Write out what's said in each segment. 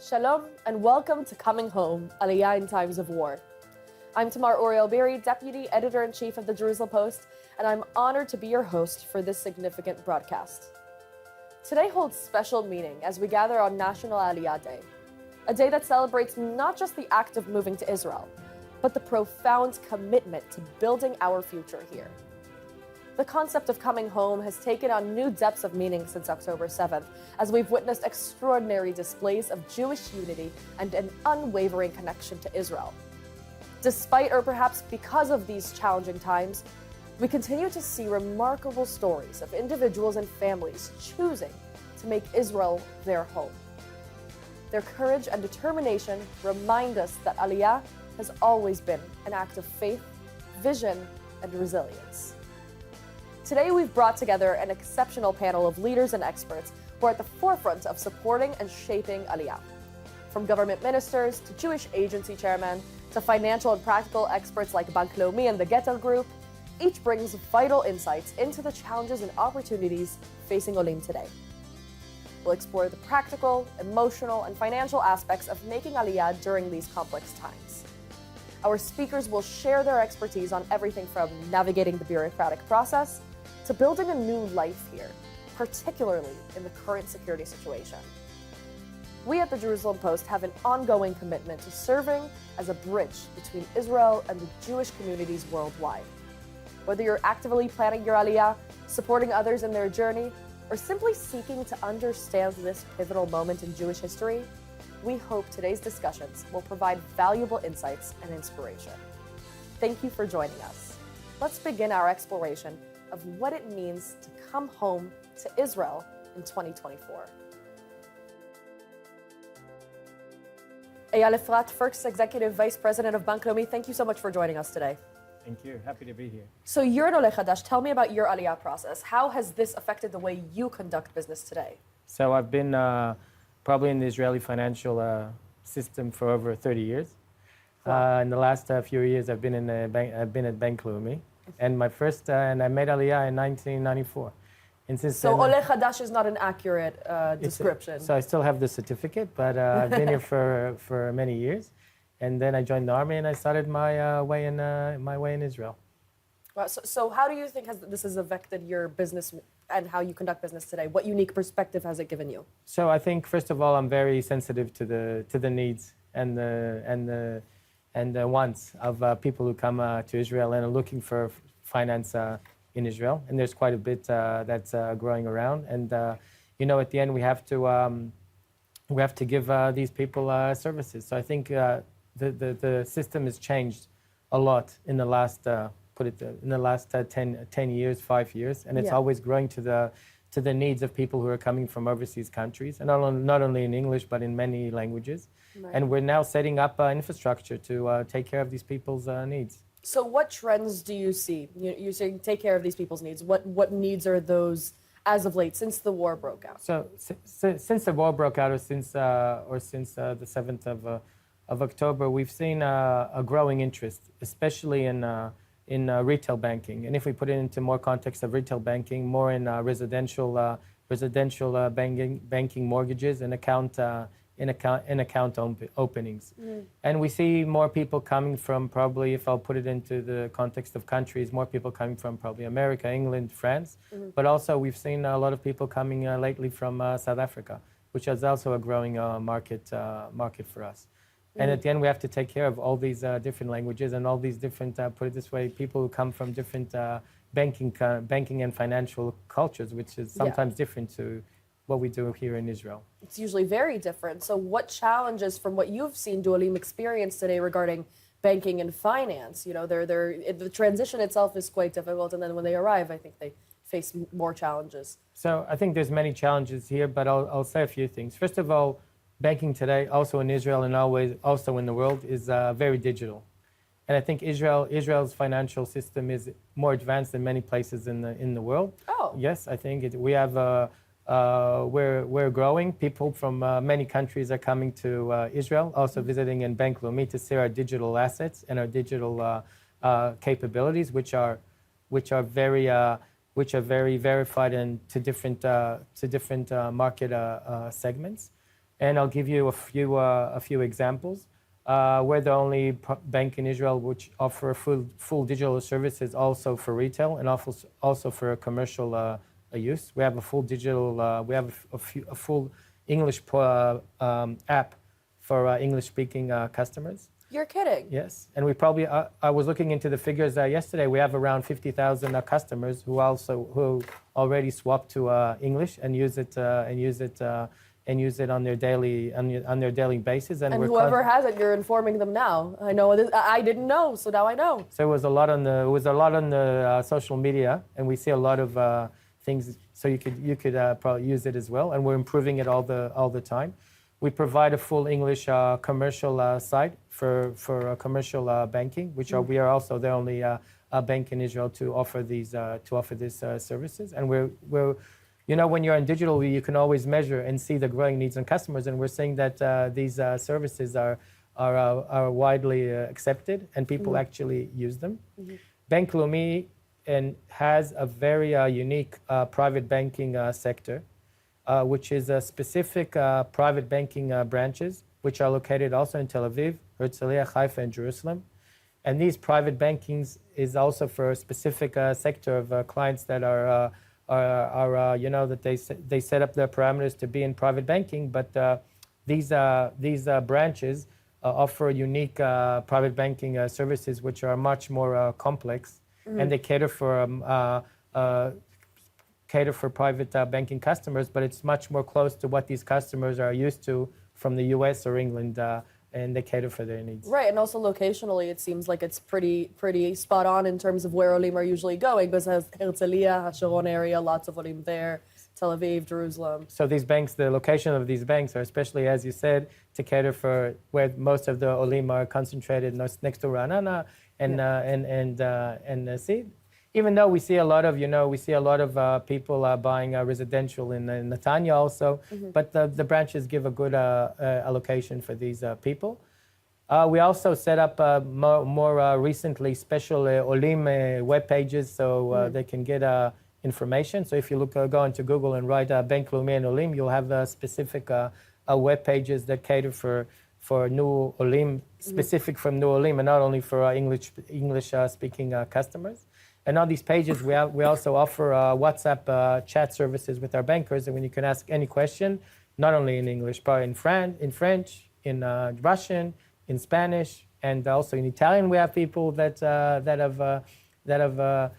Shalom and welcome to Coming Home, Aliyah in Times of War. I'm 𝗃𝗃𝗏𝗏, Deputy Editor-in-Chief of the Jerusalem Post, and I'm honored to be your host for this significant broadcast. Today holds special meaning as we gather on National Aliyah Day, a day that celebrates not just the act of moving to Israel, but the profound commitment to building our future here. The concept of coming home has taken on new depths of meaning since October 7th, as we've witnessed extraordinary displays of Jewish unity and an unwavering connection to Israel. Despite, or perhaps because of these challenging times, we continue to see remarkable stories of individuals and families choosing to make Israel their home. Their courage and determination remind us that Aliyah has always been an act of faith, vision, and resilience. Today, we've brought together an exceptional panel of leaders and experts who are at the forefront of supporting and shaping Aliyah. From government ministers to Jewish agency chairmen to financial and practical experts like Bank Leumi and the Getter Group, each brings vital insights into the challenges and opportunities facing olim today. We'll explore the practical, emotional, and financial aspects of making Aliyah during these complex times. Our speakers will share their expertise on everything from navigating the bureaucratic process to building a new life here, particularly in the current security situation. We at the Jerusalem Post have an ongoing commitment to serving as a bridge between Israel and the Jewish communities worldwide. Whether you're actively planning your Aliyah, supporting others in their journey, or simply seeking to understand this pivotal moment in Jewish history, we hope today's discussions will provide valuable insights and inspiration. Thank you for joining us. Let's begin our exploration of what it means to come home to Israel in 2024. Eyal Efrat, first Executive Vice President of Bank Leumi, thank you so much for joining us today. Thank you. Happy to be here. So you're an Ole Chadash. Tell me about your Aliyah process. How has this affected the way you conduct business today? So I've been probably in the Israeli financial system for over 30 years. Wow. In the last few years, I've been at Bank Leumi, and I made Aliyah in 1994. And since so then, Ole Chadash is not an accurate description. So I still have the certificate, but I've been here for many years. And then I joined the army, and I started my way in Israel. Wow. So how do you think this has affected your business and how you conduct business today? What unique perspective has it given you? So I think first of all, I'm very sensitive to the needs and the wants of people who come to Israel and are looking for finance in Israel. And there's quite a bit that's growing around. And at the end, we have to give these people services. So I think the system has changed a lot in the last 10 years, 5 years, and it's always growing to the needs of people who are coming from overseas countries, and not only in English but in many languages. Right. And we're now setting up infrastructure to take care of these people's needs. So what trends do you see? You're saying take care of these people's needs. What needs are those as of late, since the war broke out? So since the war broke out, or since the 7th of October, we've seen a growing interest, especially in retail banking. And if we put it into more context of retail banking, more in residential banking mortgages and account openings. And we see more people coming from, probably, if I'll put it into the context of countries, more people coming from probably America, England, France. But also we've seen a lot of people coming lately from South Africa, which is also a growing market for us. And at the end, we have to take care of all these different languages and all these different, put it this way, people who come from different banking and financial cultures, which is sometimes different to what we do here in Israel. It's usually very different. So what challenges, from what you've seen, do olim experience today regarding banking and finance? The transition itself is quite difficult, and then when they arrive, I think they face more challenges. So I think there's many challenges here, but I'll say a few things. First of all, banking today, also in Israel and always also in the world, is very digital. And I think Israel's financial system is more advanced than many places in the world. Oh. Yes, I think we have we're growing. People from many countries are coming to Israel, also visiting in Bank Leumi to see our digital assets and our digital capabilities, which are very verified and to different market segments. And I'll give you a few examples. We're the only bank in Israel which offer full digital services also for retail and also for commercial use. We have a full digital, we have a full English app for English-speaking customers. You're kidding. Yes, and we probably, I was looking into the figures yesterday. We have around 50,000 customers who already swapped to English and use it on their daily basis. And whoever hasn't, you're informing them now. I know this, I didn't know, so now I know. So it was a lot on the social media, and we see a lot of things. So you could probably use it as well, and we're improving it all the time. We provide a full English commercial site for commercial banking, which we are also the only bank in Israel to offer these services. And we're you know, when you're in digital, you can always measure and see the growing needs in customers, and we're seeing that these services are widely accepted, and people actually use them. 𝗍𝗏𝗄𝗵 has a very unique private banking sector, which is a specific private banking branches, which are located also in Tel Aviv, 𝗃_ħaifa, Haifa, and Jerusalem. And these private bankings is also for a specific sector of clients that are you know, that they set up their parameters to be in private banking, but these branches offer unique private banking services which are much more complex, and they cater for private banking customers, but it's much more close to what these customers are used to from the US or England, and they cater for their needs. Right, and also locationally, it seems like it's pretty spot on in terms of where olim are usually going, because it has 𝗃𝗃𝗃, Hasharon area, lots of olim there, Tel Aviv, Jerusalem. So these banks, the location of these banks are especially, as you said, to cater for where most of the olim are concentrated, next to Ra'anana and see. Even though we see a lot of people buying residential in Netanya also, but the branches give a good allocation for these people. We also set up more recently special olim web pages, so they can get information. So if you go into Google and write 𝗍𝗏𝗄𝗵 and olim, you'll have specific web pages that cater for new olim, specific from new olim, and not only for English speaking customers. And on these pages, we also offer WhatsApp chat services with our bankers, and when you can ask any question, not only in English, but in French, in Russian, in Spanish, and also in Italian. We have people that have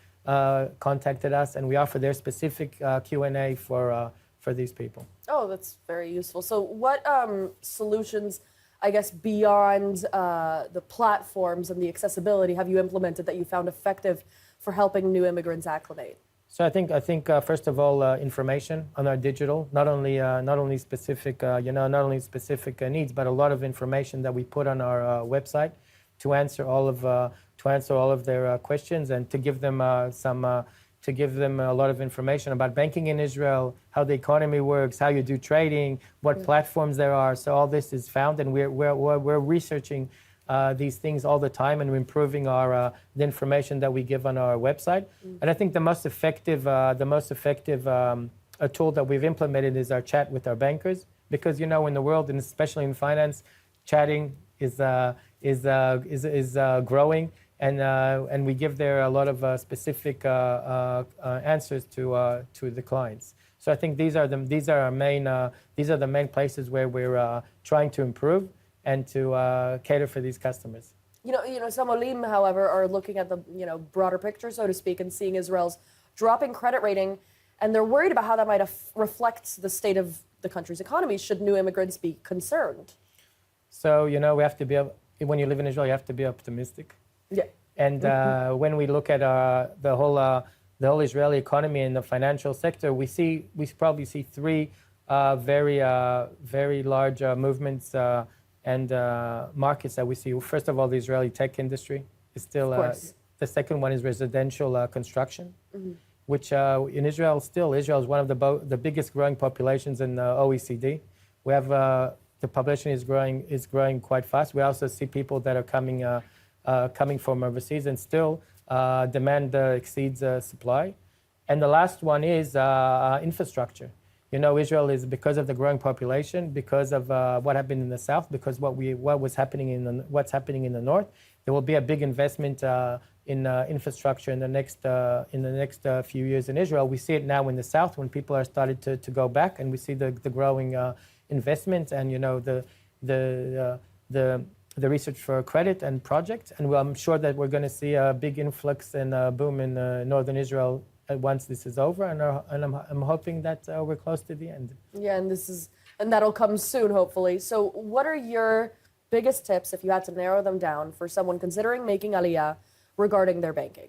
contacted us, and we offer their specific Q&A for these people. Oh, that's very useful. So, what solutions, I guess, beyond the platforms and the accessibility have you implemented that you found effective for helping new immigrants acclimate? So I think first of all, information on our digital, not only specific needs, but a lot of information that we put on our website to answer all of their questions, and to give them a lot of information about banking in Israel, how the economy works, how you do trading, what platforms there are. So all this is found, and we're researching these things all the time, and we're improving the information that we give on our website. And I think the most effective tool that we've implemented is our chat with our bankers, because in the world, and especially in finance, chatting is growing, and we give there a lot of specific answers to the clients. So I think these are the main places where we're trying to improve and to cater for these customers. Some olim, however, are looking at the broader picture, so to speak, and seeing Israel's dropping credit rating, and they're worried about how that might reflect the state of the country's economy should new immigrants be concerned. So we have to be, when you live in Israel, you have to be optimistic. Yeah. And when we look at the whole Israeli economy and the financial sector, we probably see three very large movements and markets that we see. First of all, the Israeli tech industry is still. The second one is residential construction, which in Israel is one of the biggest growing populations in the OECD. We have the population is growing quite fast. We also see people that are coming from overseas, and still demand exceeds supply. And the last one is infrastructure. You know, Israel is, because of the growing population, because of what happened in the south, because what's happening in the north, there will be a big investment in infrastructure in the next few years in Israel. We see it now in the south when people are started to go back, and we see the growing investment and, you know, the research for credit and projects. And I'm sure that we're going to see a big influx and boom in northern Israel once this is over, and I'm hoping that we're close to the end. Yeah, and that'll come soon, hopefully. So what are your biggest tips, if you had to narrow them down, for someone considering making Aliyah regarding their banking?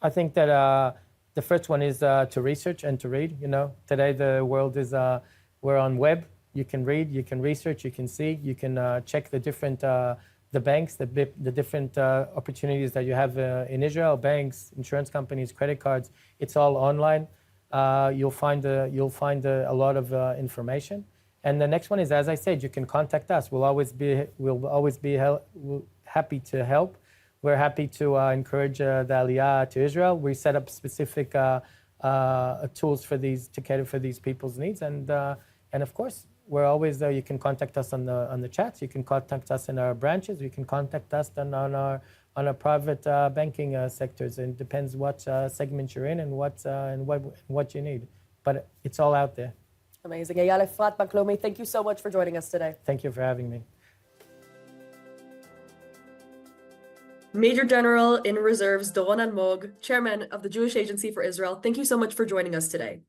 I think that the first one is to research and to read. You know, today the world is, we're on web. You can read, you can research, you can see, you can check the different, the banks, the different opportunities that you have in Israel, banks, insurance companies, credit cards. It's all online. You'll find a lot of information. And the next one is, as I said, you can contact us. We'll always be happy to help. We're happy to encourage the Aliyah to Israel. We set up specific tools for to cater for these people's needs. And of course, we're always there. You can contact us on the chats. You can contact us in our branches. You can contact us on our private banking sectors. And it depends what segment you're in and what you need. But it's all out there. Amazing. 𝗟𝗵𝗆, thank you so much for joining us today. Thank you for having me. Major General in Reserves Doron Almog, Chairman of the Jewish Agency for Israel, thank you so much for joining us today.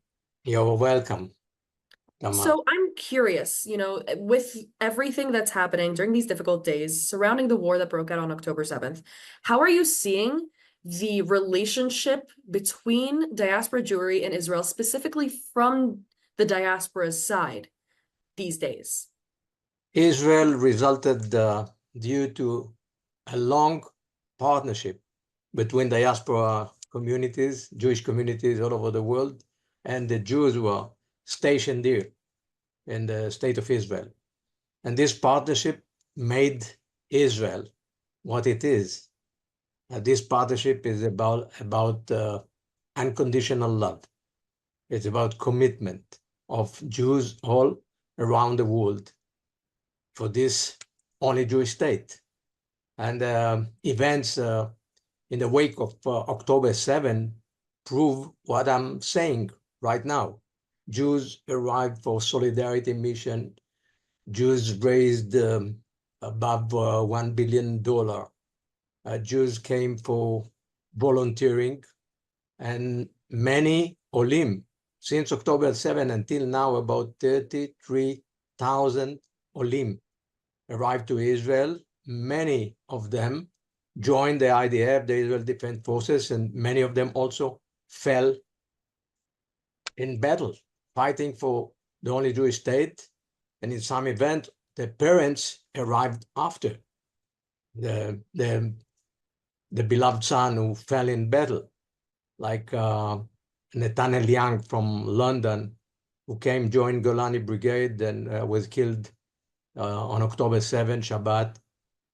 You're welcome. So I'm curious, you know, with everything that's happening during these difficult days surrounding the war that broke out on October 7th, how are you seeing the relationship between diaspora Jewry and Israel, specifically from the diaspora's side these days? Israel resulted due to a long partnership between diaspora communities, Jewish communities all over the world, and the Jews who are stationed here in the state of Israel. And this partnership made Israel what it is. This partnership is about unconditional love. It's about commitment of Jews all around the world for this only Jewish state. And events in the wake of October 7 prove what I'm saying right now. Jews arrived for solidarity mission. Jews raised above $1 billion. Jews came for volunteering, and many olim. Since October 7 until now, about 33,000 olim arrived to Israel. Many of them joined the IDF, the Israel Defense Forces, and many of them also fell in battle, fighting for the only Jewish state. And in some event, the parents arrived after the beloved son who fell in battle, like Nathaniel Young from London, who came, joined Golani Brigade, and was killed on October 7, Shabbat.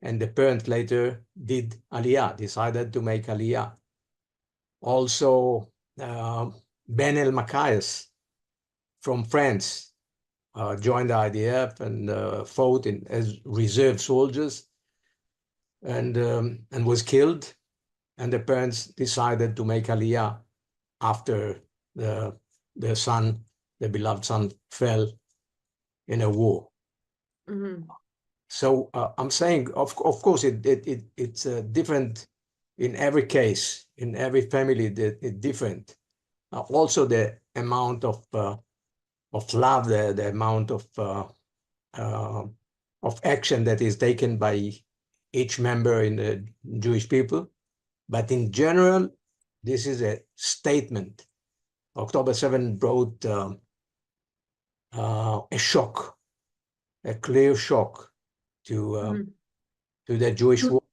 And the parents later did Aliyah, decided to make Aliyah. Also, Ben Machias from France joined the IDF and fought as reserve soldiers and was killed. And the parents decided to make Aliyah after the son, the beloved son, fell in a war. Mm-hmm. So I'm saying, of course, it's different in every case, in every family. It's different. Also, the amount of love, the amount of action that is taken by each member in the Jewish people. But in general, this is a statement. October 7 brought a shock, a clear shock to the Jewish world.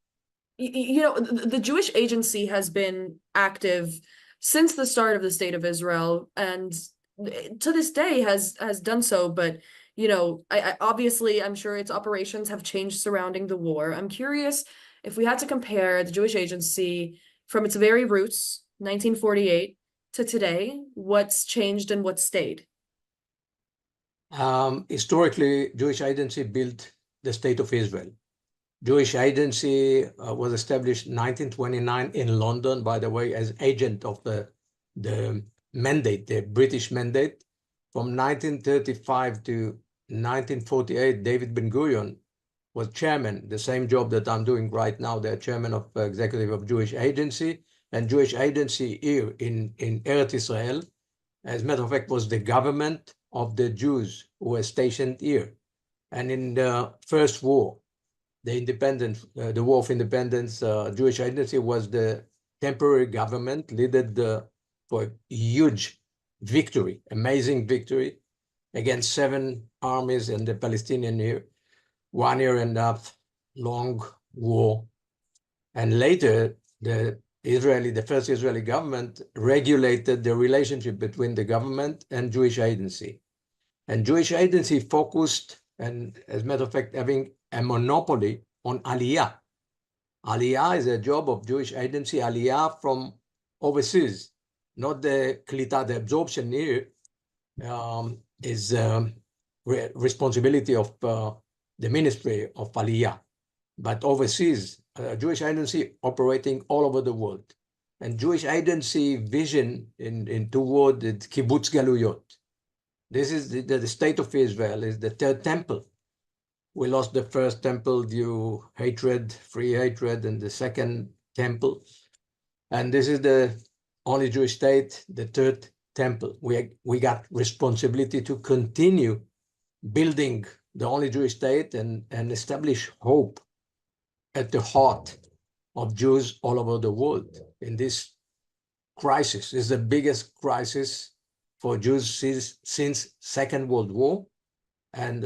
You know, the Jewish Agency has been active since the start of the State of Israel, and to this day has done so. But, you know, obviously, I'm sure its operations have changed surrounding the war. I'm curious if we had to compare the Jewish Agency from its very roots, 1948, to today, what's changed and what stayed? Historically, Jewish Agency built the State of Israel. Jewish Agency was established in 1929 in London, by the way, as agent of the mandate, the British mandate. From 1935 to 1948, David Ben-Gurion was chairman, the same job that I'm doing right now, the chairman of executive of Jewish Agency. And Jewish Agency here in Eretz Israel, as a matter of fact, was the government of the Jews who were stationed here. And in the first war, the War of Independence, Jewish Agency was the temporary government, led for a huge victory, amazing victory against 7 armies in the Palestinian year, 1.5 year long war. And later, the first Israeli government regulated the relationship between the government and Jewish Agency. And Jewish Agency focused, and as a matter of fact, having a monopoly on Aliyah. Aliyah is a job of Jewish Agency, Aliyah from overseas, not the 𝗘𝗃𝗲𝗿𝘆𝗵, the absorption here is responsibility of the Ministry of Aliyah. But overseas, Jewish Agency operating all over the world. And Jewish Agency vision in 2 words, it's קיבוץ גלויות. This is the state of Israel, is the 3rd temple. We lost the 1st temple due hatred, free hatred, and the 2nd temple. And this is the only Jewish state, the 3rd temple. We got responsibility to continue building the only Jewish state and establish hope at the heart of Jews all over the world in this crisis. This is the biggest crisis for Jews since 2nd World War and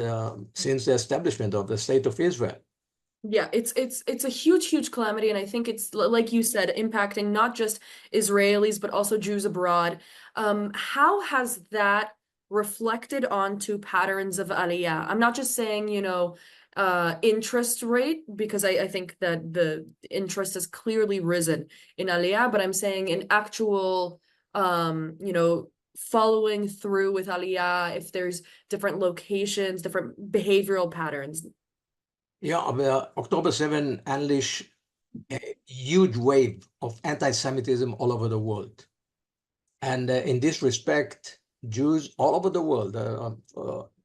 since the establishment of the State of Israel. Yeah, it's a huge calamity, and I think it's, like you said, impacting not just Israelis but also Jews abroad. How has that reflected onto patterns of Aliyah? I'm not just saying, interest rate, because I think that the interest has clearly risen in Aliyah, but I'm saying in actual, following through with Aliyah, if there's different locations, different behavioral patterns. Yeah, October 7 unleashed a huge wave of anti-Semitism all over the world. And in this respect, Jews all over the world,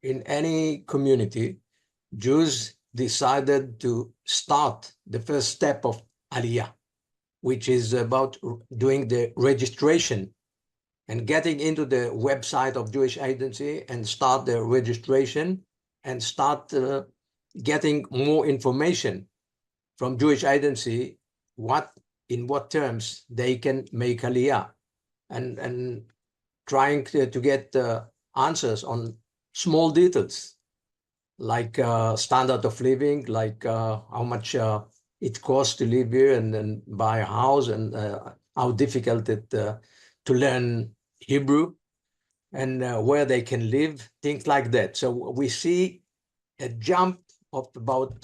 in any community, Jews decided to start the first step of Aliyah, which is about doing the registration and getting into the website of Jewish Agency and start the registration and start getting more information from Jewish Agency, in what terms they can make Aliyah, and trying to get answers on small details, like standard of living, like how much it costs to live here and buy a house, and how difficult it to learn Hebrew, and where they can live, things like that. So we see a jump of about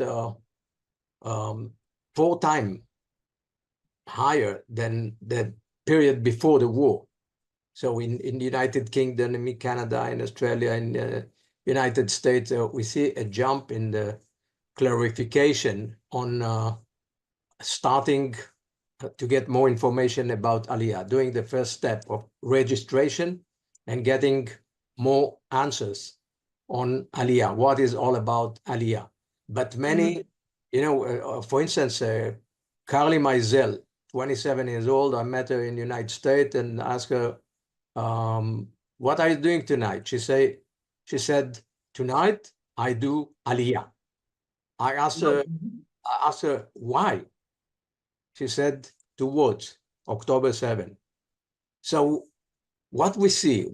4 times higher than the period before the war. So in the United Kingdom, in Canada, in Australia, in the United States, we see a jump in the clarification on starting to get more information about Aliyah, doing the first step of registration and getting more answers on Aliyah, what is all about Aliyah. But many, for instance, Carly Mizell, 27 years old, I met her in the United States and asked her, what are you doing tonight? She said, tonight I do Aliyah. I asked her why. She said 2 words, October 7. So what we see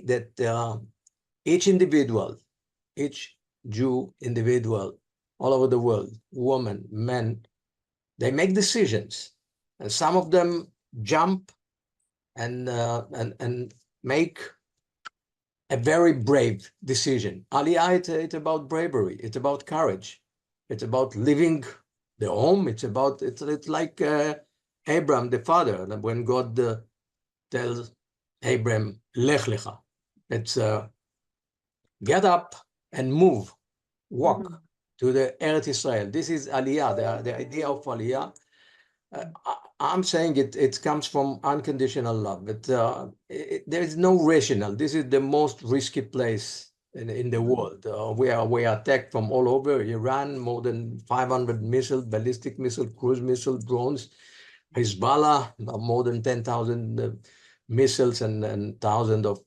that each individual, each Jew individual all over the world, women, men, they make decisions, and some of them jump and make a very brave decision. Aliyah, it's about bravery, it's about courage, it's about leaving the home, it's like Abraham, the father, when God tells Abraham, 𝗍𝗃𝗃𝗍. It's get up and move, walk to the Eretz Israel. This is Aliyah, the idea of Aliyah. I'm saying it comes from unconditional love, but there is no rational. This is the most risky place in the world. We are attacked from all over. Iran, more than 500 missiles, ballistic missile, cruise missile, drones. Hezbollah, more than 10,000 missiles and thousands of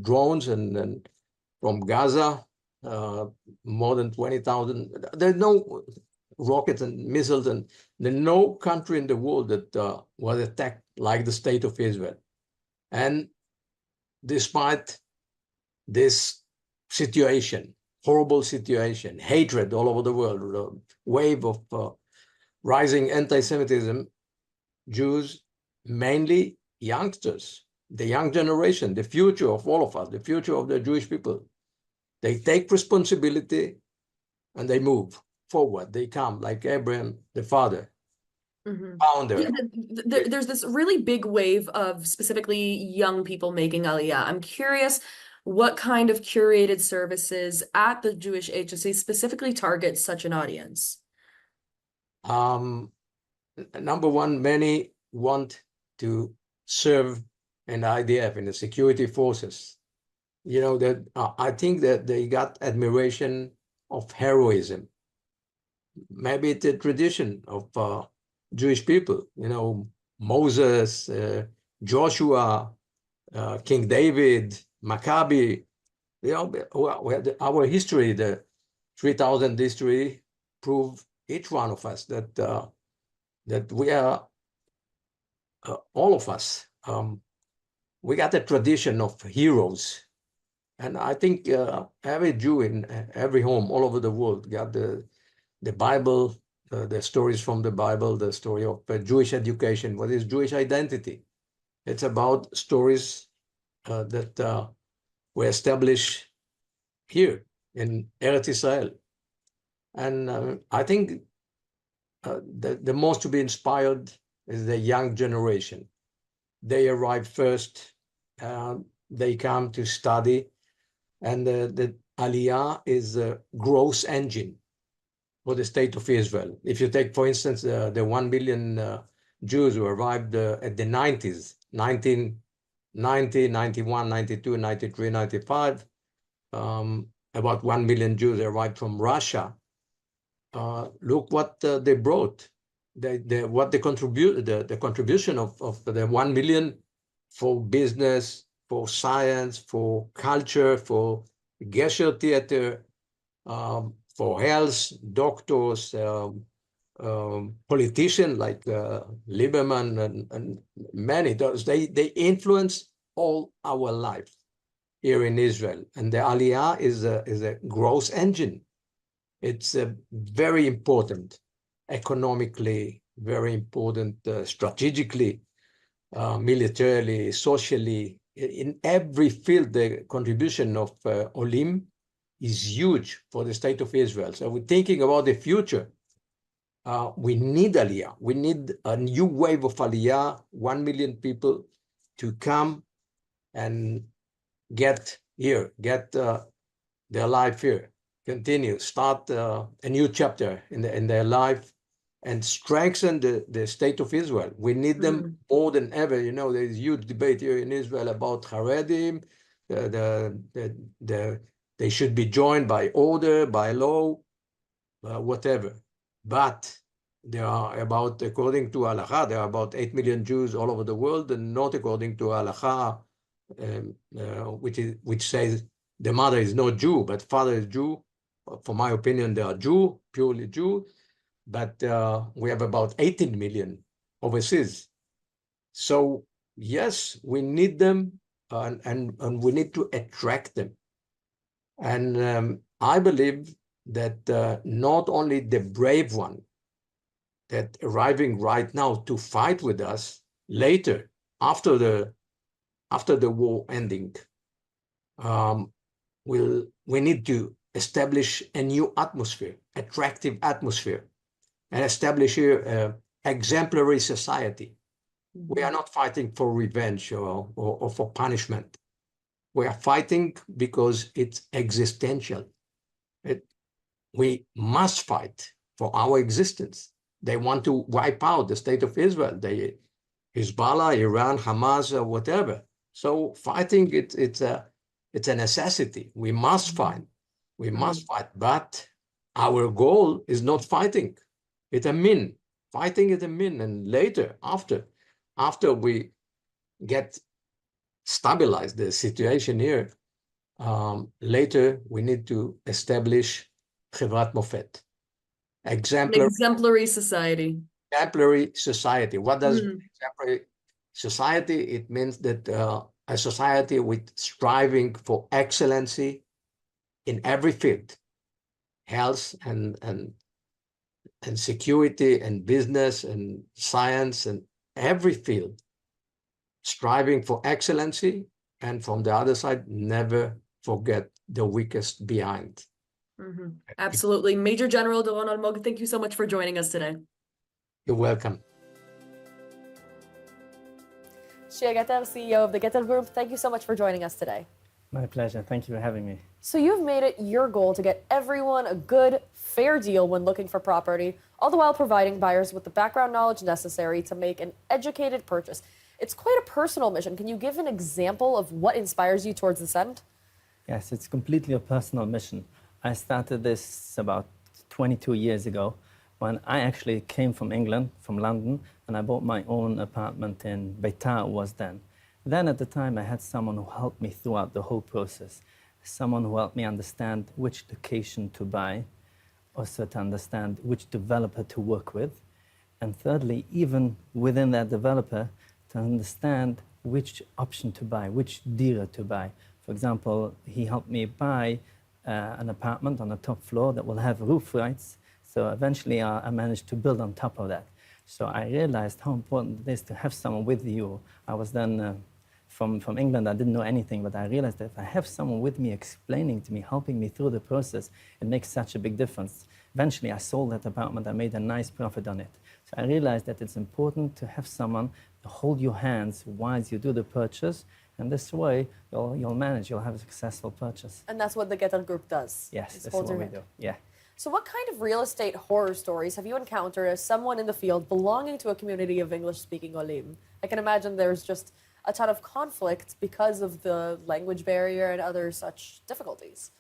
drones, and from Gaza, more than 20,000. There's no rockets and missiles, and there's no country in the world that was attacked like the state of Israel. And despite this situation, horrible situation, hatred all over the world, a wave of rising anti-Semitism, Jews, mainly youngsters, the young generation, the future of all of us, the future of the Jewish people, they take responsibility and they move forward. They come like Abraham, the father, founder. Yeah, there's this really big wave of specifically young people making Aliyah. I'm curious what kind of curated services at the Jewish Agency specifically target such an audience. Number one, many want to serve in the IDF, in the security forces. You know, that I think that they got admiration of heroism. Maybe it's a tradition of Jewish people, you know, Moses, Joshua, King David, Maccabi. You know, our history, the 3,000 history, prove each one of us that that we are, all of us, we got a tradition of heroes. And I think every Jew in every home all over the world got the Bible, the stories from the Bible, the story of Jewish education. What is Jewish identity? It's about stories that were established here in Eretz Israel. And I think the most to be inspired is the young generation. They arrive first, they come to study, and the Aliyah is a growth engine for the state of Israel. If you take, for instance, the 1 million Jews who arrived at the 90s, 1990, 91, 92, 93, 95, about 1 million Jews arrived from Russia. Look what they brought. What they contribute, the contribution of the 1 million for business, for science, for culture, for Gesher theater, for health, doctors, politicians like Lieberman and many. They influence all our life here in Israel. And the Aliyah is a growth engine. It's very important economically, very important strategically, militarily, socially. In every field, the contribution of olim is huge for the state of Israel. So we're thinking about the future. We need Aliyah. We need a new wave of Aliyah, 1 million people to come and get here, get their life here, continue, start a new chapter in their life, and strengthen the state of Israel. We need them more than ever. You know, there's huge debate here in Israel about Haredim. They should be joined by order, by law, whatever. But there are about, according to Halakha, there are about 8 million Jews all over the world, and not according to Halakha, which says the mother is not Jew, but father is Jew. For my opinion, they are Jew, purely Jew. But we have about 18 million overseas. So yes, we need them, and we need to attract them. And I believe that not only the brave one that arriving right now to fight with us later, after the war ending, we need to establish a new atmosphere, attractive atmosphere, and establish here an exemplary society. We are not fighting for revenge or for punishment. We are fighting because it's existential. We must fight for our existence. They want to wipe out the state of Israel. Hezbollah, Iran, Hamas, or whatever. So fighting, it's a necessity. We must fight. We must fight. But our goal is not fighting. It's a mean. Fighting is a mean. And later, after we get stabilized the situation here, later we need to establish חברת מופת. Exemplary society. Exemplary society. What does exemplary society? It means that a society with striving for excellency in every field, health and security and business and science and every field, striving for excellency, and from the other side, never forget the weakest behind. Absolutely. Major General Doron Almog, thank you so much for joining us today. You're welcome. 𝗍𝗃𝗲, CEO of the 𝗍𝗃𝗲𝗏 Group, thank you so much for joining us today. My pleasure. Thank you for having me. So you've made it your goal to get everyone a good, fair deal when looking for property, all the while providing buyers with the background knowledge necessary to make an educated purchase. It's quite a personal mission. Can you give an example of what inspires you towards this end? Yes, it's completely a personal mission. I started this about 22 years ago when I actually came from England, from London, and I bought my own apartment in Beitar was then. Then at the time I had someone who helped me throughout the whole process. Someone who helped me understand which location to buy, also to understand which developer to work with, and thirdly, even within that developer, to understand which option to buy, which ďira to buy. For example, he helped me buy an apartment on the top floor that will have roof rights. So eventually I managed to build on top of that. So I realized how important it is to have someone with you. I was then from England, I didn't know anything, but I realized that if I have someone with me explaining to me, helping me through the process, it makes such a big difference. Eventually I sold that apartment, I made a nice profit on it. So I realized that it's important to have someone to hold your hands whilst you do the purchase, and this way you'll manage, you'll have a successful purchase. And that's what the 𝗍𝗃𝗲𝗏 Group does. Yes, that's holds what your we hand. do. Yeah. So what kind of real estate horror stories have you encountered as someone in the field belonging to a community of English-speaking olim? I can imagine there's just a ton of conflict because of the language barrier and other such difficulties.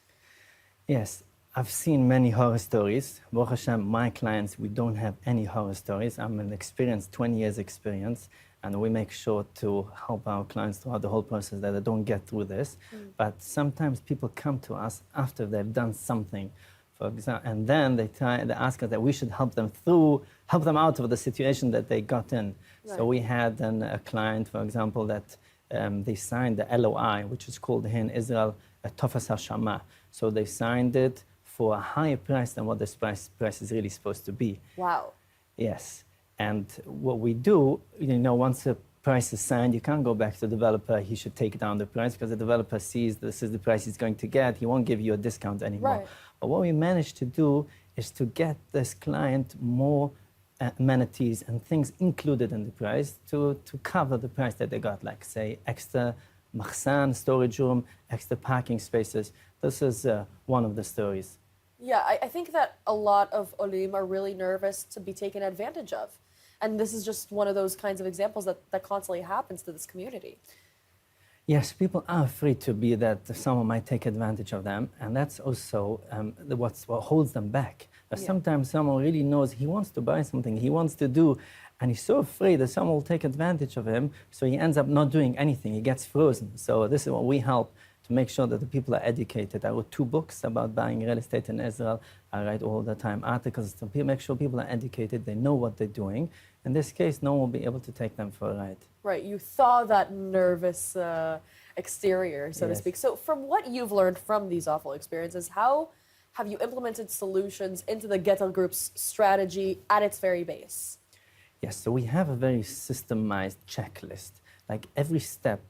Yes, I've seen many horror stories. Baruch Hashem, my clients, we don't have any horror stories. I'm an experienced, 20 years experience, and we make sure to help our clients throughout the whole process that they don't get through this. But sometimes people come to us after they've done something, for example, and then they ask us that we should help them out of the situation that they got in. Right. So we had a client, for example, that they signed the LOI, which is called here in Israel a 𝗃𝗃 _. So they signed it for a higher price than what this price is really supposed to be. Wow. Yes. And what we do, once a price is signed, you can't go back to the developer, he should take down the price, because the developer sees this is the price he's going to get, he won't give you a discount anymore. Right. But what we managed to do is to get this client more amenities and things included in the price to cover the price that they got, like say extra machsan, storage room, extra parking spaces. This is one of the stories. Yeah, I think that a lot of olim are really nervous to be taken advantage of. And this is just one of those kinds of examples that constantly happens to this community. Yes, people are afraid to be that someone might take advantage of them, and that's also what holds them back. Sometimes someone really knows he wants to buy something, he wants to do, and he's so afraid that someone will take advantage of him, so he ends up not doing anything, he gets frozen. So this is what we help to make sure that the people are educated. I wrote 2 books about buying real estate in Israel. I write all the time articles to make sure people are educated, they know what they're doing. In this case, no one will be able to take them for a ride. Right, you thaw that nervous exterior, so to speak. So from what you've learned from these awful experiences, how have you implemented solutions into the 𝗍𝗃𝗲𝗏 Group's strategy at its very base? Yes, so we have a very systemized checklist. Like every step,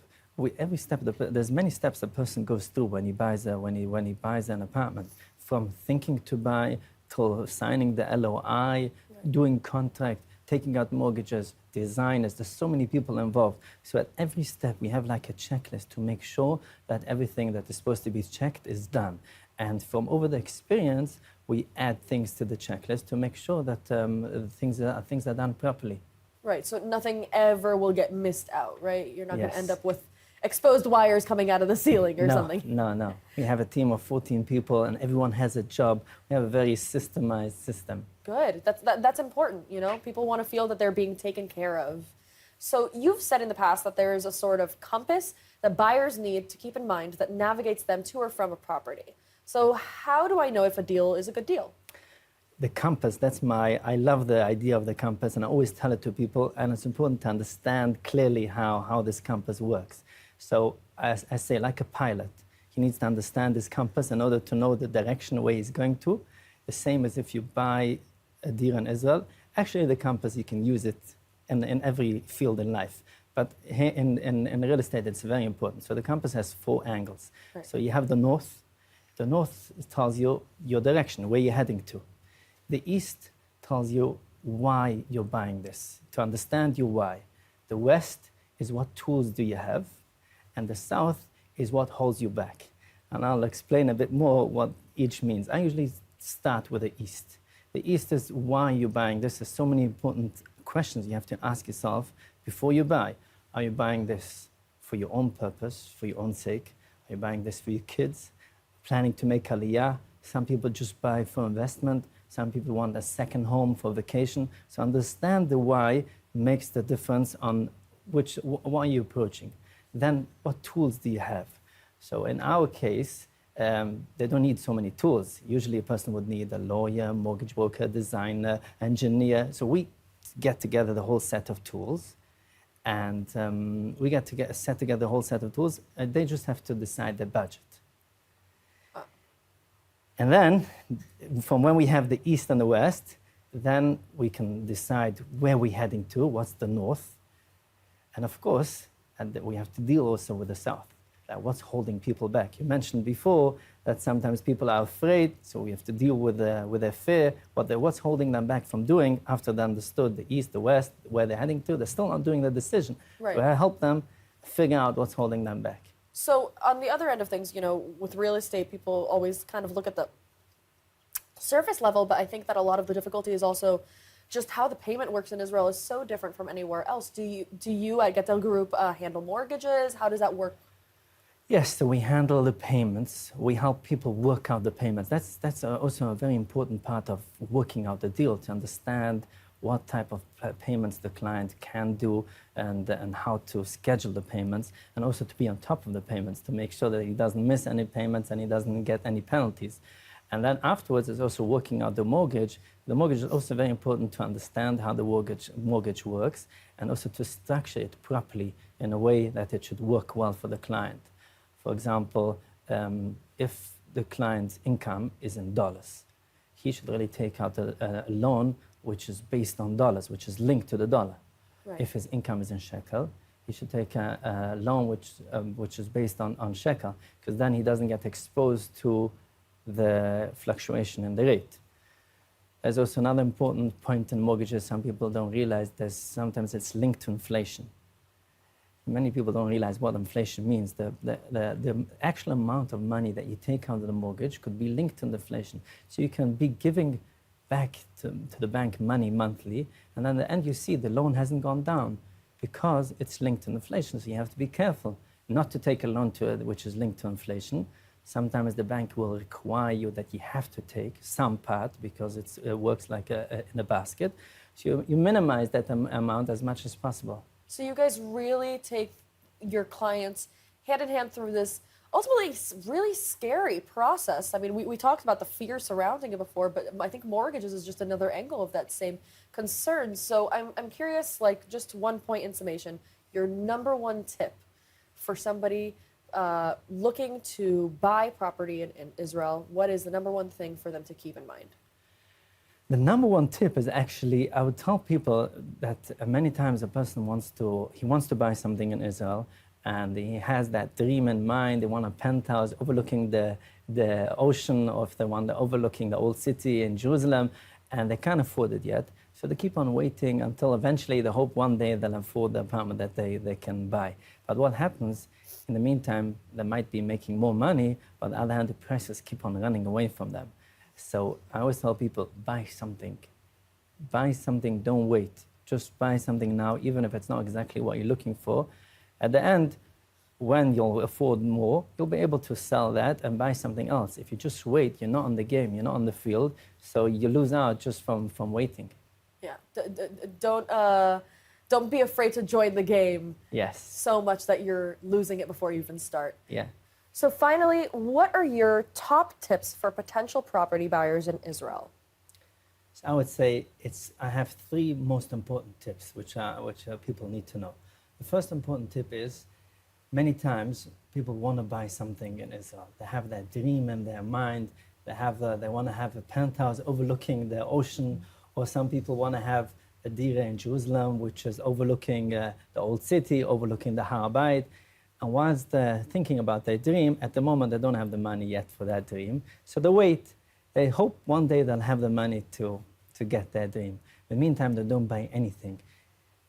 there's many steps a person goes through when he buys an apartment, from thinking to buy to signing the LOI, doing contract. taking out mortgages, designers, there's so many people involved. So at every step, we have like a checklist to make sure that everything that is supposed to be checked is done. And from over the experience, we add things to the checklist to make sure that things are done properly. Right, so nothing ever will get missed out, right? You're not going to Yes. end up with exposed wires coming out of the ceiling or something. No. We have a team of 14 people and everyone has a job. We have a very systemized system. Good. That's important, you know? People want to feel that they're being taken care of. So you've said in the past that there is a sort of compass that buyers need to keep in mind that navigates them to or from a property. So how do I know if a deal is a good deal? The compass, I love the idea of the compass, and I always tell it to people, and it's important to understand clearly how this compass works. So as I say, like a pilot, he needs to understand this compass in order to know the direction where he's going to. The same as if you buy a deer in Israel. Actually, the compass, you can use it in every field in life. But here in real estate, it's very important. So the compass has 4 angles. Right. So you have the north. The north tells you your direction, where you're heading to. The east tells you why you're buying this, to understand your why. The west is what tools do you have, and the south is what holds you back. And I'll explain a bit more what each means. I usually start with the east. The east is why you're buying this. There's so many important questions you have to ask yourself before you buy. Are you buying this for your own purpose, for your own sake? Are you buying this for your kids? Planning to make Aliyah? Some people just buy for investment. Some people want a second home for vacation. So understand the why makes the difference on why you're approaching. Then what tools do you have? So in our case, they don't need so many tools. Usually a person would need a lawyer, mortgage broker, designer, engineer. So we get together the whole set of tools. And we get to set together the whole set of tools. And they just have to decide their budget. And then, from when we have the east and the west, then we can decide where we're heading to, what's the north. And of course, we have to deal also with the south. What's holding people back? You mentioned before that sometimes people are afraid, so we have to deal with their fear, what's holding them back from doing after they understood the east, the west, where they're heading to. They're still not doing the decision. Right. So I help them figure out what's holding them back. So on the other end of things, you know, with real estate, people always kind of look at the surface level, but I think that a lot of the difficulty is also just how the payment works in Israel is so different from anywhere else. Do you at Getel Group handle mortgages? How does that work? Yes, so we handle the payments. We help people work out the payments. That's also a very important part of working out the deal, to understand what type of payments the client can do and how to schedule the payments, and also to be on top of the payments to make sure that he doesn't miss any payments and he doesn't get any penalties. And then afterwards is also working out the mortgage. The mortgage is also very important to understand how the mortgage works, and also to structure it properly in a way that it should work well for the client. For example, if the client's income is in dollars, he should really take out a loan which is based on dollars, which is linked to the dollar. Right. If his income is in shekel, he should take a loan which is based on shekel, because then he doesn't get exposed to the fluctuation in the rate. There's also another important point in mortgages some people don't realize. Sometimes it's linked to inflation. Many people don't realize what inflation means. The actual amount of money that you take out of the mortgage could be linked to inflation. So you can be giving back to the bank money monthly, and then at the end you see the loan hasn't gone down because it's linked to inflation. So you have to be careful not to take a loan which is linked to inflation. Sometimes the bank will require you that you have to take some part because it works like in a basket. So you minimize that amount as much as possible. So you guys really take your clients hand in hand through this ultimately really scary process. I mean, we talked about the fear surrounding it before, but I think mortgages is just another angle of that same concern. So I'm curious, like, just one point in summation, your number one tip for somebody looking to buy property in Israel. What is the number one thing for them to keep in mind? The number one tip is actually, I would tell people that many times a person wants to buy something in Israel, and he has that dream in mind. They want a penthouse overlooking the ocean, or if they want overlooking the old city in Jerusalem, and they can't afford it yet. So they keep on waiting until eventually they hope one day they'll afford the apartment that they can buy. But what happens, in the meantime, they might be making more money, but on the other hand, the prices keep on running away from them. So I always tell people, buy something. Buy something, don't wait. Just buy something now, even if it's not exactly what you're looking for. At the end, when you'll afford more, you'll be able to sell that and buy something else. If you just wait, you're not on the game, you're not on the field, so you lose out just from waiting. Yeah, don't be afraid to join the game. Yes. So much that you're losing it before you even start. Yeah. So finally, what are your top tips for potential property buyers in Israel? So I would say I have three most important tips which people need to know. The first important tip is, many times people want to buy something in Israel. They have that dream in their mind. They want to have a penthouse overlooking the ocean, or some people want to have a dira in Jerusalem, which is overlooking the old city, overlooking the 𝗃𝗃. And whilst they're thinking about their dream, at the moment they don't have the money yet for that dream. So they wait. They hope one day they'll have the money to get their dream. In the meantime, they don't buy anything.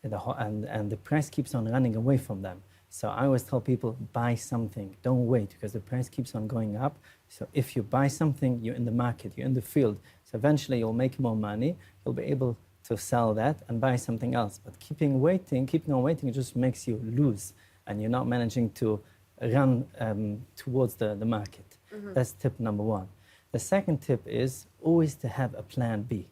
And the price keeps on running away from them. So I always tell people, buy something. Don't wait, because the price keeps on going up. So if you buy something, you're in the market, you're in the field. So eventually you'll make more money. You'll be able to sell that and buy something else. But keeping on waiting just makes you lose. And you're not managing to run towards the market. Mm-hmm. That's tip number one. The second tip is always to have a plan B.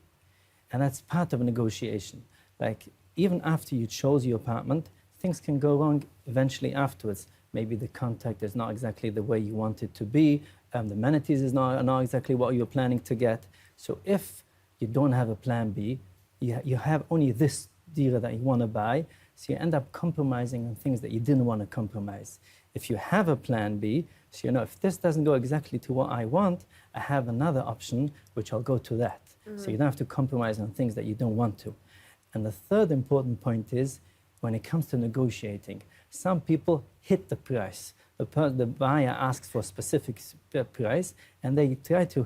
And that's part of a negotiation. Like, even after you chose your apartment, things can go wrong eventually afterwards. Maybe the contract is not exactly the way you want it to be. The amenities is not exactly what you're planning to get. So if you don't have a plan B, you have only this deal that you want to buy, so you end up compromising on things that you didn't want to compromise. If you have a plan B, so you know, if this doesn't go exactly to what I want, I have another option, which I'll go to that. Mm-hmm. So you don't have to compromise on things that you don't want to. And the third important point is, when it comes to negotiating, some people hit the price. The buyer asks for a specific price, and they try to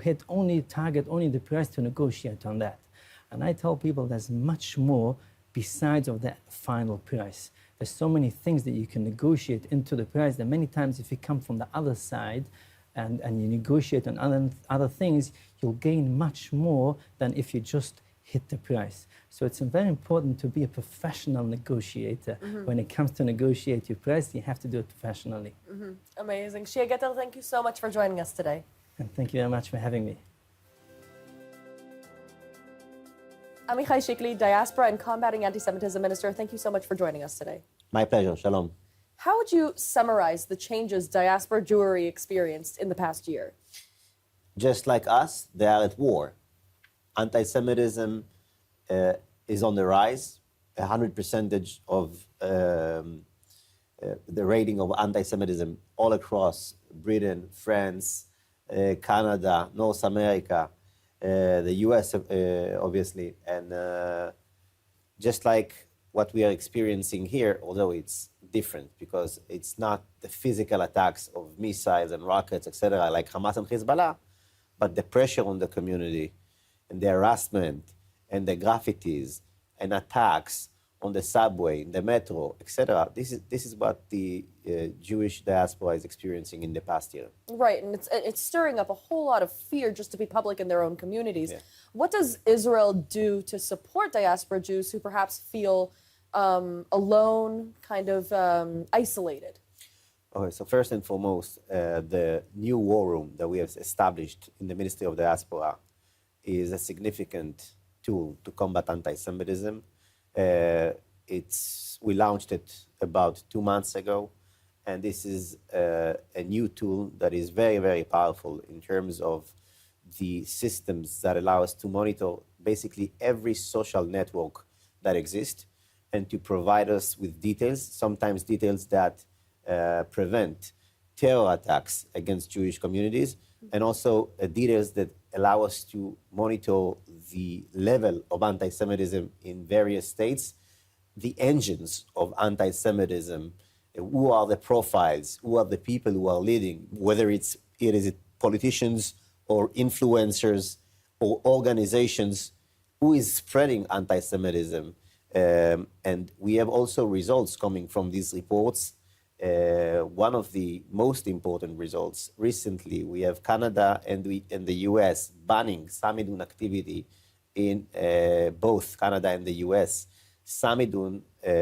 target only the price to negotiate on that. And I tell people there's much more besides of that final price. There's so many things that you can negotiate into the price that many times if you come from the other side and you negotiate on other things, you'll gain much more than if you just hit the price. So it's very important to be a professional negotiator. Mm-hmm. When it comes to negotiate your price, you have to do it professionally. Mm-hmm. Amazing. 𝗍𝗃𝗍𝗃, thank you so much for joining us today. And thank you very much for having me. 𝗍𝗶𝘆𝗵𝗆 Shikli, Diaspora and Combating Anti-Semitism Minister, thank you so much for joining us today. My pleasure. Shalom. How would you summarize the changes diaspora Jewry experienced in the past year? Just like us, they are at war. Anti-Semitism is on the rise. 100% of the rating of anti-Semitism all across Britain, France, Canada, North America, the US, obviously, and just like what we are experiencing here, although it's different because it's not the physical attacks of missiles and rockets, etc., like Hamas and Hezbollah, but the pressure on the community and the harassment and the graffitis and attacks on the subway, in the metro, etc. This is what the Jewish diaspora is experiencing in the past year. Right, and it's stirring up a whole lot of fear just to be public in their own communities. Yeah. What does Israel do to support diaspora Jews who perhaps feel alone, kind of isolated? Okay, so first and foremost, the new war room that we have established in the Ministry of Diaspora is a significant tool to combat anti-Semitism. We launched it about 2 months ago, and this is a new tool that is very, very powerful in terms of the systems that allow us to monitor basically every social network that exists and to provide us with details, sometimes details that prevent terror attacks against Jewish communities, and also details that allow us to monitor the level of anti-Semitism in various states, the engines of anti-Semitism, who are the profiles, who are the people who are leading, whether it is politicians or influencers or organizations, who is spreading anti-Semitism. And we have also results coming from these reports. One of the most important results recently, we have Canada and the US banning Samidun activity in both Canada and the US. Samidun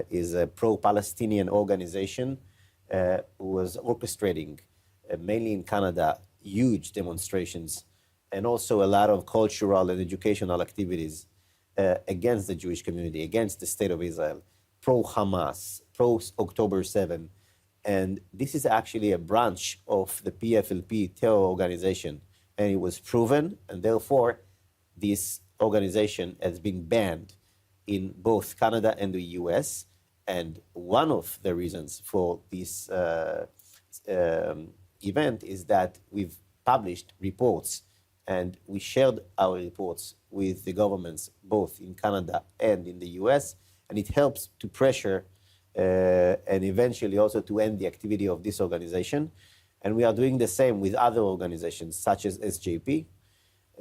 is a pro-Palestinian organization who was orchestrating, mainly in Canada, huge demonstrations and also a lot of cultural and educational activities against the Jewish community, against the state of Israel, pro-Hamas, pro-October 7. And this is actually a branch of the PFLP terror organization. And it was proven, and therefore, this organization has been banned in both Canada and the US. And one of the reasons for this event is that we've published reports and we shared our reports with the governments, both in Canada and in the US, and it helps to pressure and eventually also to end the activity of this organization. And we are doing the same with other organizations, such as SJP,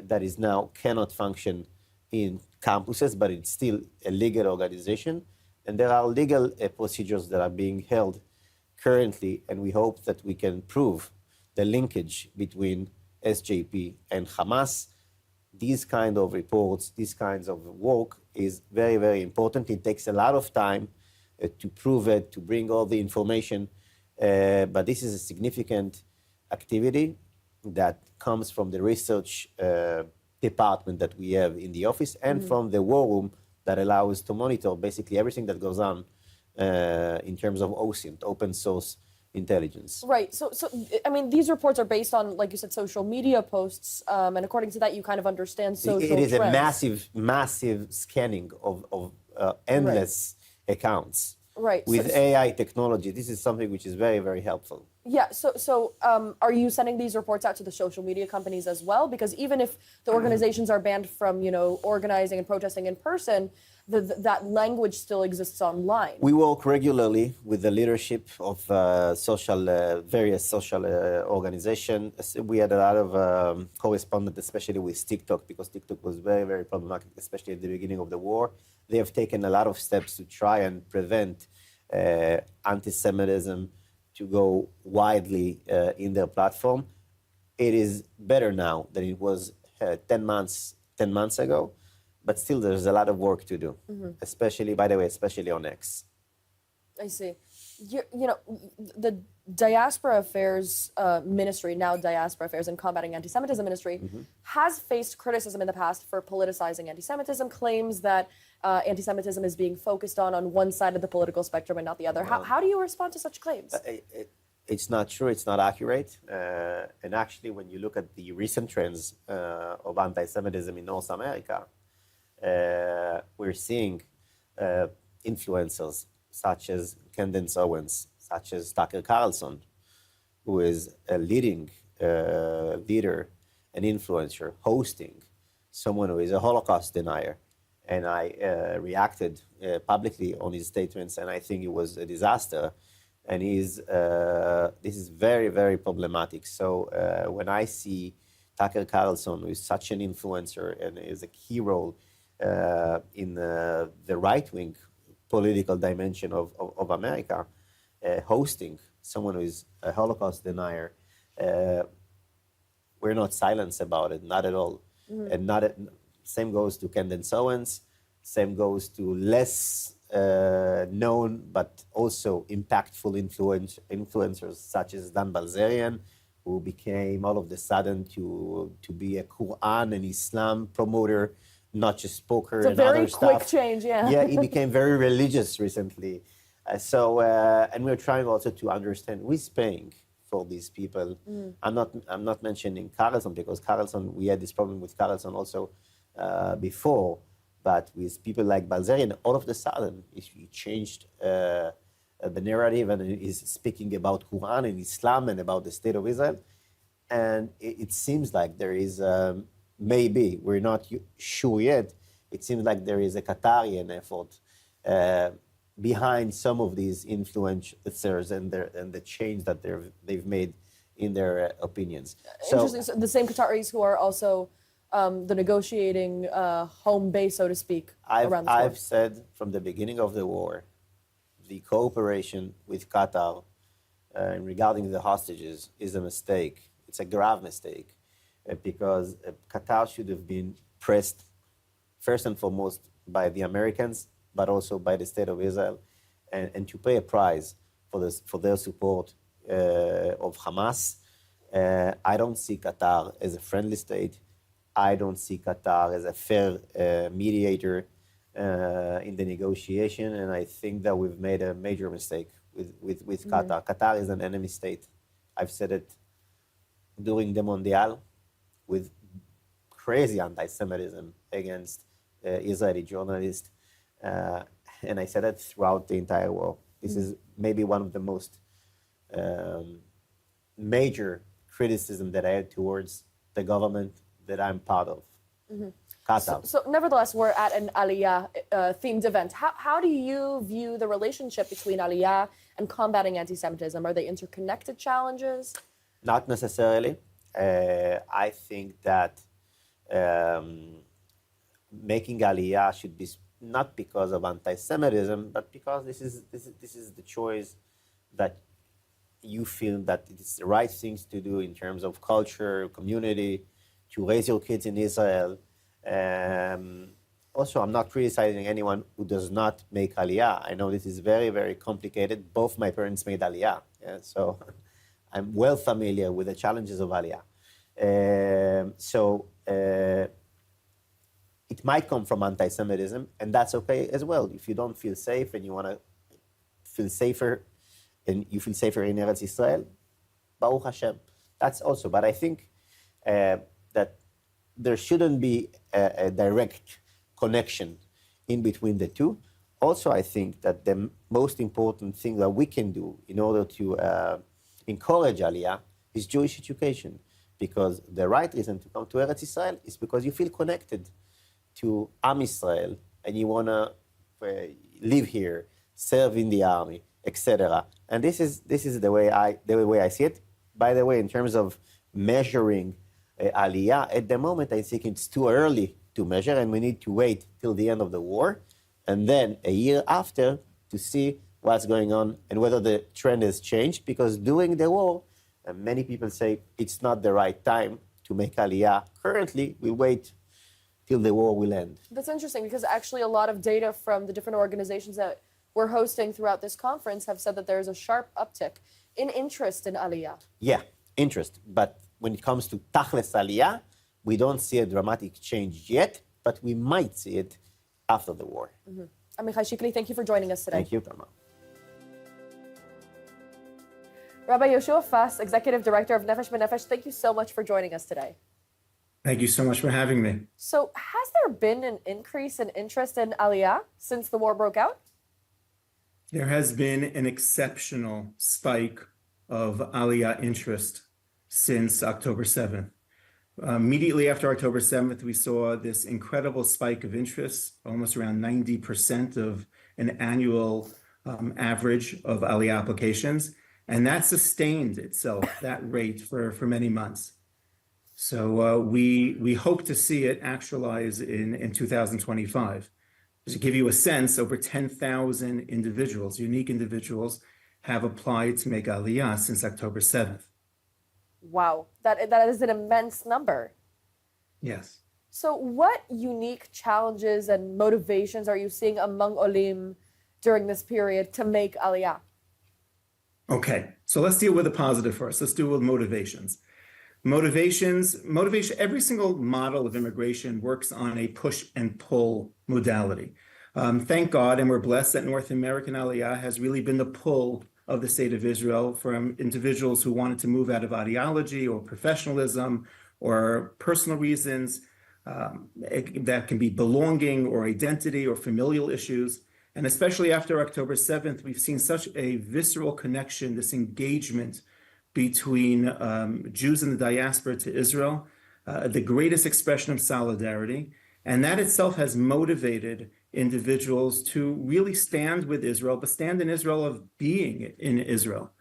that is now cannot function in campuses, but it's still a legal organization. And there are legal procedures that are being held currently, and we hope that we can prove the linkage between SJP and Hamas. These kind of reports, these kinds of work is very, very important. It takes a lot of time to prove it, to bring all the information, but this is a significant activity that comes from the research department that we have in the office and from the war room that allows to monitor basically everything that goes on in terms of OSINT, open source intelligence. Right. So I mean, these reports are based on, like you said, social media posts, and according to that, you kind of understand social It is trends. a massive scanning of endless accounts. Right. With AI technology, this is something which is very, very helpful. Yeah. So are you sending these reports out to the social media companies as well? Because even if the organizations are banned from, organizing and protesting in person, that language still exists online. We work regularly with the leadership of various social organizations. We had a lot of correspondence, especially with TikTok, because TikTok was very, very problematic, especially at the beginning of the war. They have taken a lot of steps to try and prevent anti-Semitism to go widely in their platform. It is better now than it was 10 months ago. But still, there's a lot of work to do, especially on X. I see. The Diaspora Affairs Ministry, now Diaspora Affairs and Combating Anti-Semitism Ministry, has faced criticism in the past for politicizing anti-Semitism, claims that anti-Semitism is being focused on one side of the political spectrum and not the other. How do you respond to such claims? It's not true, it's not accurate. And actually, when you look at the recent trends of anti-Semitism in North America, we're seeing influencers such as Candace Owens, such as Tucker Carlson, who is a leading leader and influencer, hosting someone who is a Holocaust denier. And I reacted publicly on his statements, and I think it was a disaster. And this is very, very problematic. So when I see Tucker Carlson, who is such an influencer and is a key role in the right-wing political dimension of America, hosting someone who is a Holocaust denier, we're not silenced about it, not at all. And same goes to Candace Owens, same goes to less known but also impactful influencers such as Dan Bilzerian, who became all of a sudden to be a Quran and Islam promoter, not just poker and other stuff. It's a very quick change, yeah. Yeah, he became very religious recently. And we're trying also to understand who is paying for these people. I'm not mentioning Carlson, because Carlson, we had this problem with Carlson also before, but with people like Bilzerian, all of a sudden he changed the narrative and is speaking about Quran and Islam and about the state of Israel. And it seems like there is maybe, we're not sure yet, it seems like there is a Qatarian effort behind some of these influencers and the change that they've made in their opinions. Interesting. So the same Qataris who are also the negotiating home base, so to speak, around the I've said from the beginning of the war, the cooperation with Qatar regarding the hostages is a mistake. It's a grave mistake because Qatar should have been pressed first and foremost by the Americans, but also by the state of Israel, and to pay a price for their support of Hamas. I don't see Qatar as a friendly state. I don't see Qatar as a fair mediator in the negotiation, and I think that we've made a major mistake with Qatar. Qatar is an enemy state. I've said it during the Mondial with crazy anti-Semitism against Israeli journalists, and I said it throughout the entire war. This is maybe one of the most major criticism that I had towards the government that I'm part of. Qatar. So nevertheless, we're at an Aliyah themed event. How do you view the relationship between Aliyah and combating anti-Semitism? Are they interconnected challenges? Not necessarily. I think that making Aliyah should be not because of anti-Semitism, but because this is the choice that you feel that it's the right things to do in terms of culture, community, to raise your kids in Israel. Also, I'm not criticizing anyone who does not make Aliyah. I know this is very, very complicated. Both my parents made Aliyah, so I'm well familiar with the challenges of Aliyah. It might come from anti-Semitism, and that's okay as well. If you don't feel safe and you want to feel safer, and you feel safer in Eretz Israel, Baruch Hashem. That's also, but I think that there shouldn't be a direct connection in between the two. Also, I think that the most important thing that we can do in order to encourage Aliyah is Jewish education, because the right reason to come to Eretz Israel is because you feel connected to Am Israel and you want to live here, serve in the army, etc. And this is the way I see it. By the way, in terms of measuring Aliyah, at the moment I think it's too early to measure, and we need to wait till the end of the war, and then a year after to see what's going on and whether the trend has changed. Because during the war, many people say it's not the right time to make Aliyah. Currently, we wait till the war will end. That's interesting, because actually a lot of data from the different organizations that we're hosting throughout this conference have said that there's a sharp uptick in interest in Aliyah. Yeah, interest. But when it comes to Tachlis Aliyah, we don't see a dramatic change yet, but we might see it after the war. 𝗍𝗶𝗆 Shikli, thank you for joining us today. Thank you, Tamar. Rabbi Yoshua Fass, Executive Director of Nefesh B'Nefesh, thank you so much for joining us today. Thank you so much for having me. So has there been an increase in interest in Aliyah since the war broke out? There has been an exceptional spike of Aliyah interest since October 7th. Immediately after October 7th, we saw this incredible spike of interest, almost around 90% of an annual average of Aliyah applications. And that sustained itself, that rate, for many months. So we hope to see it actualize in 2025. To give you a sense, over 10,000 individuals, unique individuals, have applied to make Aliyah since October 7th. Wow, that is an immense number. Yes. So what unique challenges and motivations are you seeing among olim during this period to make Aliyah? Okay, so let's deal with the positive first. Let's deal with motivations. Motivation, every single model of immigration works on a push and pull modality. Thank God, and we're blessed that North American Aliyah has really been the pull of the state of Israel from individuals who wanted to move out of ideology or professionalism or personal reasons. That can be belonging or identity or familial issues. And especially after October 7th, we've seen such a visceral connection, this engagement between Jews in the diaspora to Israel, the greatest expression of solidarity. And that itself has motivated individuals to really stand with Israel, but stand in Israel of being in Israel.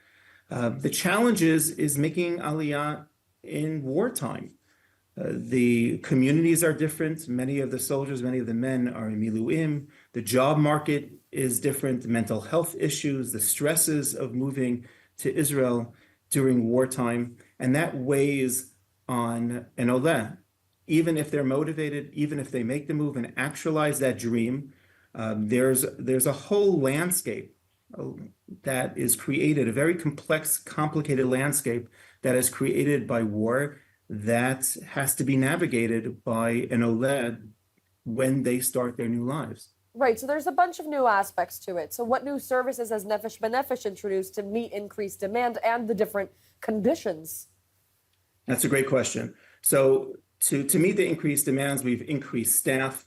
The challenge is making Aliyah in wartime. The communities are different. Many of the soldiers, many of the men are in miluim. The job market is different. The mental health issues, the stresses of moving to Israel during wartime, and that weighs on an oleh. Even if they're motivated, even if they make the move and actualize that dream, there's a whole landscape that is created, a very complex, complicated landscape that is created by war that has to be navigated by an oleh when they start their new lives. Right, so there's a bunch of new aspects to it. So what new services has Nefesh B'Nefesh introduced to meet increased demand and the different conditions? That's a great question. So to meet the increased demands, we've increased staff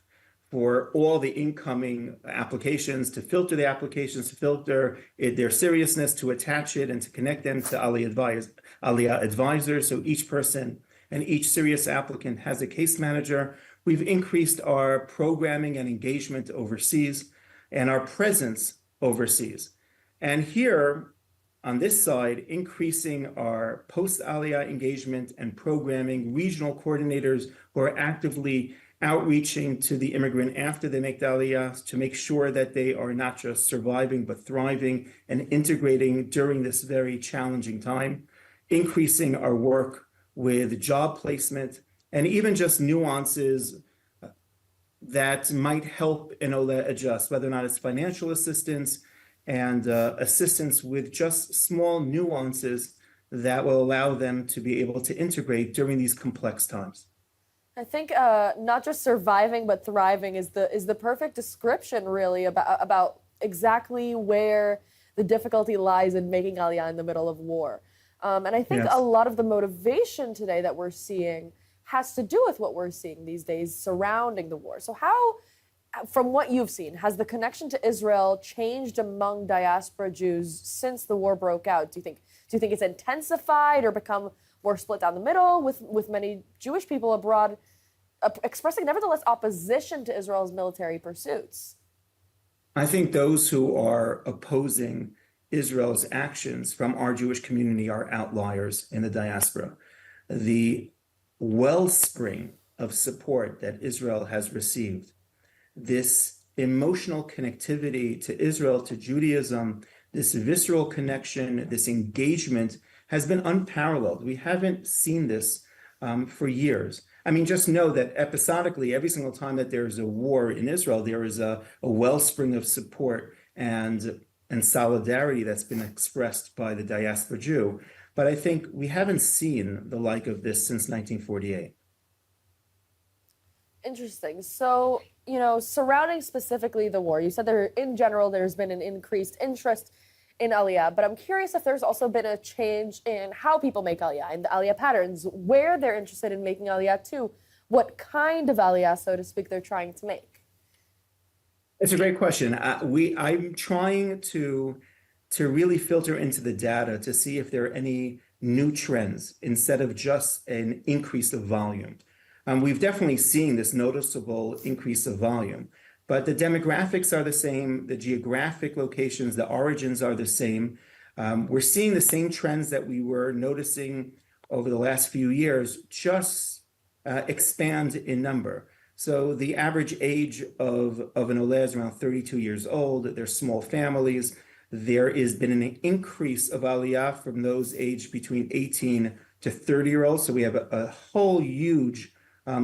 for all the incoming applications, to filter the applications, to filter their seriousness, to attach it and to connect them to Aliyah advisors. So each person and each serious applicant has a case manager. We've increased our programming and engagement overseas and our presence overseas. And here on this side, increasing our post-Aliyah engagement and programming, regional coordinators who are actively outreaching to the immigrant after they make the Aliyah to make sure that they are not just surviving, but thriving and integrating during this very challenging time, increasing our work with job placement, and even just nuances that might help an oleh adjust, whether or not it's financial assistance and assistance with just small nuances that will allow them to be able to integrate during these complex times. I think not just surviving but thriving is the perfect description, really, about exactly where the difficulty lies in making Aliyah in the middle of war. And I think a lot of the motivation today that we're seeing has to do with what we're seeing these days surrounding the war. So how, from what you've seen, has the connection to Israel changed among diaspora Jews since the war broke out? Do you think it's intensified or become more split down the middle, with many Jewish people abroad expressing nevertheless opposition to Israel's military pursuits? I think those who are opposing Israel's actions from our Jewish community are outliers in the diaspora. The wellspring of support that Israel has received, this emotional connectivity to Israel, to Judaism, this visceral connection, this engagement has been unparalleled. We haven't seen this for years. I mean, just know that episodically, every single time that there's a war in Israel, there is a wellspring of support and solidarity that's been expressed by the diaspora Jew. But I think we haven't seen the like of this since 1948. Interesting. So, surrounding specifically the war, you said in general, there's been an increased interest in Aliyah, but I'm curious if there's also been a change in how people make Aliyah, in the Aliyah patterns, where they're interested in making Aliyah to, what kind of Aliyah, so to speak, they're trying to make. It's a great question. I'm trying to really filter into the data to see if there are any new trends instead of just an increase of volume. We've definitely seen this noticeable increase of volume, but the demographics are the same, the geographic locations, the origins are the same. We're seeing the same trends that we were noticing over the last few years, just expand in number. So the average age of an oleh is around 32 years old. They're small families. There has been an increase of Aliyah from those aged between 18 to 30-year-olds. So we have a whole huge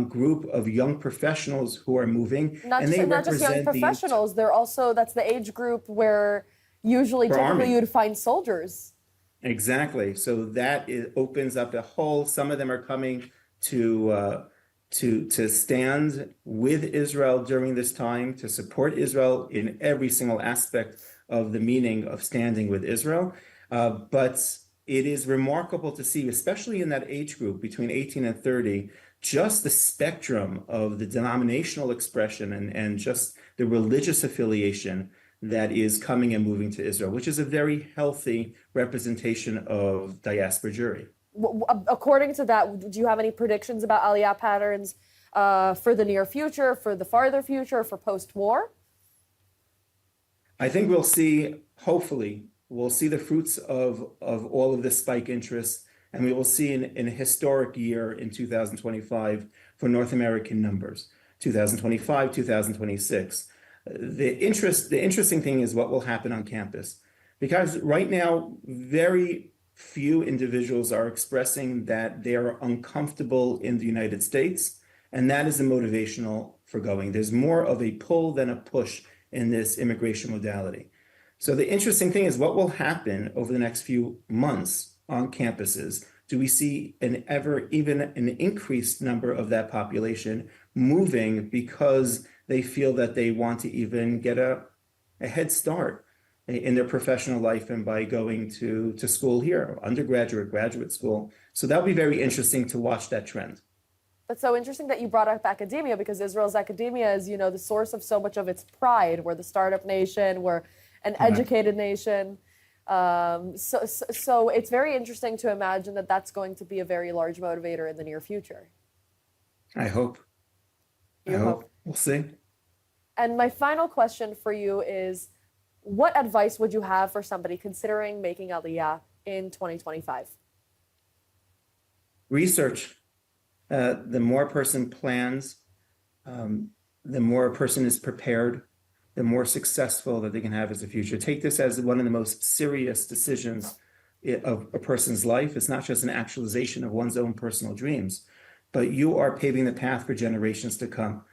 group of young professionals who are moving. Not just young professionals, they're also, that's the age group where typically you'd find soldiers. Exactly. So that opens up a whole, some of them are coming to stand with Israel during this time, to support Israel in every single aspect of the meaning of standing with Israel. But it is remarkable to see, especially in that age group between 18 and 30, just the spectrum of the denominational expression and just the religious affiliation that is coming and moving to Israel, which is a very healthy representation of diaspora Jewry. According to that, do you have any predictions about Aliyah patterns for the near future, for the farther future, for post-war? I think we'll see, hopefully, we'll see the fruits of all of this spike interest And we will see in a historic year in 2025 for North American numbers, 2025, 2026. The interesting thing is what will happen on campus. Because right now, very few individuals are expressing that they are uncomfortable in the United States, and that is the motivational for going. There's more of a pull than a push in this immigration modality. So the interesting thing is what will happen over the next few months on campuses. Do we see even an increased number of that population moving because they feel that they want to even get a head start in their professional life and by going to school here, undergraduate, graduate school? So that'll be very interesting to watch that trend. That's so interesting that you brought up academia, because Israel's academia is, the source of so much of its pride. We're the startup nation, we're an educated nation. So it's very interesting to imagine that that's going to be a very large motivator in the near future. I hope. You hope. We'll see. And my final question for you is, what advice would you have for somebody considering making Aliyah in 2025? Research. The more a person plans, the more a person is prepared, the more successful that they can have as a future. Take this as one of the most serious decisions of a person's life. It's not just an actualization of one's own personal dreams, but you are paving the path for generations to come.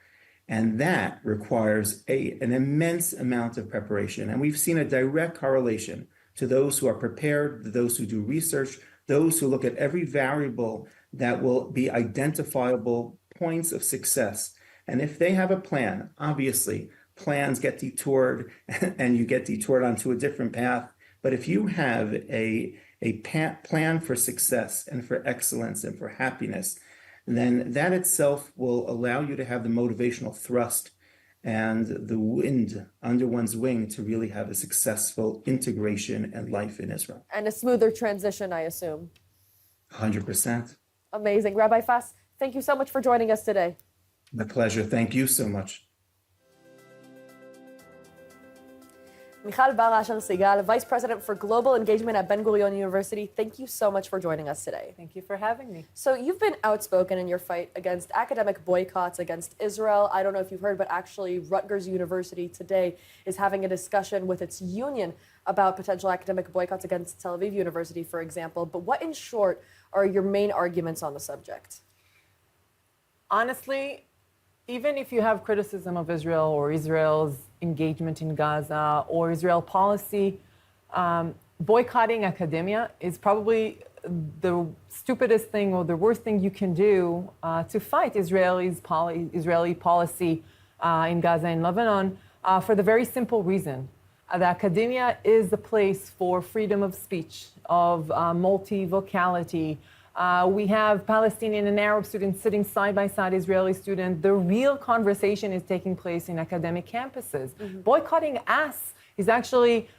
And that requires an immense amount of preparation. And we've seen a direct correlation to those who are prepared, to those who do research, those who look at every variable that will be identifiable points of success. And if they have a plan, obviously, plans get detoured and you get detoured onto a different path. But if you have a plan for success and for excellence and for happiness, then that itself will allow you to have the motivational thrust and the wind under one's wing to really have a successful integration and life in Israel. And a smoother transition, I assume. 100%. Amazing. Rabbi Fass, thank you so much for joining us today. My pleasure. Thank you so much. 𝗍𝗃𝗲𝗿𝘆𝘁𝗂𝗹, Vice President for Global Engagement at Ben-Gurion University, thank you so much for joining us today. Thank you for having me. So you've been outspoken in your fight against academic boycotts against Israel. I don't know if you've heard, but actually Rutgers University today is having a discussion with its union about potential academic boycotts against Tel Aviv University, for example. But what, in short, are your main arguments on the subject? Honestly, even if you have criticism of Israel or Israel's engagement in Gaza or Israel policy, boycotting academia is probably the stupidest thing or the worst thing you can do to fight Israeli policy in Gaza and Lebanon for the very simple reason that academia is the place for freedom of speech, of multivocality. We have Palestinian and Arab students sitting side by side, Israeli students. The real conversation is taking place in academic campuses. Mm-hmm. Boycotting us is actually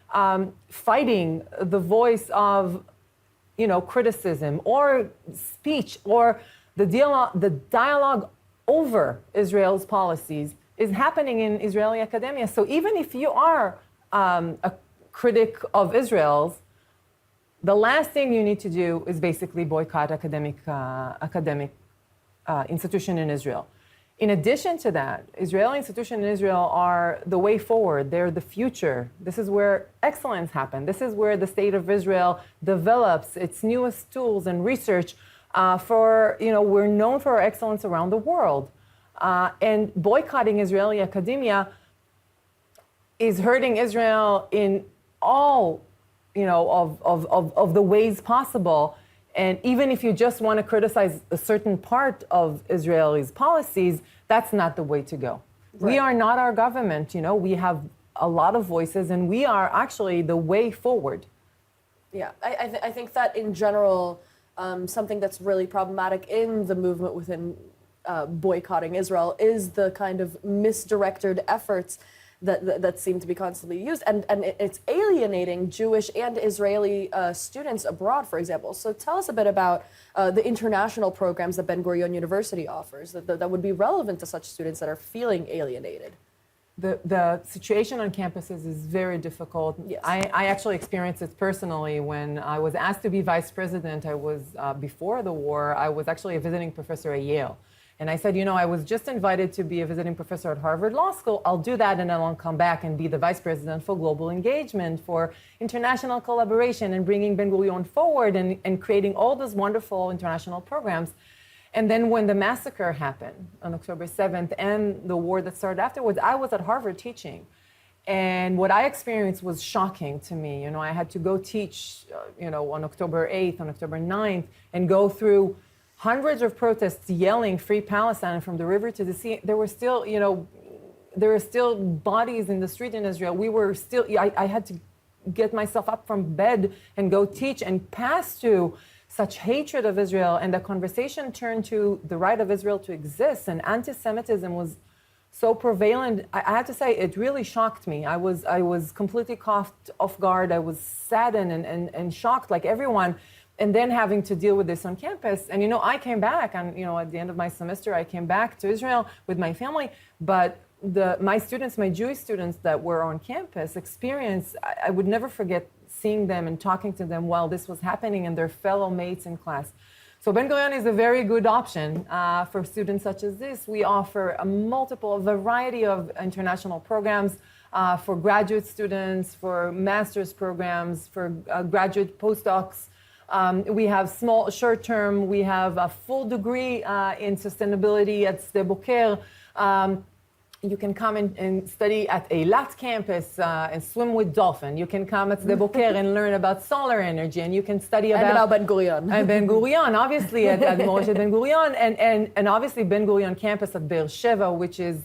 fighting the voice of, criticism or speech or the dialogue over Israel's policies is happening in Israeli academia. So even if you are a critic of Israel's, the last thing you need to do is basically boycott academic institution in Israel. In addition to that, Israeli institutions in Israel are the way forward. They're the future. This is where excellence happens. This is where the state of Israel develops its newest tools and research we're known for our excellence around the world. And boycotting Israeli academia is hurting Israel in all of the ways possible. And even if you just want to criticize a certain part of Israel's policies, that's not the way to go. Right. We are not our government, we have a lot of voices and we are actually the way forward. Yeah, I think that in general, something that's really problematic in the movement within boycotting Israel is the kind of misdirected efforts that seem to be constantly used, and it's alienating Jewish and Israeli students abroad, for example. So tell us a bit about the international programs that Ben-Gurion University offers that would be relevant to such students that are feeling alienated. the situation on campuses is very difficult. Yes. I actually experienced it personally when I was asked to be vice president. I was, before the war, I was actually a visiting professor at Yale. And I said, you know, I was just invited to be a visiting professor at Harvard Law School. I'll do that and then I'll come back and be the vice president for global engagement, for international collaboration and bringing Ben-Gurion forward and creating all those wonderful international programs. And then when the massacre happened on October 7th and the war that started afterwards, I was at Harvard teaching. And what I experienced was shocking to me. You know, I had to go teach, you know, on October 8th, on October 9th, and go through hundreds of protests yelling Free Palestine from the river to the sea. There were still, you know, there were still bodies in the street in Israel. We were still, I had to get myself up from bed and go teach and pass through such hatred of Israel. And the conversation turned to the right of Israel to exist. And anti-Semitism was so prevalent. I have to say, it really shocked me. I was completely caught off guard. I was saddened and shocked like everyone. And then having to deal with this on campus. And, you know, I came back, and, you know, at the end of my semester, I came back to Israel with my family. But my students, my Jewish students that were on campus experienced, I would never forget seeing them and talking to them while this was happening and their fellow mates in class. So Ben-Gurion is a very good option for students such as this. We offer a variety of international programs for graduate students, for master's programs, for graduate postdocs. We have small, short-term, we have a full degree in sustainability at --B'Nefesh. You can come and study at 𝗍𝗏 campus and swim with dolphins. You can come at --B'Nefesh and learn about solar energy, and you can study about Ben-Gurion. And Ben-Gurion, obviously, at Morashet Ben-Gurion, and obviously Ben-Gurion campus at --Be'er-Sheva, which is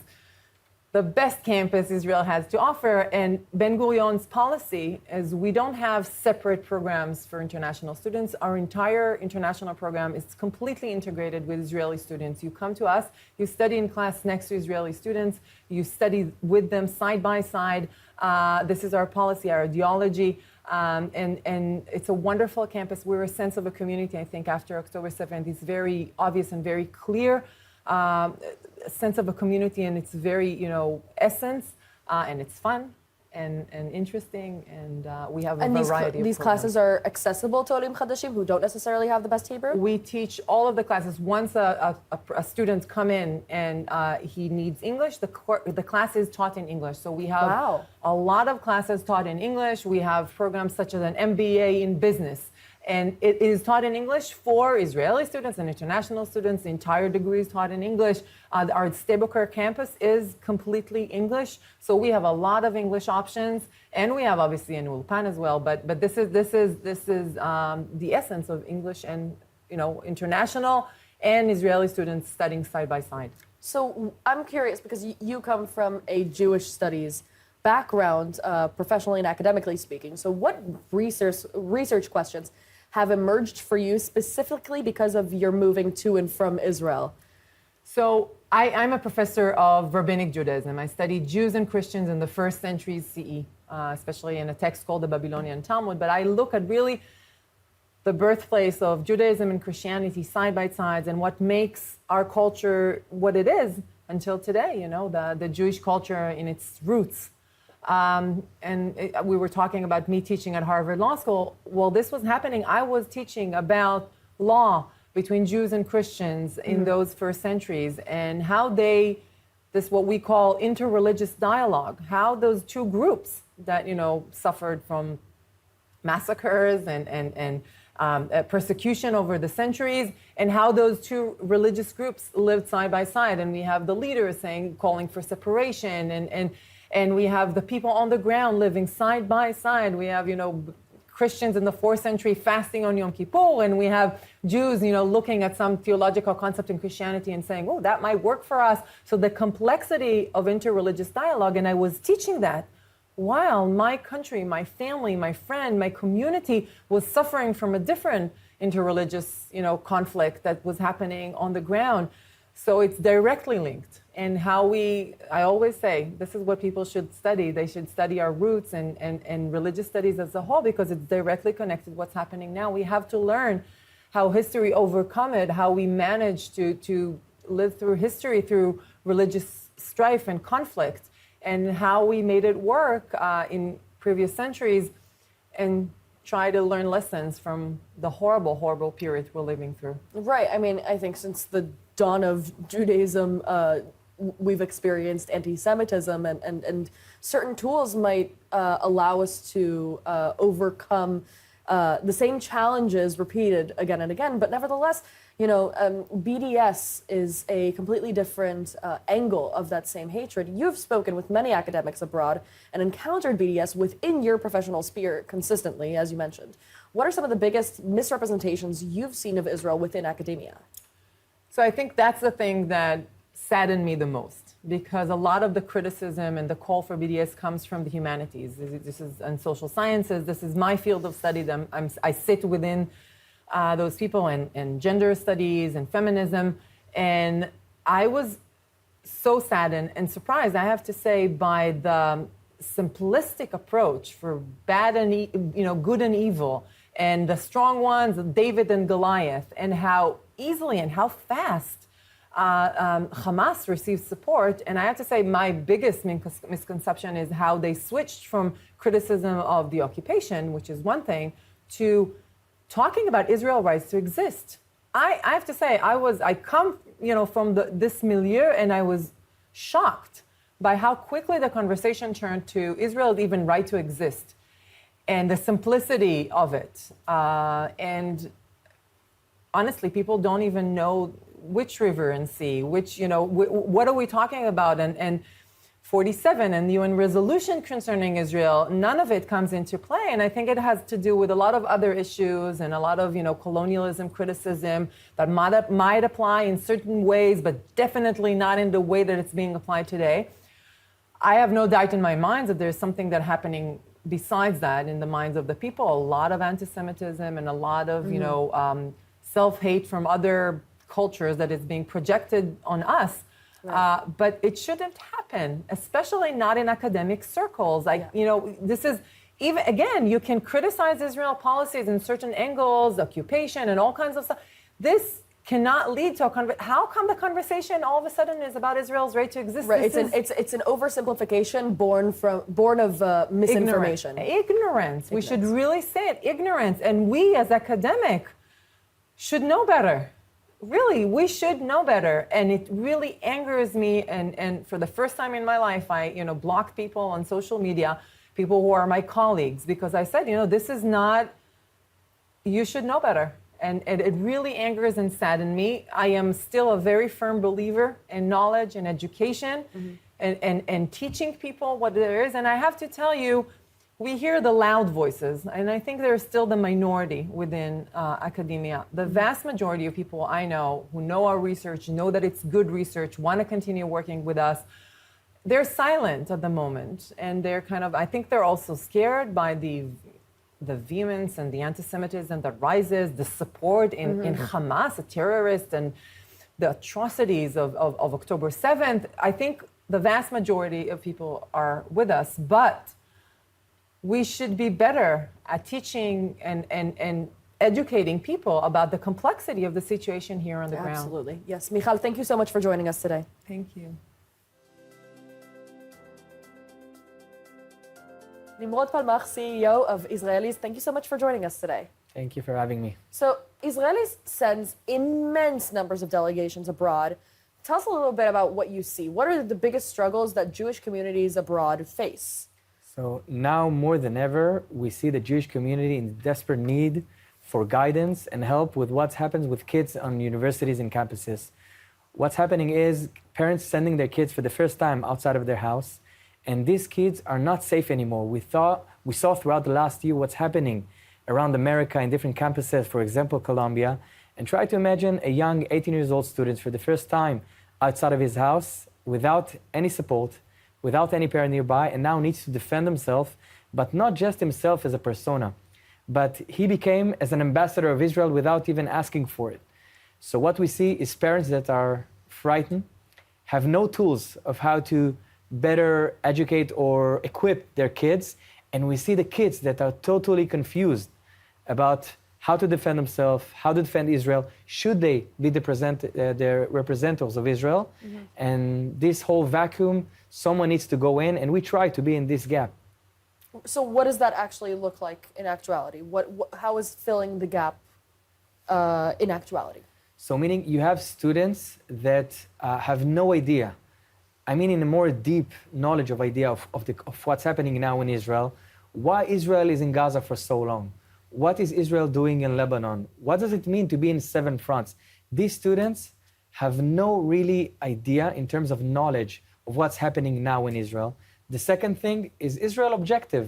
the best campus Israel has to offer. And Ben-Gurion's policy is we don't have separate programs for international students. Our entire international program is completely integrated with Israeli students. You come to us, you study in class next to Israeli students, you study with them side by side. This is our policy, our ideology. And it's a wonderful campus. We're a sense of a community, I think, after October 7th. It's very obvious and very clear. Sense of a community and its very, you know, essence, and it's fun and interesting, and we have a variety of these programs. classes are accessible to olim chadashim who don't necessarily have the best Hebrew? We teach all of the classes. Once a student come in and he needs English, the class is taught in English. So we have a lot of classes taught in English. We have programs such as an MBA in business. And it is taught in English for Israeli students and international students. The entire degree is taught in English. Our --B'Nefesh campus is completely English. So we have a lot of English options. And we have obviously an ulpan as well. But this is the essence of English and, you know, international and Israeli students studying side by side. So I'm curious because you come from a Jewish studies background, professionally and academically speaking. So what research questions have emerged for you specifically because of your moving to and from Israel? So I'm a professor of rabbinic Judaism. I studied Jews and Christians in the first century CE, especially in a text called the Babylonian Talmud. But I look at really the birthplace of Judaism and Christianity side by side and what makes our culture what it is until today, you know, the Jewish culture in its roots. We were talking about me teaching at Harvard Law School. Well, this was happening. I was teaching about law between Jews and Christians in those first centuries and how this what we call interreligious dialogue, how those two groups that, you know, suffered from massacres and persecution over the centuries, and how those two religious groups lived side by side. And we have the leaders calling for separation, and we have the people on the ground living side by side. We have, you know, Christians in the 4th century fasting on Yom Kippur, and we have Jews, you know, looking at some theological concept in Christianity and saying, oh, that might work for us. So the complexity of interreligious dialogue, and I was teaching that while my country, my family, my friend, my community was suffering from a different interreligious, you know, conflict that was happening on the ground. So it's directly linked. And I always say, this is what people should study. They should study our roots and religious studies as a whole, because it's directly connected to what's happening now. We have to learn how history overcome it, how we manage to live through history through religious strife and conflict. and how we made it work in previous centuries, and try to learn lessons from the horrible, horrible period we're living through. Right. I mean, I think since the dawn of Judaism, we've experienced anti-Semitism, and certain tools might allow us to overcome the same challenges repeated again and again. But nevertheless, BDS is a completely different angle of that same hatred. You've spoken with many academics abroad and encountered BDS within your professional sphere consistently, as you mentioned. What are some of the biggest misrepresentations you've seen of Israel within academia? So I think that's the thing that saddened me the most, because a lot of the criticism and the call for BDS comes from the humanities. This is in social sciences. This is my field of study. I sit within those people, and gender studies and feminism. And I was so saddened and surprised, I have to say, by the simplistic approach for bad and good and evil, and the strong ones, David and Goliath, and how easily and how fast Hamas received support. And I have to say, my biggest misconception is how they switched from criticism of the occupation, which is one thing, to talking about Israel's rights to exist. I have to say, I come from this milieu, and I was shocked by how quickly the conversation turned to Israel's even right to exist, and the simplicity of it. And honestly, people don't even know which river and sea, what are we talking about? And 47 and the UN resolution concerning Israel, none of it comes into play. And I think it has to do with a lot of other issues and a lot of, colonialism criticism that might apply in certain ways, but definitely not in the way that it's being applied today. I have no doubt in my mind that there's something that's happening besides that in the minds of the people, a lot of anti-Semitism and a lot of, self-hate from other cultures that is being projected on us. Right. But it shouldn't happen, especially not in academic circles. This is, even again, you can criticize Israel policies in certain angles, occupation and all kinds of stuff. This cannot lead to a how come the conversation all of a sudden is about Israel's right to exist? Right, it's an oversimplification born of misinformation. Ignorance. We should really say it, ignorance. And we as academic should know better. Really, we should know better. And it really angers me. And for the first time in my life, I blocked people on social media, people who are my colleagues, because I said, this is not, you should know better. And it really angers and saddens me. I am still a very firm believer in knowledge and education, and teaching people what there is. And I have to tell you, we hear the loud voices, and I think there's still the minority within academia. The vast majority of people I know who know our research, know that it's good research, want to continue working with us, they're silent at the moment. And they're I think they're also scared by the vehemence and the anti-Semitism that rises, the support in Hamas, a terrorist, and the atrocities of October 7th. I think the vast majority of people are with us, but we should be better at teaching and educating people about the complexity of the situation here on the ground. Absolutely. Yes. Michal, thank you so much for joining us today. Thank you. 𝗍𝗶𝘆𝗵, CEO of Israelis, thank you so much for joining us today. Thank you for having me. So Israelis sends immense numbers of delegations abroad. Tell us a little bit about what you see. What are the biggest struggles that Jewish communities abroad face? So now more than ever, we see the Jewish community in desperate need for guidance and help with what happens with kids on universities and campuses. What's happening is parents sending their kids for the first time outside of their house, and these kids are not safe anymore. We saw throughout the last year what's happening around America in different campuses, for example, Columbia, and try to imagine a young 18-year-old student for the first time outside of his house without any support, without any parent nearby, and now needs to defend himself, but not just himself as a persona, but he became as an ambassador of Israel without even asking for it. So what we see is parents that are frightened, have no tools of how to better educate or equip their kids, and we see the kids that are totally confused about how to defend themselves, how to defend Israel, should they be the representatives of Israel. And this whole vacuum, someone needs to go in, and we try to be in this gap. So what does that actually look like in actuality? How is filling the gap in actuality? So meaning you have students that have no idea, I mean in a more deep knowledge of idea of what's happening now in Israel, why Israel is in Gaza for so long, what is Israel doing in Lebanon, what does it mean to be in 7 fronts? These students have no really idea in terms of knowledge of what's happening now in Israel. The second thing is Israel objective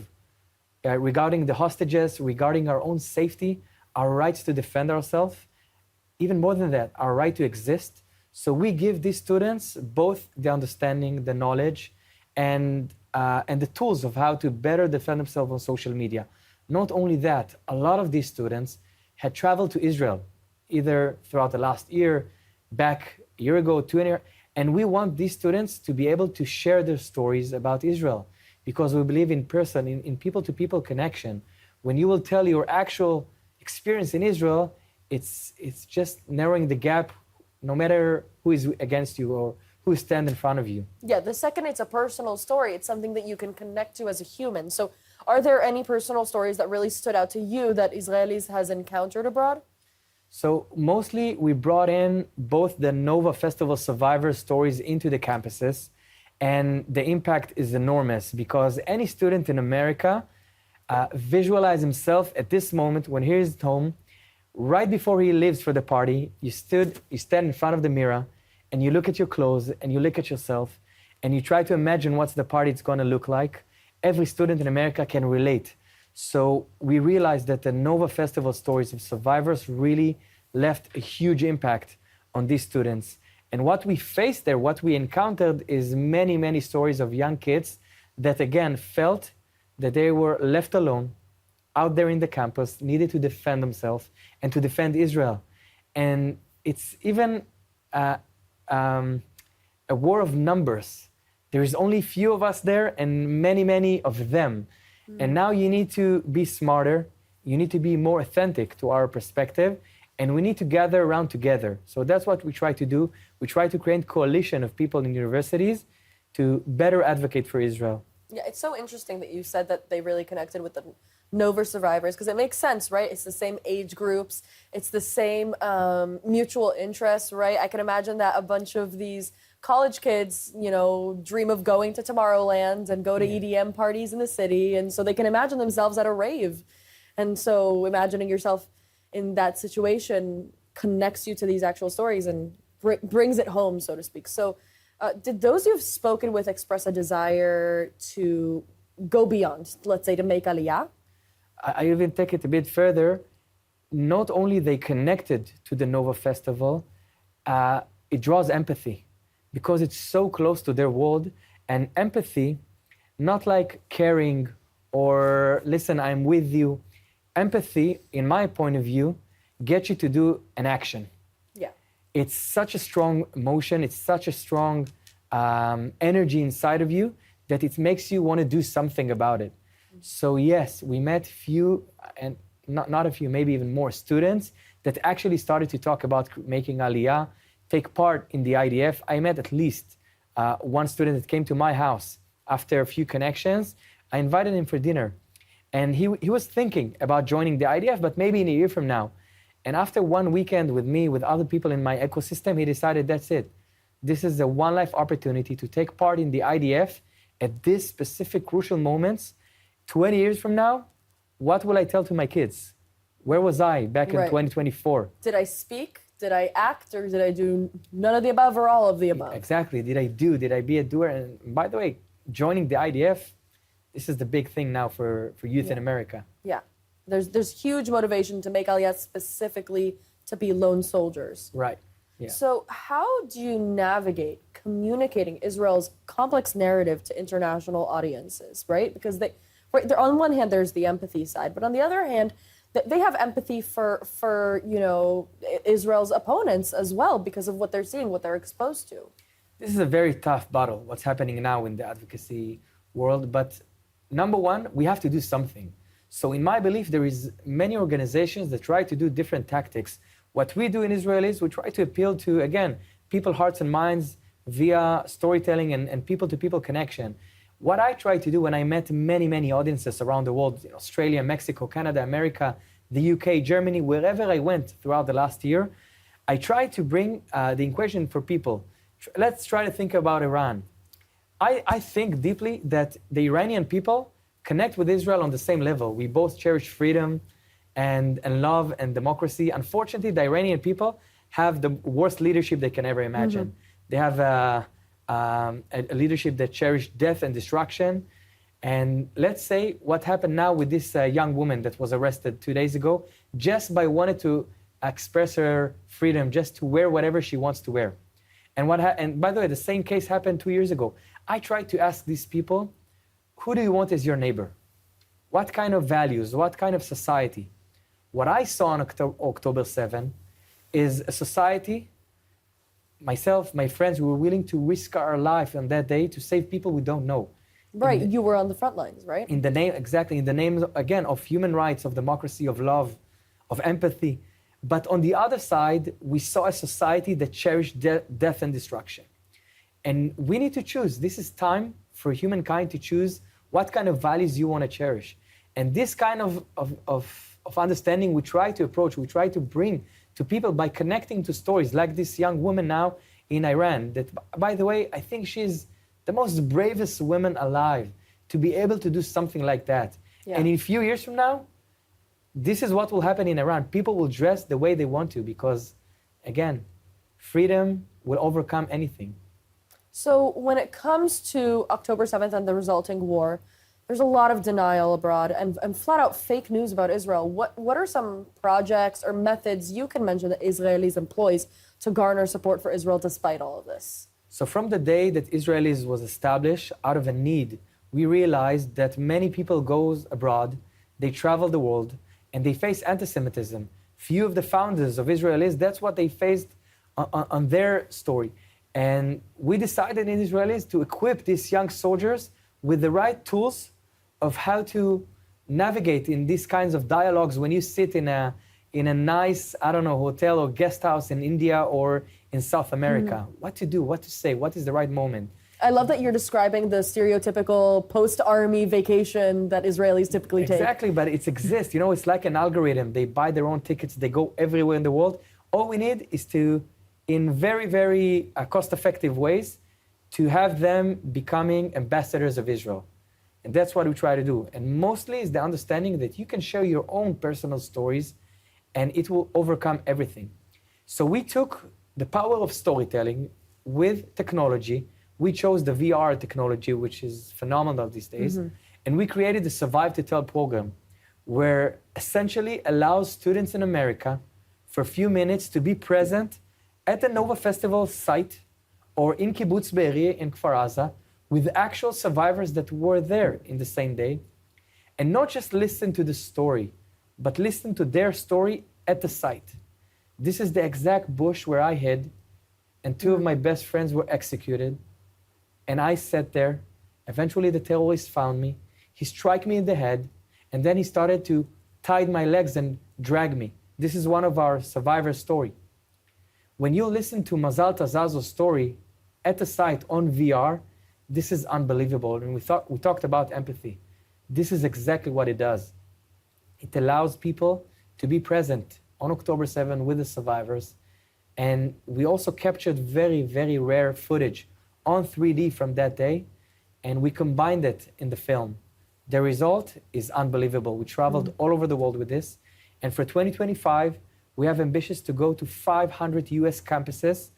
regarding the hostages, regarding our own safety, our rights to defend ourselves. Even more than that, our right to exist. So we give these students both the understanding, the knowledge, and the tools of how to better defend themselves on social media. Not only that, a lot of these students had traveled to Israel, either throughout the last year, back a year ago, 2 years, and we want these students to be able to share their stories about Israel, because we believe in person, in people-to-people connection. When you will tell your actual experience in Israel, it's just narrowing the gap, no matter who is against you or who stands in front of you. Yeah, the second it's a personal story, it's something that you can connect to as a human. So are there any personal stories that really stood out to you that Israelis has encountered abroad? So mostly we brought in both the Nova Festival survivor stories into the campuses, and the impact is enormous because any student in America visualize himself at this moment when he is at home. Right before he leaves for the party, you stand in front of the mirror and you look at your clothes and you look at yourself and you try to imagine what's the party it's going to look like. Every student in America can relate. So we realized that the Nova Festival stories of survivors really left a huge impact on these students. And what we faced there, what we encountered is many, many stories of young kids that again felt that they were left alone out there in the campus, needed to defend themselves and to defend Israel. And it's even a war of numbers. There is only few of us there and many, many of them. And now you need to be smarter, you need to be more authentic to our perspective, and we need to gather around together. So that's what we try to do. We try to create a coalition of people in universities to better advocate for Israel. Yeah, it's so interesting that you said that they really connected with the Nova survivors, because it makes sense, right? It's the same age groups, it's the same mutual interests, right? I can imagine that a bunch of these college kids, dream of going to Tomorrowland and go to EDM parties in the city, and so they can imagine themselves at a rave. And so imagining yourself in that situation connects you to these actual stories and brings it home, so to speak. So did those you've spoken with express a desire to go beyond, let's say, to make Aliyah? I even take it a bit further. Not only they connected to the Nova Festival, it draws empathy because it's so close to their world. And empathy, not like caring or listen, I'm with you. Empathy, in my point of view, gets you to do an action. Yeah. It's such a strong emotion, it's such a strong energy inside of you that it makes you want to do something about it. So yes, we met few, and not a few, maybe even more students that actually started to talk about making Aliyah, take part in the IDF. I met at least one student that came to my house after a few connections. I invited him for dinner. And he was thinking about joining the IDF, but maybe in a year from now. And after one weekend with me, with other people in my ecosystem, he decided that's it. This is a one-life opportunity to take part in the IDF at this specific crucial moments. 20 years from now, what will I tell to my kids? Where was I back in 2024? Did I speak? Did I act? Or did I do none of the above or all of the above? Exactly. Did I be a doer? And by the way, joining the IDF, this is the big thing now for youth in America. Yeah. There's huge motivation to make Aliyah specifically to be lone soldiers. Right. Yeah. So how do you navigate communicating Israel's complex narrative to international audiences, right? Because on one hand, there's the empathy side, but on the other hand, they have empathy for Israel's opponents as well because of what they're seeing, what they're exposed to. This is a very tough battle, what's happening now in the advocacy world. But number one, we have to do something. So in my belief, there is many organizations that try to do different tactics. What we do in Israel is we try to appeal to, again, people's hearts and minds via storytelling and people-to-people connection. What I try to do when I met many audiences around the world, Australia, Mexico, Canada, America, the UK, Germany, wherever I went throughout the last year, I try to bring the equation for people. Let's try to think about Iran. I think deeply that the Iranian people connect with Israel on the same level. We both cherish freedom and love and democracy. Unfortunately, the Iranian people have the worst leadership they can ever imagine. They have a leadership that cherished death and destruction. And let's say what happened now with this young woman that was arrested 2 days ago, just by wanting to express her freedom, just to wear whatever she wants to wear. And by the way, the same case happened 2 years ago. I tried to ask these people, who do you want as your neighbor? What kind of values? What kind of society? What I saw on October 7 is a society, myself, my friends, we were willing to risk our life on that day to save people we don't know. Right, you were on the front lines, right? In the name, exactly, in the name, again, of human rights, of democracy, of love, of empathy. But on the other side, we saw a society that cherished death and destruction. And we need to choose. This is time for humankind to choose what kind of values you want to cherish. And this kind of understanding we try to approach, we try to bring to people by connecting to stories like this young woman now in Iran, that, by the way, I think she's the most bravest woman alive to be able to do something like that. Yeah. And in a few years from now, this is what will happen in Iran. People will dress the way they want to because, again, freedom will overcome anything. So when it comes to October 7th and the resulting war, there's a lot of denial abroad and flat-out fake news about Israel. What are some projects or methods you can mention that Israelis employs to garner support for Israel despite all of this? So from the day that Israelis was established, out of a need, we realized that many people go abroad, they travel the world, and they face antisemitism. Few of the founders of Israelis, that's what they faced on their story. And we decided in Israelis to equip these young soldiers with the right tools of how to navigate in these kinds of dialogues when you sit in a nice, hotel or guest house in India or in South America. What to do, what to say, what is the right moment. I love that you're describing the stereotypical post-army vacation that Israelis typically take. Exactly, but it exists. It's like an algorithm. They buy their own tickets, they go everywhere in the world. All we need is to, in very, very cost-effective ways, to have them becoming ambassadors of Israel. And that's what we try to do. And mostly is the understanding that you can share your own personal stories and it will overcome everything. So we took the power of storytelling with technology. We chose the VR technology, which is phenomenal these days. And we created the Survive to Tell program, where essentially allows students in America for a few minutes to be present at the Nova Festival site or in Kibbutz Be'eri in Kfar Aza with actual survivors that were there in the same day, and not just listen to the story, but listen to their story at the site. This is the exact bush where I hid, and two of my best friends were executed, and I sat there. Eventually the terrorist found me. He struck me in the head, and then he started to tie my legs and drag me. This is one of our survivors' story. When you listen to Mazal Tazazo's story at the site on VR, this is unbelievable. And we talked about empathy. This is exactly what it does. It allows people to be present on October 7 with the survivors. And we also captured very, very rare footage on 3D from that day, and we combined it in the film. The result is unbelievable. We traveled all over the world with this. And for 2025, we have ambitions to go to 500 US campuses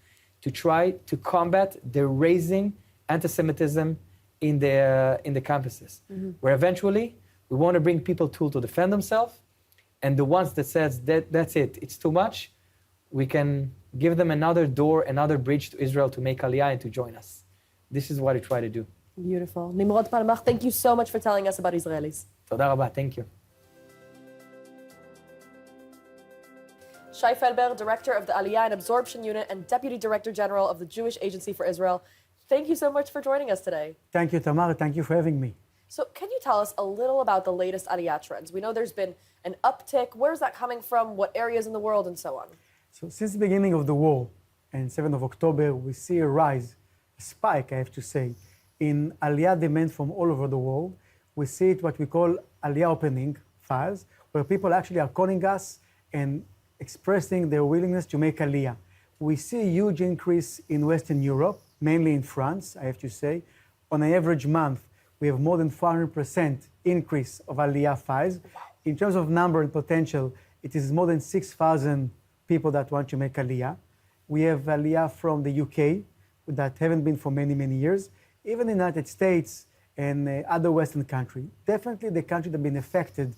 to try to combat the rising anti-Semitism in the campuses, where eventually we want to bring people tools to defend themselves, and the ones that says that's it, it's too much, we can give them another door, another bridge to Israel to make Aliyah and to join us. This is what I try to do. Beautiful. Nimrod Palmach, thank you so much for telling us about Israelis. Toda rabah, thank you. Shai Felber, Director of the Aliyah and Absorption Unit and Deputy Director General of the Jewish Agency for Israel, thank you so much for joining us today. Thank you, Tamar. Thank you for having me. So can you tell us a little about the latest Aliyah trends? We know there's been an uptick. Where's that coming from? What areas in the world and so on? So since the beginning of the war and 7th of October, we see a rise, a spike, I have to say, in Aliyah demand from all over the world. We see it what we call Aliyah opening files, where people actually are calling us and expressing their willingness to make Aliyah. We see a huge increase in Western Europe, mainly in France, I have to say. On an average month, we have more than 400% increase of Aliyah files. In terms of number and potential, it is more than 6,000 people that want to make Aliyah. We have Aliyah from the UK that haven't been for many, many years. Even in the United States and other Western countries. Definitely the countries that have been affected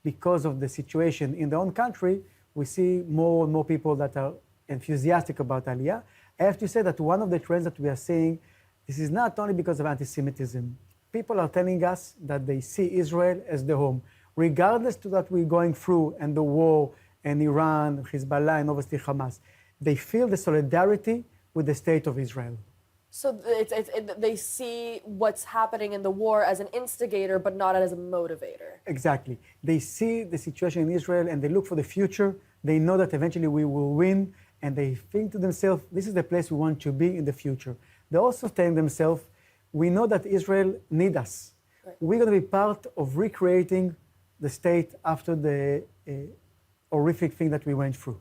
because of the situation in their own country, we see more and more people that are enthusiastic about Aliyah. I have to say that one of the trends that we are seeing, this is not only because of antisemitism. People are telling us that they see Israel as their home, regardless to that we're going through and the war and Iran, Hezbollah, and obviously Hamas. They feel the solidarity with the state of Israel. So they see what's happening in the war as an instigator, but not as a motivator. Exactly. They see the situation in Israel and they look for the future. They know that eventually we will win, and they think to themselves, this is the place we want to be in the future. They're also telling themselves, we know that Israel needs us. Right. We're going to be part of recreating the state after the horrific thing that we went through.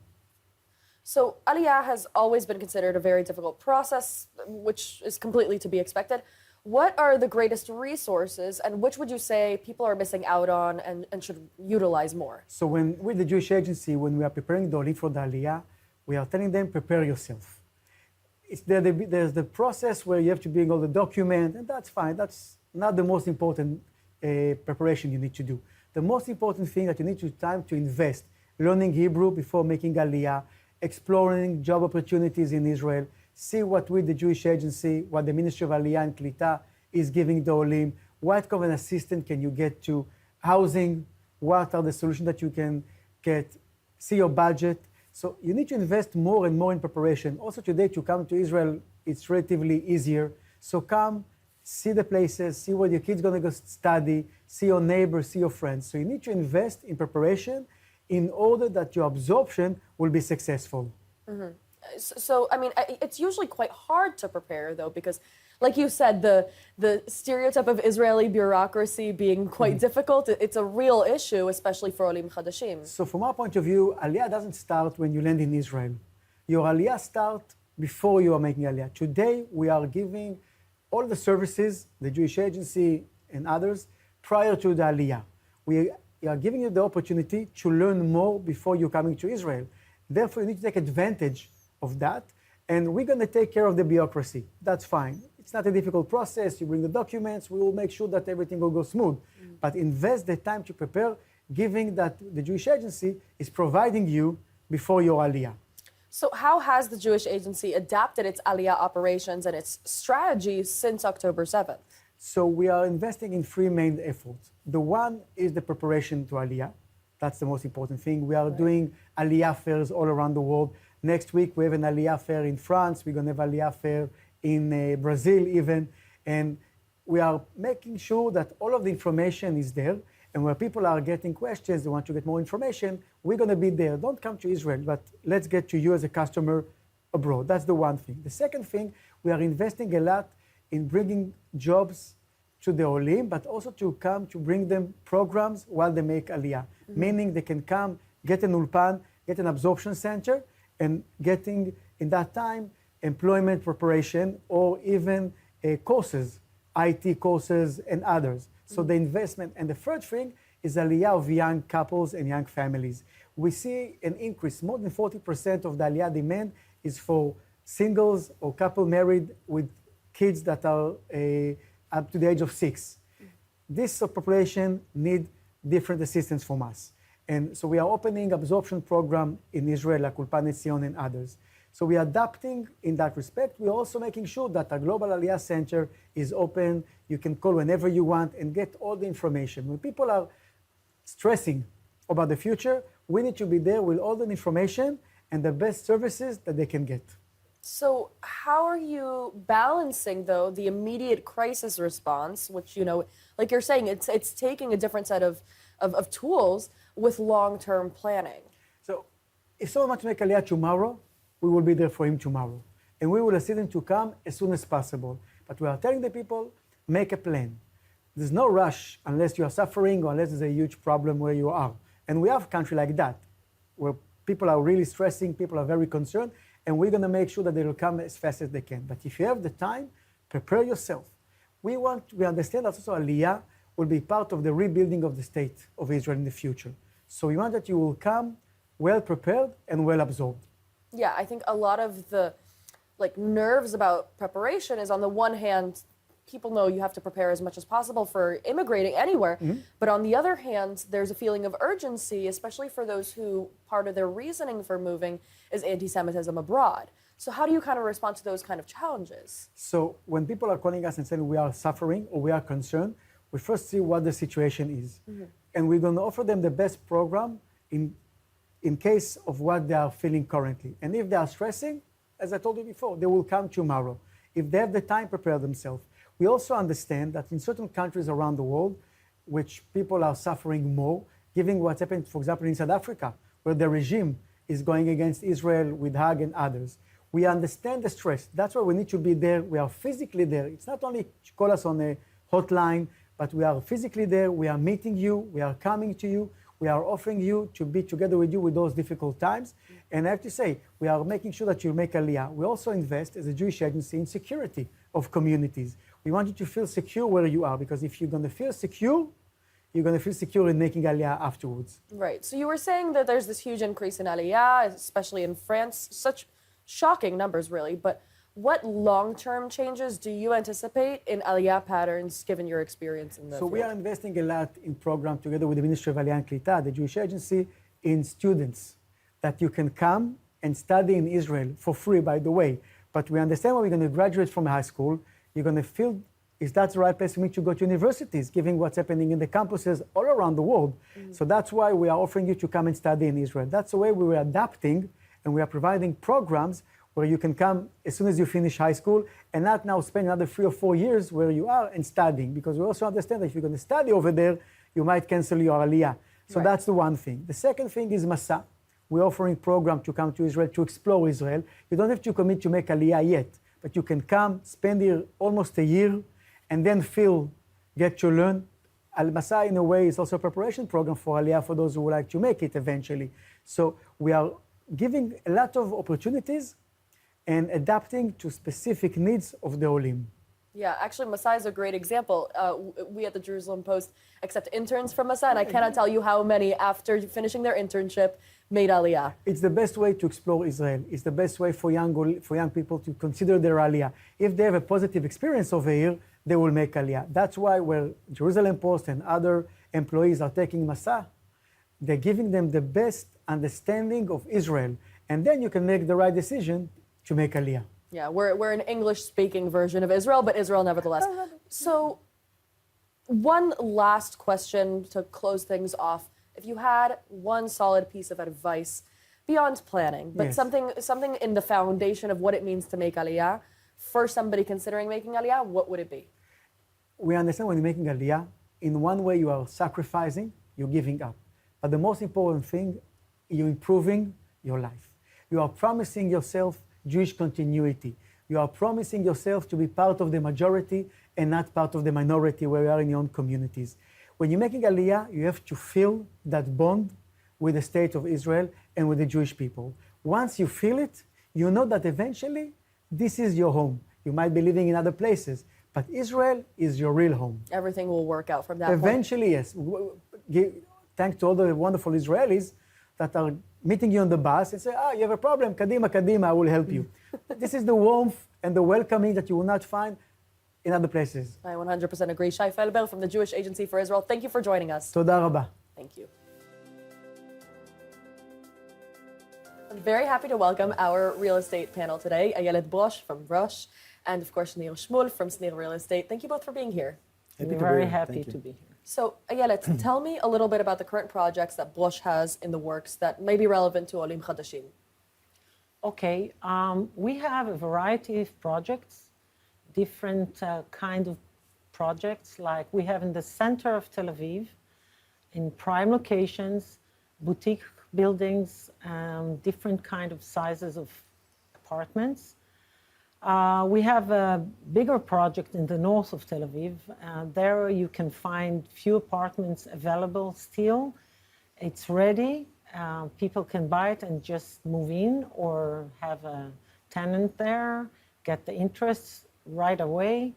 So Aliyah has always been considered a very difficult process, which is completely to be expected. What are the greatest resources, and which would you say people are missing out on and should utilize more? So with the Jewish Agency, when we are preparing the olim for the Aliyah, we are telling them, prepare yourself. There's the process where you have to bring all the documents, and that's fine. That's not the most important preparation you need to do. The most important thing that you need to time to invest, learning Hebrew before making Aliyah, exploring job opportunities in Israel, see what with the Jewish Agency, what the Ministry of Aliyah and 𝗘𝗃 is giving the olim, what kind of an assistance can you get to housing, what are the solutions that you can get, see your budget. So you need to invest more and more in preparation. Also today to come to Israel, it's relatively easier. So come, see the places, see where your kid's gonna go study, see your neighbors, see your friends. So you need to invest in preparation in order that your absorption will be successful. Mm-hmm. So, I mean, it's usually quite hard to prepare, though, because, like you said, the stereotype of Israeli bureaucracy being quite difficult, it's a real issue, especially for olim chadashim. So from our point of view, Aliyah doesn't start when you land in Israel. Your Aliyah starts before you are making Aliyah. Today, we are giving all the services, the Jewish Agency and others, prior to the Aliyah. We are giving you the opportunity to learn more before you're coming to Israel. Therefore, you need to take advantage of that, and we're going to take care of the bureaucracy. That's fine. It's not a difficult process. You bring the documents. We will make sure that everything will go smooth. But invest the time to prepare, given that the Jewish Agency is providing you before your Aliyah. So how has the Jewish Agency adapted its Aliyah operations and its strategies since October 7th? So we are investing in three main efforts. The one is the preparation to Aliyah. That's the most important thing. We are doing Aliyah fairs all around the world. Next week, we have an Aliyah fair in France. We're going to have Aliyah fair in Brazil even. And we are making sure that all of the information is there. And where people are getting questions, they want to get more information, we're going to be there. Don't come to Israel, but let's get to you as a customer abroad. That's the one thing. The second thing, we are investing a lot in bringing jobs to the olim, but also to come to bring them programs while they make Aliyah. Meaning they can come, get an ulpan, get an absorption center, and getting, in that time, employment preparation or even courses, IT courses and others. So the investment. And the third thing is Aliyah of young couples and young families. We see an increase. More than 40% of the Aliyah demand is for singles or couple married with kids that are up to the age of 6. This population need different assistance from us. And so we are opening absorption program in Israel, like 𝗀𝗏𝗏 and others. So we are adapting in that respect. We're also making sure that our Global Aliyah Center is open. You can call whenever you want and get all the information. When people are stressing about the future, we need to be there with all the information and the best services that they can get. So how are you balancing, though, the immediate crisis response, which, like you're saying, it's taking a different set of tools with long-term planning? So if someone wants to make Aliyah tomorrow, we will be there for him tomorrow. And we will assist him to come as soon as possible. But we are telling the people, make a plan. There's no rush unless you are suffering or unless there's a huge problem where you are. And we have a country like that, where people are really stressing, people are very concerned, and we're going to make sure that they will come as fast as they can. But if you have the time, prepare yourself. We understand that also Aliyah will be part of the rebuilding of the state of Israel in the future. So we want that you will come well prepared and well absorbed. Yeah, I think a lot of the nerves about preparation is, on the one hand, people know you have to prepare as much as possible for immigrating anywhere. But on the other hand, there's a feeling of urgency, especially for those who part of their reasoning for moving is anti-Semitism abroad. So how do you kind of respond to those kind of challenges? So when people are calling us and saying we are suffering or we are concerned, we first see what the situation is. And we're going to offer them the best program in case of what they are feeling currently. And if they are stressing, as I told you before, they will come tomorrow. If they have the time, prepare themselves. We also understand that in certain countries around the world, which people are suffering more, given what's happened, for example, in South Africa, where the regime is going against Israel with Hague and others. We understand the stress. That's why we need to be there. We are physically there. It's not only to call us on a hotline, but we are physically there. We are meeting you. We are coming to you. We are offering you to be together with you with those difficult times. And I have to say, we are making sure that you make Aliyah. We also invest as a Jewish agency in security of communities. We want you to feel secure where you are, because if you're going to feel secure, you're going to feel secure in making Aliyah afterwards. Right. So you were saying that there's this huge increase in Aliyah, especially in France. Such shocking numbers, really. But what long-term changes do you anticipate in Aliyah patterns, given your experience in the field? We are investing a lot in programs together with the Ministry of Aliyah and 𝗘𝗃𝗃, the Jewish agency, in students that you can come and study in Israel for free, by the way. But we understand when we're going to graduate from high school, you're going to feel, is that the right place for me to go to universities, given what's happening in the campuses all around the world? So that's why we are offering you to come and study in Israel. That's the way we were adapting, and we are providing programs where you can come as soon as you finish high school and not now spend another 3 or 4 years where you are and studying, because we also understand that if you're going to study over there, you might cancel your Aliyah. So that's the one thing. The second thing is --Masa. We're offering a program to come to Israel, to explore Israel. You don't have to commit to make Aliyah yet, but you can come, spend here almost a year, and then get to learn. 𝗟𝗏, in a way, is also a preparation program for Aliyah for those who would like to make it eventually. So we are giving a lot of opportunities and adapting to specific needs of the olim. Yeah, actually, 𝗍 is a great example. We at the Jerusalem Post accept interns from 𝗍, and I cannot tell you how many, after finishing their internship, made Aliyah. It's the best way to explore Israel. It's the best way for young people to consider their Aliyah. If they have a positive experience over here, they will make Aliyah. That's why where Jerusalem Post and other employees are taking 𝗍, they're giving them the best understanding of Israel. And then you can make the right decision to make Aliyah. Yeah, we're an English-speaking version of Israel, but Israel nevertheless. So one last question to close things off. If you had one solid piece of advice beyond planning, but something in the foundation of what it means to make Aliyah, for somebody considering making Aliyah, what would it be? We understand when you're making Aliyah, in one way you are sacrificing, you're giving up. But the most important thing, you're improving your life. You are promising yourself Jewish continuity. You are promising yourself to be part of the majority and not part of the minority where you are in your own communities. When you're making Aliyah, you have to feel that bond with the state of Israel and with the Jewish people. Once you feel it, you know that eventually this is your home. You might be living in other places, but Israel is your real home. Everything will work out from that point. Eventually, yes. Thanks to all the wonderful Israelis that are meeting you on the bus and say, you have a problem, 𝗃𝗃𝗃𝗃, I will help you. This is the warmth and the welcoming that you will not find in other places. I 100% agree. 𝗁𝗟 from the Jewish Agency for Israel, thank you for joining us. תודה רבה. Thank you. I'm very happy to welcome our real estate panel today, 𝗟𝗏 Brosh from Brosh, and of course Nir Shmuel from Snir Real Estate. Thank you both for being here. We're very happy to be here. So, 𝗟𝗏, tell me a little bit about the current projects that Brosh has in the works that may be relevant to Olim Chadashim. Okay, we have a variety of projects, different kind of projects, like we have in the center of Tel Aviv, in prime locations, boutique buildings, different kind of sizes of apartments. We have a bigger project in the north of Tel Aviv. There you can find few apartments available still. It's ready. People can buy it and just move in or have a tenant there, get the interest right away.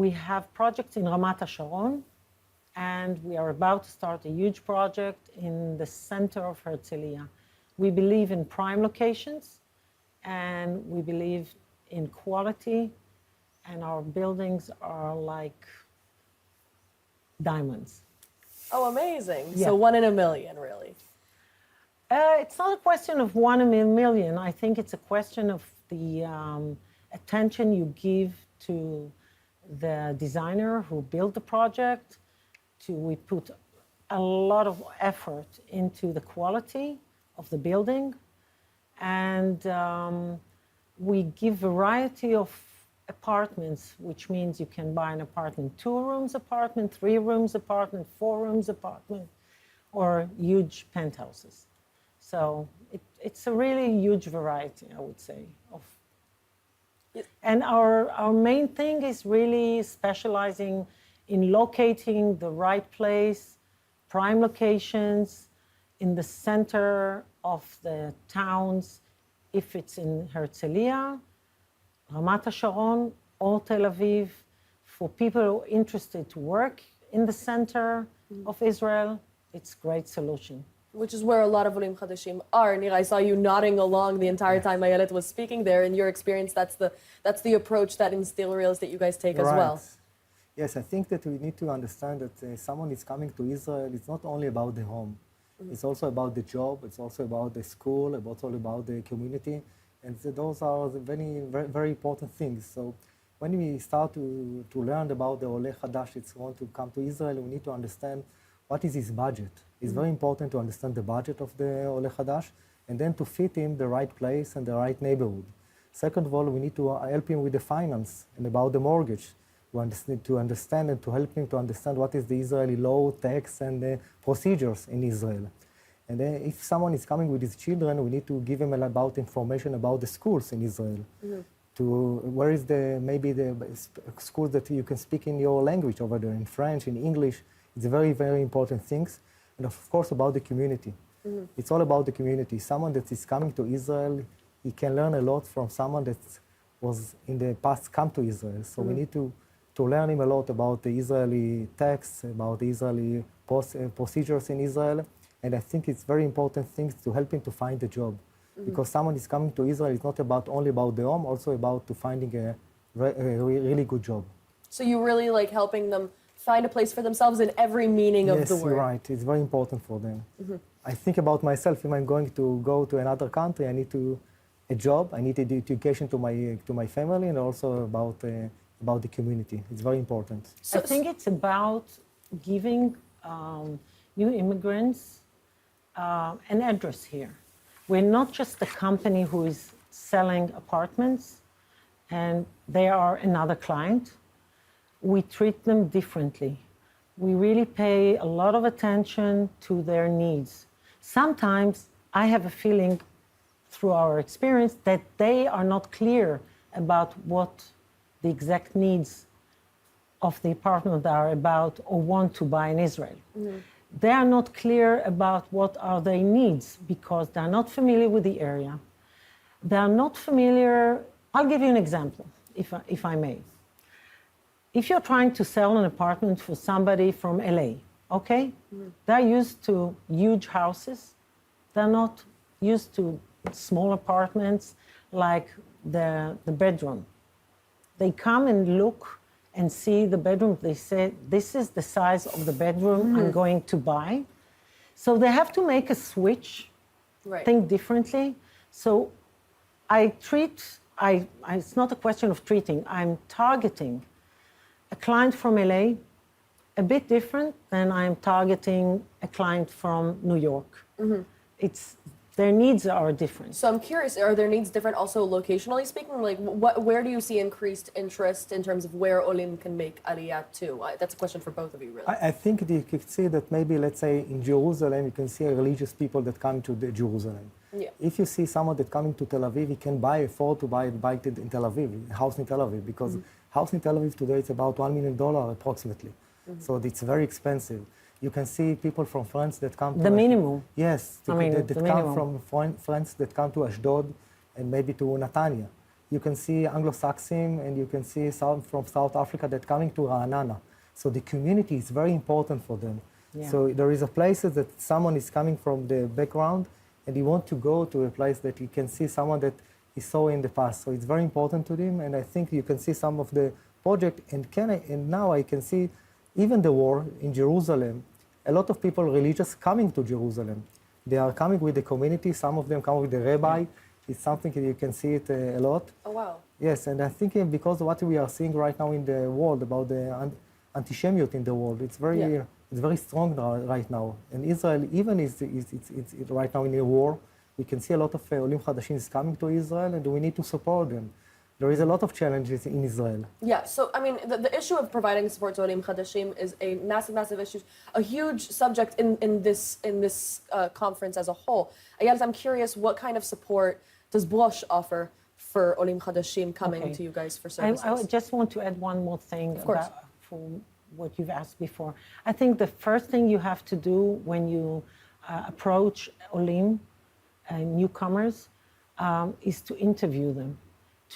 We have projects in Ramat HaSharon, and we are about to start a huge project in the center of Herzliya. We believe in prime locations, and we believe in quality, and our buildings are like diamonds. Oh, amazing. Yeah. So 1 in a million, really. It's not a question of 1 in a million. I think it's a question of the attention you give to the designer who built the project. We put a lot of effort into the quality of the building, and we give variety of apartments, which means you can buy an apartment, 2 rooms apartment, 3 rooms apartment, 4 rooms apartment, or huge penthouses. So it's a really huge variety, I would say. And our main thing is really specializing in locating the right place, prime locations, in the center of the towns, if it's in Herzliya, Ramat HaSharon, or Tel Aviv, for people who are interested to work in the center of Israel, it's a great solution. Which is where a lot of olim chadashim are. Nir, I saw you nodding along the entire time Ayelet was speaking there. In your experience, that's the approach that in Still Reals that you guys take as well. Yes, I think that we need to understand that someone is coming to Israel, it's not only about the home. It's also about the job, it's also about the school, it's also about the community. And those are very, very important things. So when we start to learn about the Oleh Hadash that's want to come to Israel, we need to understand what is his budget. It's very important to understand the budget of the Oleh Hadash and then to fit him the right place and the right neighborhood. Second of all, we need to help him with the finance and about the mortgage. We need to understand and to help him to understand what is the Israeli law, tax, and procedures in Israel. And then if someone is coming with his children, we need to give him about information about the schools in Israel. To where is maybe the schools that you can speak in your language over there, in French, in English. It's very, very important things. And of course about the community. It's all about the community. Someone that is coming to Israel, he can learn a lot from someone that was in the past come to Israel. So we need to learn him a lot about the Israeli tax, about the Israeli procedures in Israel. And I think it's very important things to help him to find a job. Because someone is coming to Israel, it's not only about the home, also about to finding a really good job. So you really like helping them find a place for themselves in every meaning of the word. Yes, you're right. It's very important for them. I think about myself. If I'm going to go to another country, I need a job. I need education to my family, and also about the community. It's very important. So I think it's about giving new immigrants an address here. We're not just a company who is selling apartments, and they are another client. We treat them differently. We really pay a lot of attention to their needs. Sometimes I have a feeling through our experience that they are not clear about what the exact needs of the apartment are about or want to buy in Israel. They are not clear about what are their needs because they're not familiar with the area. They are not familiar. I'll give you an example, if I may. If you're trying to sell an apartment for somebody from LA, okay? They're used to huge houses. They're not used to small apartments like the bedroom. They come and look and see the bedroom. They say, this is the size of the bedroom I'm going to buy. So they have to make a switch, think differently. So it's not a question of treating, I'm targeting a client from LA a bit different than I'm targeting a client from New York. Their needs are different. So I'm curious, are their needs different also locationally speaking? Like, where do you see increased interest in terms of where olim can make aliyah to? That's a question for both of you, really. I think you could see that maybe, let's say, in Jerusalem, you can see religious people that come to Jerusalem. Yeah. If you see someone that coming to Tel Aviv, he can afford to buy a bike in Tel Aviv, a house in Tel Aviv, because house in Tel Aviv today it's about $1 million approximately. So it's very expensive. You can see people from France that come to the minimum. Yes, that come from France that come to Ashdod and maybe to Netanya. You can see Anglo-Saxon and you can see some from South Africa that coming to Ra'anana. So the community is very important for them. Yeah. So there is a places that someone is coming from the background and he want to go to a place that he can see someone that he saw in the past. So it's very important to them, and I think you can see some of the project. And now I can see even the war in Jerusalem. A lot of people religious coming to Jerusalem. They are coming with the community. Some of them come with the rabbi. It's something that you can see it a lot. Oh, wow. Yes, and I think because of what we are seeing right now in the world about the antisemitism in the world, it's very strong right now. And Israel even is right now in a war. We can see a lot of olim chadashim is coming to Israel, and we need to support them. There is a lot of challenges in Israel. Yeah, so I mean, the issue of providing support to olim chadashim is a massive issue, a huge subject in this conference as a whole. Ayala, I'm curious, what kind of support does ॿ'rosh offer for olim chadashim coming to you guys for services? I just want to add one more thing for what you've asked before. I think the first thing you have to do when you approach olim, newcomers, is to interview them.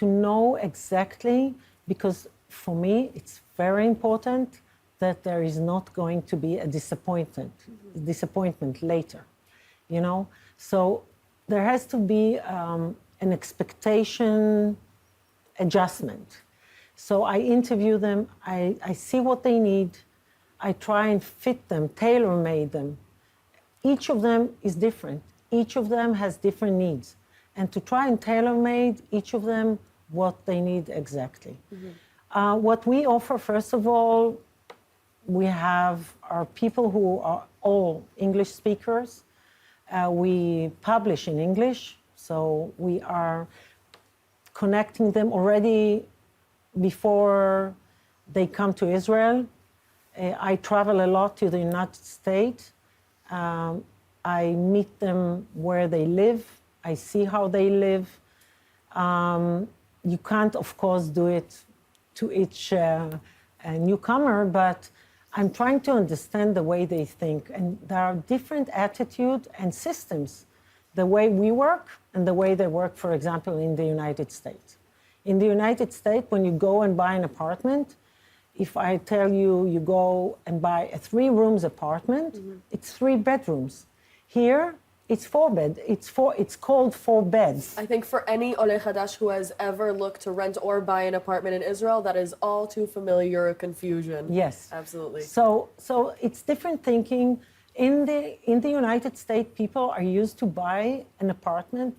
To know exactly, because for me it's very important that there is not going to be a disappointment later, you know. So there has to be an expectation adjustment. So I interview them, I see what they need, I try and fit them, tailor-made them. Each of them is different. Each of them has different needs. And to try and tailor-made each of them what they need exactly. What we offer, first of all, we have our people who are all English speakers. We publish in English, so we are connecting them already before they come to Israel. I travel a lot to the United States. I meet them where they live. I see how they live. You can't, of course, do it to each newcomer, but I'm trying to understand the way they think. And there are different attitudes and systems, the way we work and the way they work, for example, in the United States. In the United States, when you go and buy an apartment, if I tell you, you go and buy a 3-room apartment, it's 3 bedrooms. Here, it's 4 bed. It's called 4 beds. I think for any Oleh Chadash who has ever looked to rent or buy an apartment in Israel, that is all too familiar a confusion. Yes, absolutely. So it's different thinking. In the United States, people are used to buy an apartment,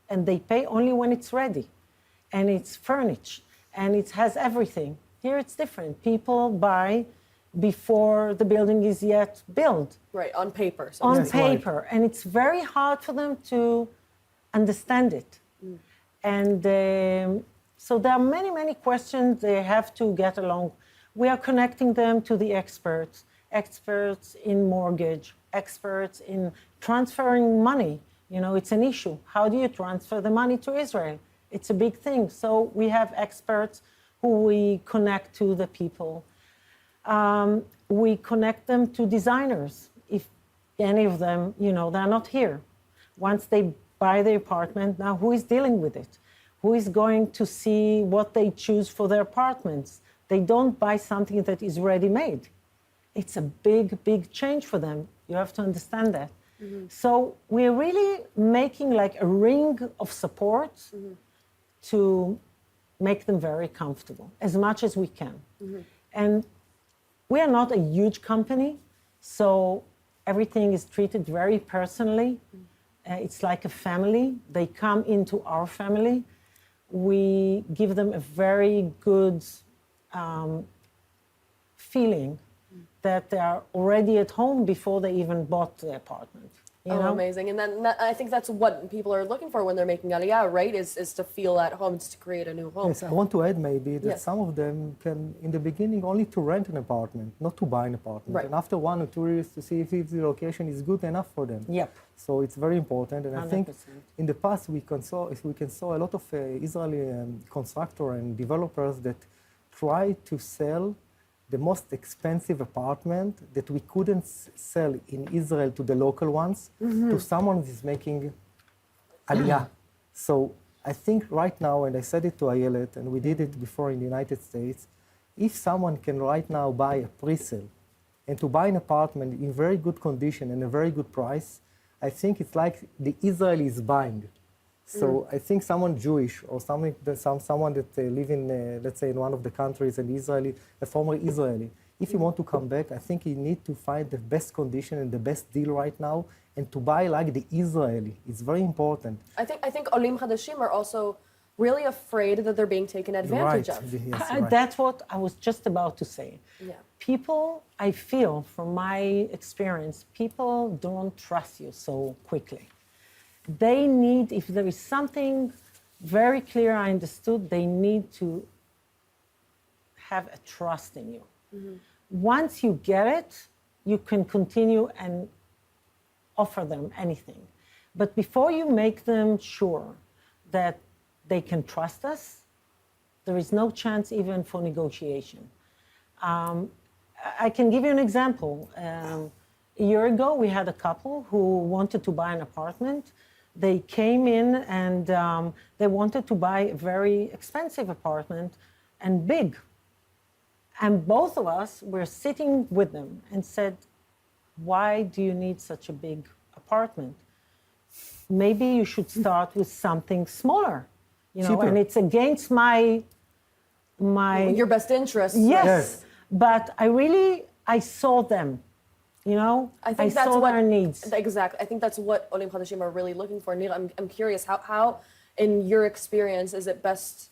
and they pay only when it's ready, and it's furnished, and it has everything. Here it's different. People buy before the building is yet built. Right, on paper. So on paper. And it's very hard for them to understand it. And so there are many, many questions they have to get along. We are connecting them to the experts in mortgage, experts in transferring money. You know, it's an issue. How do you transfer the money to Israel? It's a big thing. So we have experts who we connect to the people. We connect them to designers. If any of them, you know, they're not here. Once they buy the apartment, now who is dealing with it? Who is going to see what they choose for their apartments? They don't buy something that is ready-made. It's a big, big change for them. You have to understand that. So we're really making like a ring of support to make them very comfortable, as much as we can. And we are not a huge company, so everything is treated very personally. It's like a family. They come into our family. We give them a very good feeling that they are already at home before they even bought the apartment. You know? Amazing. And then I think that's what people are looking for when they're making Aliyah, right? Is to feel at home, it's to create a new home. Yes, I want to add maybe that Yes. some of them can, in the beginning, only to rent an apartment, not to buy an apartment. Right. And after 1 or 2 years to see if the location is good enough for them. Yep. So it's very important. And I think 100%. in the past we saw a lot of Israeli constructors and developers that try to sell the most expensive apartment that we couldn't sell in Israel to the local ones, to someone who is making Aliyah. So I think right now, and I said it to Ayelet, and we did it before in the United States, if someone can right now buy a pre-sale and to buy an apartment in very good condition and a very good price, I think it's like the Israeli is buying. So I think someone Jewish or someone that live in, let's say, in one of the countries, a former Israeli, if you want to come back, I think you need to find the best condition and the best deal right now, and to buy like the Israeli. It's very important. I think olim chadashim are also really afraid that they're being taken advantage of. Yes, right. That's what I was just about to say. Yeah. People, I feel from my experience, people don't trust you so quickly. They need, if there is something very clear I understood, they need to have a trust in you. Once you get it, you can continue and offer them anything. But before you make them sure that they can trust us, there is no chance even for negotiation. I can give you an example. A year ago, we had a couple who wanted to buy an apartment. They came in and they wanted to buy a very expensive apartment and big. And both of us were sitting with them and said, why do you need such a big apartment? Maybe you should start with something smaller, you know, Cheaper. and it's against my Your best interest. yes. But I saw them, you know, I think that's saw what their needs. Exactly. I think that's what olim chadashim are really looking for. Nir, I'm curious how, in your experience, is it best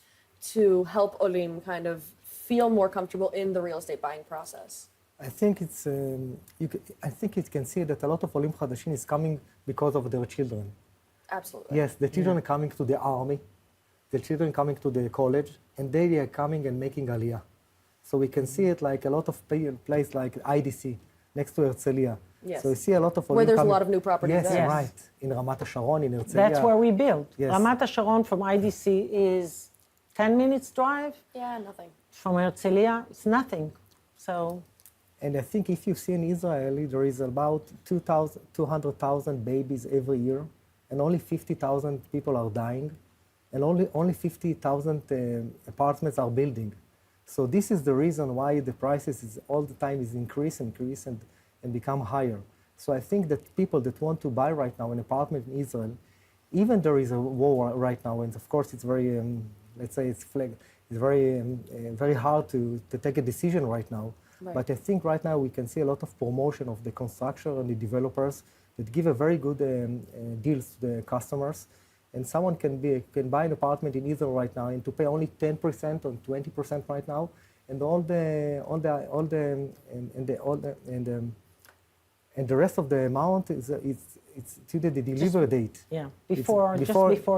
to help olim kind of feel more comfortable in the real estate buying process? I think it's. I think it can see that a lot of olim chadashim is coming because of their children. Absolutely. Yes, the children are coming to the army, the children coming to the college, and they are coming and making Aliyah. So we can see it like a lot of places like IDC next to 𝗀𝗃. Yes. So we see a lot of Where there's a coming. lot of new properties Yes, there. right. In Ramat HaSharon, in 𝗀𝗃. That's where we build. Yes. Ramat HaSharon from IDC is 10 minutes drive. Yeah, nothing. From 𝗀𝗃, it's nothing. So And I think if you see in Israel, there is about 200,000 babies every year, and only 50,000 people are dying, and only 50,000 apartments are building. So this is the reason why the prices is all the time is increase and become higher. So I think that people that want to buy right now an apartment in Israel, even there is a war right now, and of course it's very, let's say it's very hard to take a decision right now. Right. But I think right now we can see a lot of promotion of the construction and the developers that give a very good deals to the customers. And someone can buy an apartment in Israel right now and to pay only 10% or 20% right now, and the rest of the amount it's to the delivery date. yeah, Before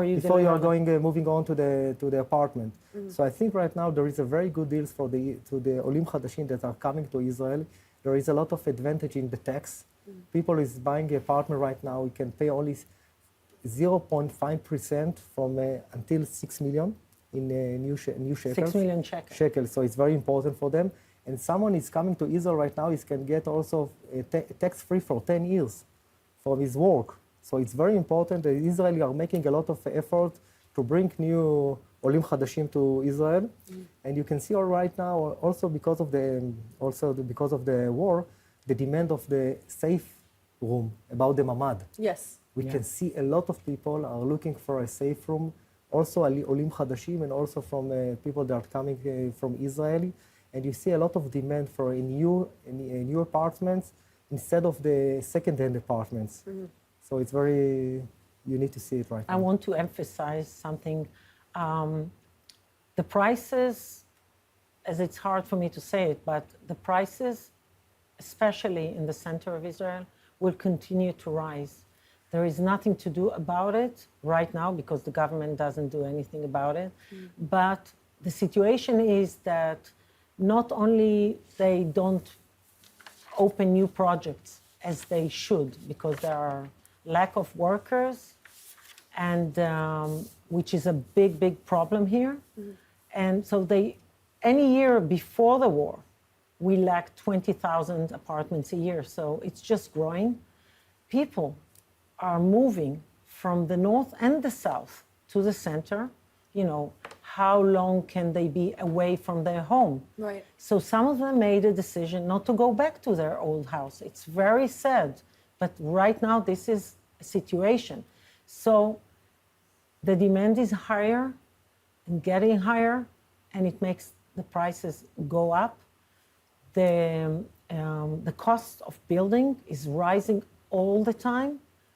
you are moving on to the apartment. So I think right now there is a very good deals to the olim chadashim that are coming to Israel. There is a lot of advantage in the tax. People is buying an apartment right now. You can pay only 0.5% from until 6 million in new shekels. 6 million shekels. So it's very important for them. And someone is coming to Israel right now, he can get also tax-free for 10 years from his work. So it's very important that Israelis are making a lot of effort to bring new olim chadashim to Israel. And you can see all right now, also because of the war, the demand of the safe room, about the mamad. Yes. We can see a lot of people are looking for a safe room, also olim chadashim, and also from people that are coming from Israel. And you see a lot of demand for new apartments instead of the second-hand apartments. So it's you need to see it right now. I want to emphasize something. The prices, as it's hard for me to say it, but the prices, especially in the center of Israel, will continue to rise. There is nothing to do about it right now because the government doesn't do anything about it. But the situation is that not only they don't open new projects as they should because there are lack of workers, and which is a big, big problem here. And so any year before the war, we lacked 20,000 apartments a year. So it's just growing. People are moving from the north and the south to the center. You know, how long can they be away from their home? Right. So some of them made a decision not to go back to their old house. It's very sad, but right now this is a situation. So the demand is higher and getting higher, and it makes the prices go up. The cost of building is rising all the time,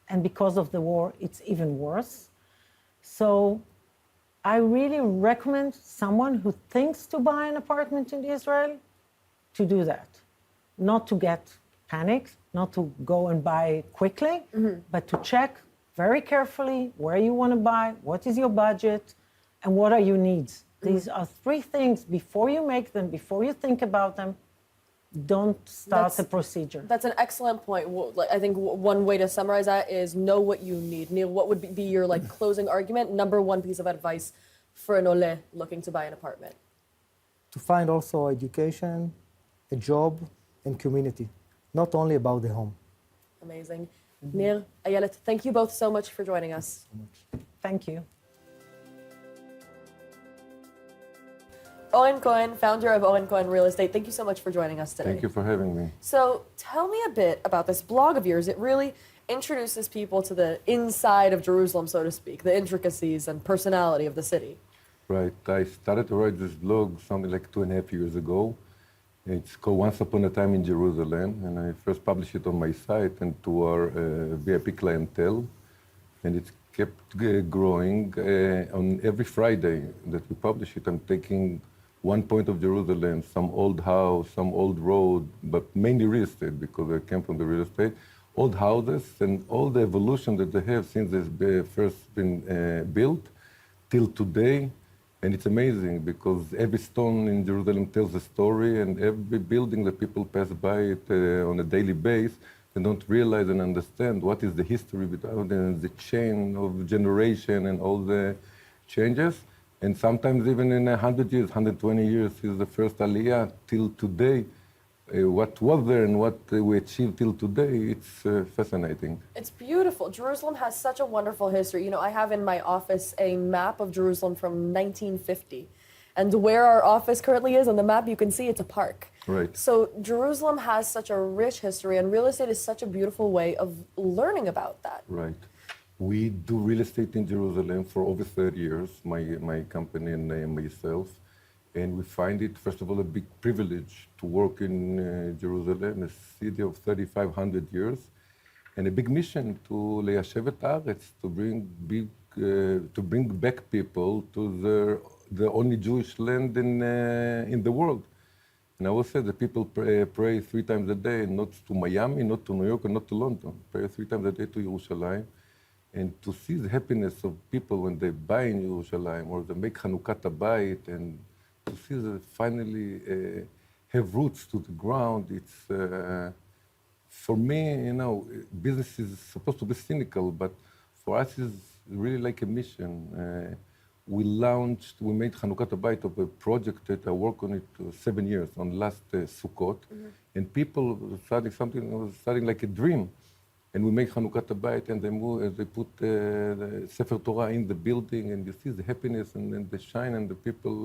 and because of the war, it's even worse. So I really recommend someone who thinks to buy an apartment in Israel to do that. Not to get panicked, not to go and buy quickly, but to check very carefully where you want to buy, what is your budget, and what are your needs. These are three things before you make them, before you think about them. Don't start the procedure. That's an excellent point. I think one way to summarize that is know what you need. Neil, what would be your closing argument? Number one piece of advice for an ole looking to buy an apartment? To find also education, a job, and community. Not only about the home. Amazing. Nir, Ayelet, thank you both so much for joining us. Thank you. Oren Cohen, founder of Oren Cohen Real Estate, thank you so much for joining us today. Thank you for having me. So tell me a bit about this blog of yours. It really introduces people to the inside of Jerusalem, so to speak, the intricacies and personality of the city. Right. I started to write this blog something like 2.5 years ago. It's called Once Upon a Time in Jerusalem, and I first published it on my site and to our VIP clientele, and it kept growing. On every Friday that we publish it, I'm taking one point of Jerusalem, some old house, some old road, but mainly real estate because I came from the real estate, old houses and all the evolution that they have since they've first been built till today. And it's amazing because every stone in Jerusalem tells a story, and every building that people pass by it on a daily basis, they don't realize and understand what is the history without the chain of generation and all the changes. And sometimes even in 100 years, 120 years is the first Aliyah till today. What was there and what we achieved till today, it's fascinating. It's beautiful. Jerusalem has such a wonderful history. You know, I have in my office a map of Jerusalem from 1950. And where our office currently is on the map, you can see it's a park. Right. So Jerusalem has such a rich history, and real estate is such a beautiful way of learning about that. Right. We do real estate in Jerusalem for over 30 years, my company and myself. And we find it, first of all, a big privilege to work in Jerusalem, a city of 3,500 years, and a big mission to יישב את הארץ, to bring back people to the only Jewish land in the world. And I will say that people pray 3 times a day, not to Miami, not to New York, and not to London. Pray 3 times a day to Yerushalayim. And to see the happiness of people when they buy in Yerushalayim or they make 𝗃 𝗃 and to see that finally have roots to the ground, it's, for me, you know, business is supposed to be cynical, but for us it's really like a mission. We made 𝗃 𝗃 of a project that I worked on it 7 years, on last Sukkot, and people starting like a dream. And we make 𝗃 𝗃 and they put the Sefer Torah in the building, and you see the happiness and the shine and the people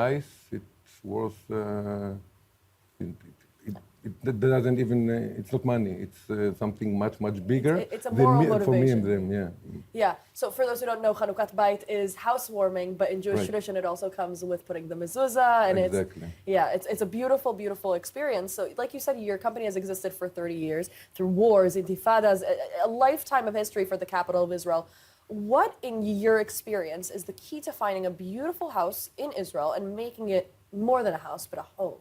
eyes. It's worth. It doesn't even. It's not money. It's something much bigger. It's a moral motivation for me and them. Yeah. Yeah. So for those who don't know, 𝗃 𝗃 is housewarming, but in Jewish tradition, it also comes with putting the mezuzah, and it's a beautiful, beautiful experience. So, like you said, your company has existed for 30 years through wars, intifadas, a lifetime of history for the capital of Israel. What, in your experience, is the key to finding a beautiful house in Israel and making it more than a house, but a home?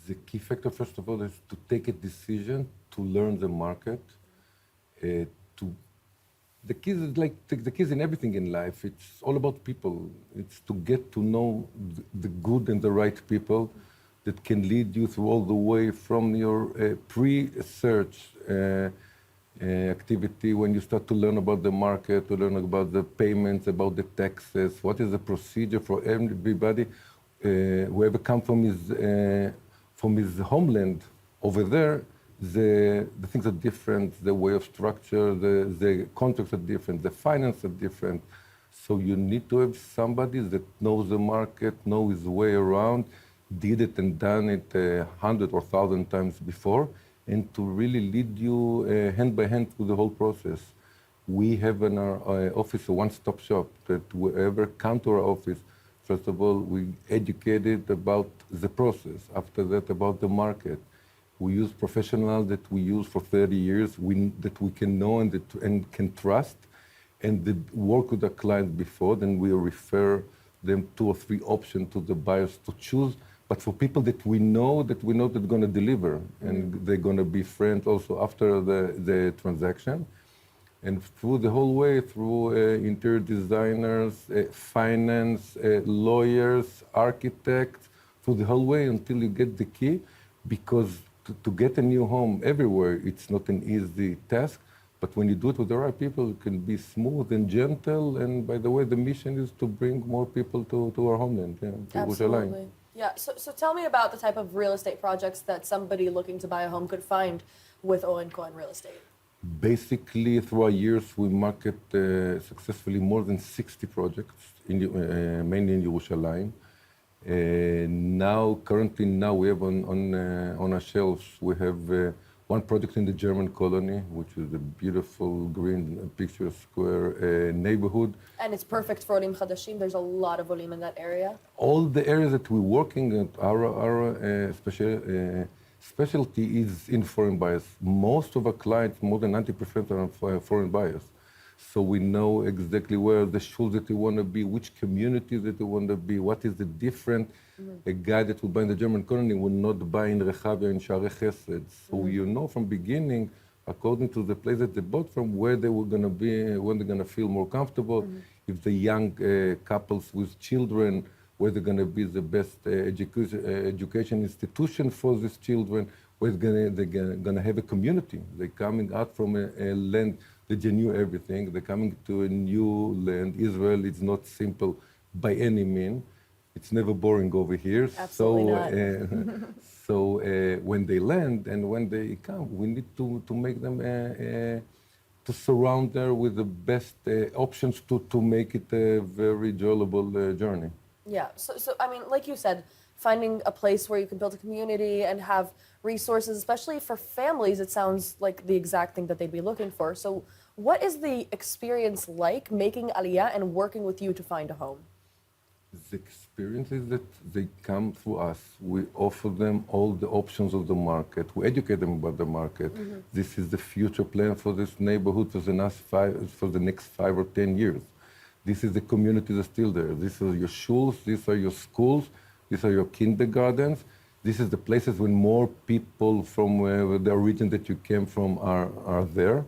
The key factor, first of all, is to take a decision to learn the market. The key is like the key is in everything in life. It's all about people. It's to get to know the good and the right people that can lead you through all the way from your pre-search activity when you start to learn about the market, to learn about the payments, about the taxes, what is the procedure for everybody, whoever comes from his homeland over there. The things are different, the way of structure, the contracts are different, the finance are different. So you need to have somebody that knows the market, knows his way around, did it and done it 100 or 1,000 times before, and to really lead you hand by hand through the whole process. We have in our office a one-stop shop that whoever comes to our office, first of all, we educated about the process. After that, about the market. We use professionals that we use for 30 years, that we can know and can trust, and that work with the client before. Then we refer them 2 or 3 options to the buyers to choose. But for people that we know they're going to deliver, and they're going to be friends also after the transaction. And through the whole way, through interior designers, finance, lawyers, architects, through the whole way until you get the key, because to get a new home everywhere, it's not an easy task, but when you do it with the right people, it can be smooth and gentle. And by the way, the mission is to bring more people to our homeland, to Absolutely. Yeah, so tell me about the type of real estate projects that somebody looking to buy a home could find with Owen Cohen Real Estate. Basically, through our years, we market successfully more than 60 projects, mainly in Yerushalayim. Currently now we have on our shelves, we have one project in the German colony, which is a beautiful green picture square neighborhood. And it's perfect for olim chadashim. There's a lot of olim in that area. All the areas that we're working at, our specialty is in foreign buyers. Most of our clients, more than 90%, are foreign buyers. So we know exactly where the schools that they want to be, which communities that they want to be, what is the different. A guy that will buy in the German colony will not buy in Rehavia in 𝗀𝗃𝗃. So you know from beginning, according to the place that they bought from, where they were going to be, when they're going to feel more comfortable. If the young couples with children, where they're going to be the best education institution for these children, where they're going to have a community. They're coming out from a land that they knew everything. They're coming to a new land. Israel is not simple by any means. It's never boring over here. Absolutely not. So when they land and when they come, we need to make them, to surround them with the best options to make it a very enjoyable journey. Yeah, so I mean, like you said, finding a place where you can build a community and have resources, especially for families, it sounds like the exact thing that they'd be looking for. So what is the experience like making Aliyah and working with you to find a home? The experience is that they come through us. We offer them all the options of the market. We educate them about the market. This is the future plan for this neighborhood for the next 5 or 10 years. This is the community that's still there. These are your schools, these are your schools, these are your kindergartens. This is the places when more people from the region that you came from are there.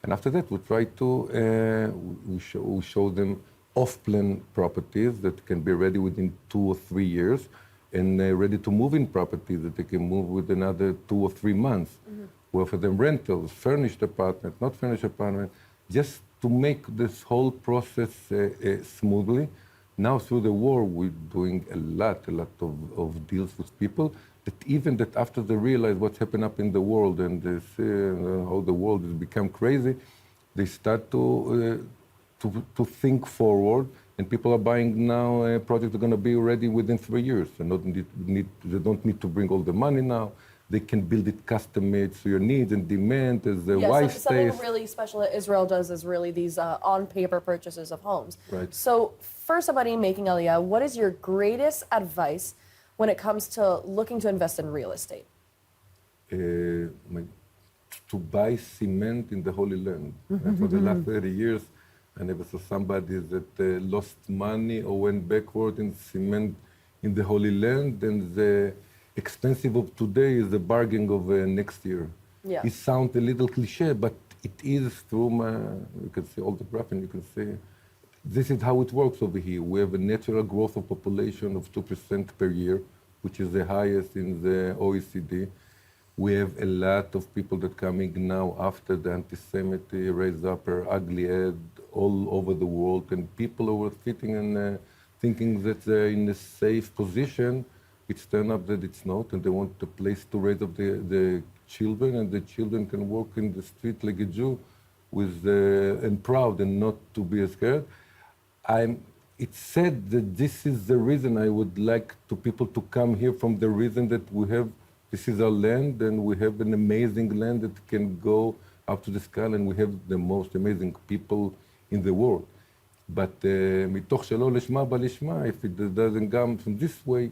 And after that, we try to, we show them off-plan properties that can be ready within 2 or 3 years, and ready to move in properties that they can move with another 2 or 3 months. We offer them rentals, furnished apartment, not furnished apartment, just to make this whole process smoothly. Now through the war, we're doing a lot of deals with people that even that after they realize what's happened up in the world and they see how the world has become crazy, they start to think forward, and people are buying now projects that are going to be ready within 3 years. They don't need to bring all the money now. They can build it custom-made to your needs and demand as the wife stays. Something really special that Israel does is really these on-paper purchases of homes. Right. So for somebody making Aliyah, what is your greatest advice when it comes to looking to invest in real estate? To buy cement in the Holy Land. For the last 30 years, I never saw somebody that lost money or went backward in cement in the Holy Land. And expensive of today is the bargain of next year. Yeah. It sounds a little cliche, but it is through you can see all the graph and you can see this is how it works over here. We have a natural growth of population of 2% per year, which is the highest in the OECD. We have a lot of people that coming now after the antisemitism raised up her ugly head all over the world, and people who were sitting and thinking that they're in a safe position, it's turned up that it's not, and they want a place to raise up the children, and the children can walk in the street like a Jew with and proud and not to be scared. It's said that this is the reason I would like to people to come here, from the reason that we have, this is our land, and we have an amazing land that can go up to the sky, and we have the most amazing people in the world. But מתוך שלא לשמה בא לשמה, if it doesn't come from this way,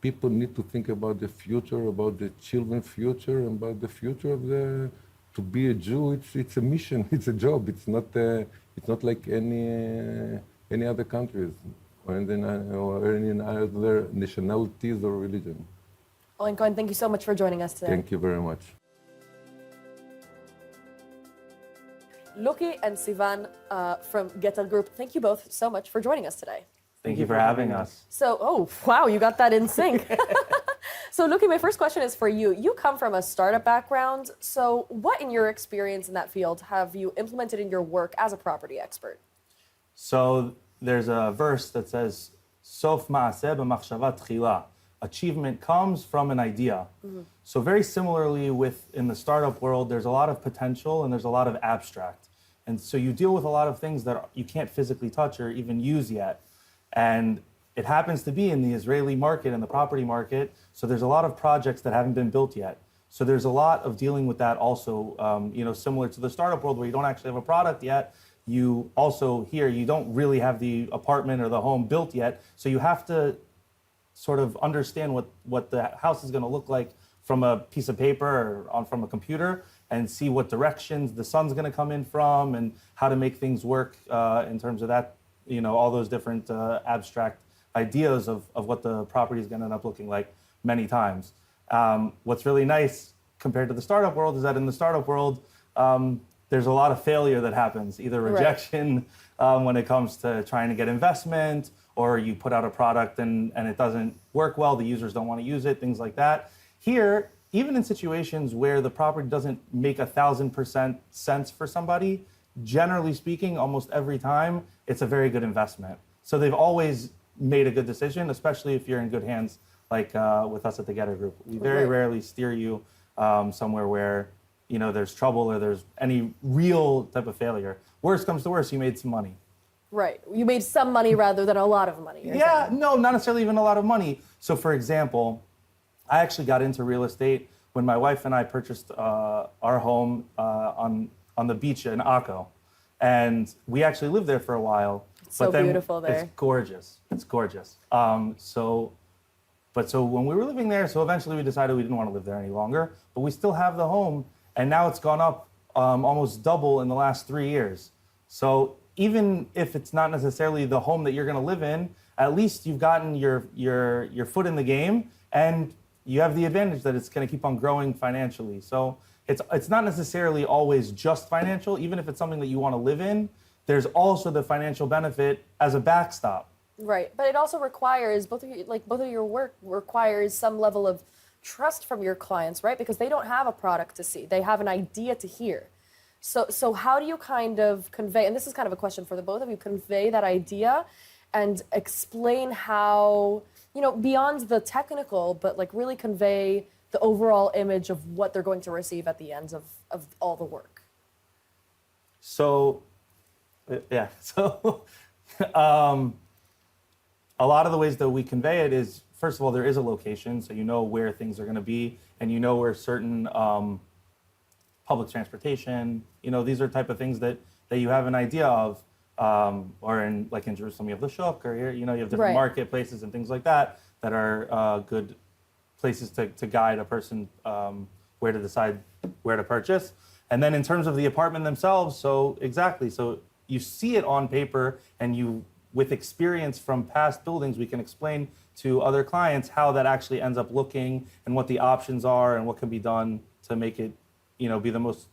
people need to think about the future, about the children's future, and about the future of to be a Jew. It's a mission, it's a job. It's not like any other countries or any other nationalities or religion. Olim Cohen, thank you so much for joining us today. Thank you very much. Luki and Sivan from Getel Group, thank you both so much for joining us today. Thank you for having us. So, oh, wow, you got that in sync. So, Luki, my first question is for you. You come from a startup background. So, what in your experience in that field have you implemented in your work as a property expert? So, there's a verse that says, 𝗪𝗠מעשה במחשבה תחילה. Achievement comes from an idea. Mm-hmm. So very similarly in the startup world, there's a lot of potential and there's a lot of abstract. And so you deal with a lot of things that you can't physically touch or even use yet. And it happens to be in the Israeli market and the property market. So there's a lot of projects that haven't been built yet. So there's a lot of dealing with that also, similar to the startup world where you don't actually have a product yet. You also here, you don't really have the apartment or the home built yet. So you have to sort of understand what the house is going to look like from a piece of paper or from a computer, and see what directions the sun's going to come in from, and how to make things work in terms of that, all those different abstract ideas of what the property is going to end up looking like many times. What's really nice compared to the startup world is that in the startup world, there's a lot of failure that happens, either rejection when it comes to trying to get investment, or you put out a product and it doesn't work well, the users don't want to use it, things like that. Here, even in situations where the property doesn't make 1,000% sense for somebody, generally speaking, almost every time, it's a very good investment. So they've always made a good decision, especially if you're in good hands, like with us at the Getter Group. We very rarely steer you somewhere where there's trouble or there's any real type of failure. Worst comes to worst, you made some money. Right. You made some money rather than a lot of money. Yeah, no, not necessarily even a lot of money. So for example, I actually got into real estate when my wife and I purchased our home on the beach in Akko. And we actually lived there for a while. It's so beautiful there. It's gorgeous. It's gorgeous. So when we were living there, so eventually we decided we didn't want to live there any longer, but we still have the home, and now it's gone up almost double in the last 3 years. So even if it's not necessarily the home that you're going to live in, at least you've gotten your foot in the game, and you have the advantage that it's going to keep on growing financially. So it's not necessarily always just financial. Even if it's something that you want to live in, there's also the financial benefit as a backstop. Right, but it also requires both of your work requires some level of trust from your clients, right? Because they don't have a product to see; they have an idea to hear. So how do you kind of convey? And this is kind of a question for the both of you: convey that idea and explain how, beyond the technical, but like really convey the overall image of what they're going to receive at the end of all the work. So, yeah. So, a lot of the ways that we convey it is, first of all, there is a location, so you know where things are going to be, and you know where certain public transportation, these are type of things that you have an idea of, or in Jerusalem, you have the shuk, or you have different marketplaces and things like that are good places to guide a person where to decide where to purchase. And then in terms of the apartment themselves, so you see it on paper, and with experience from past buildings, we can explain to other clients how that actually ends up looking and what the options are and what can be done to make it, be the most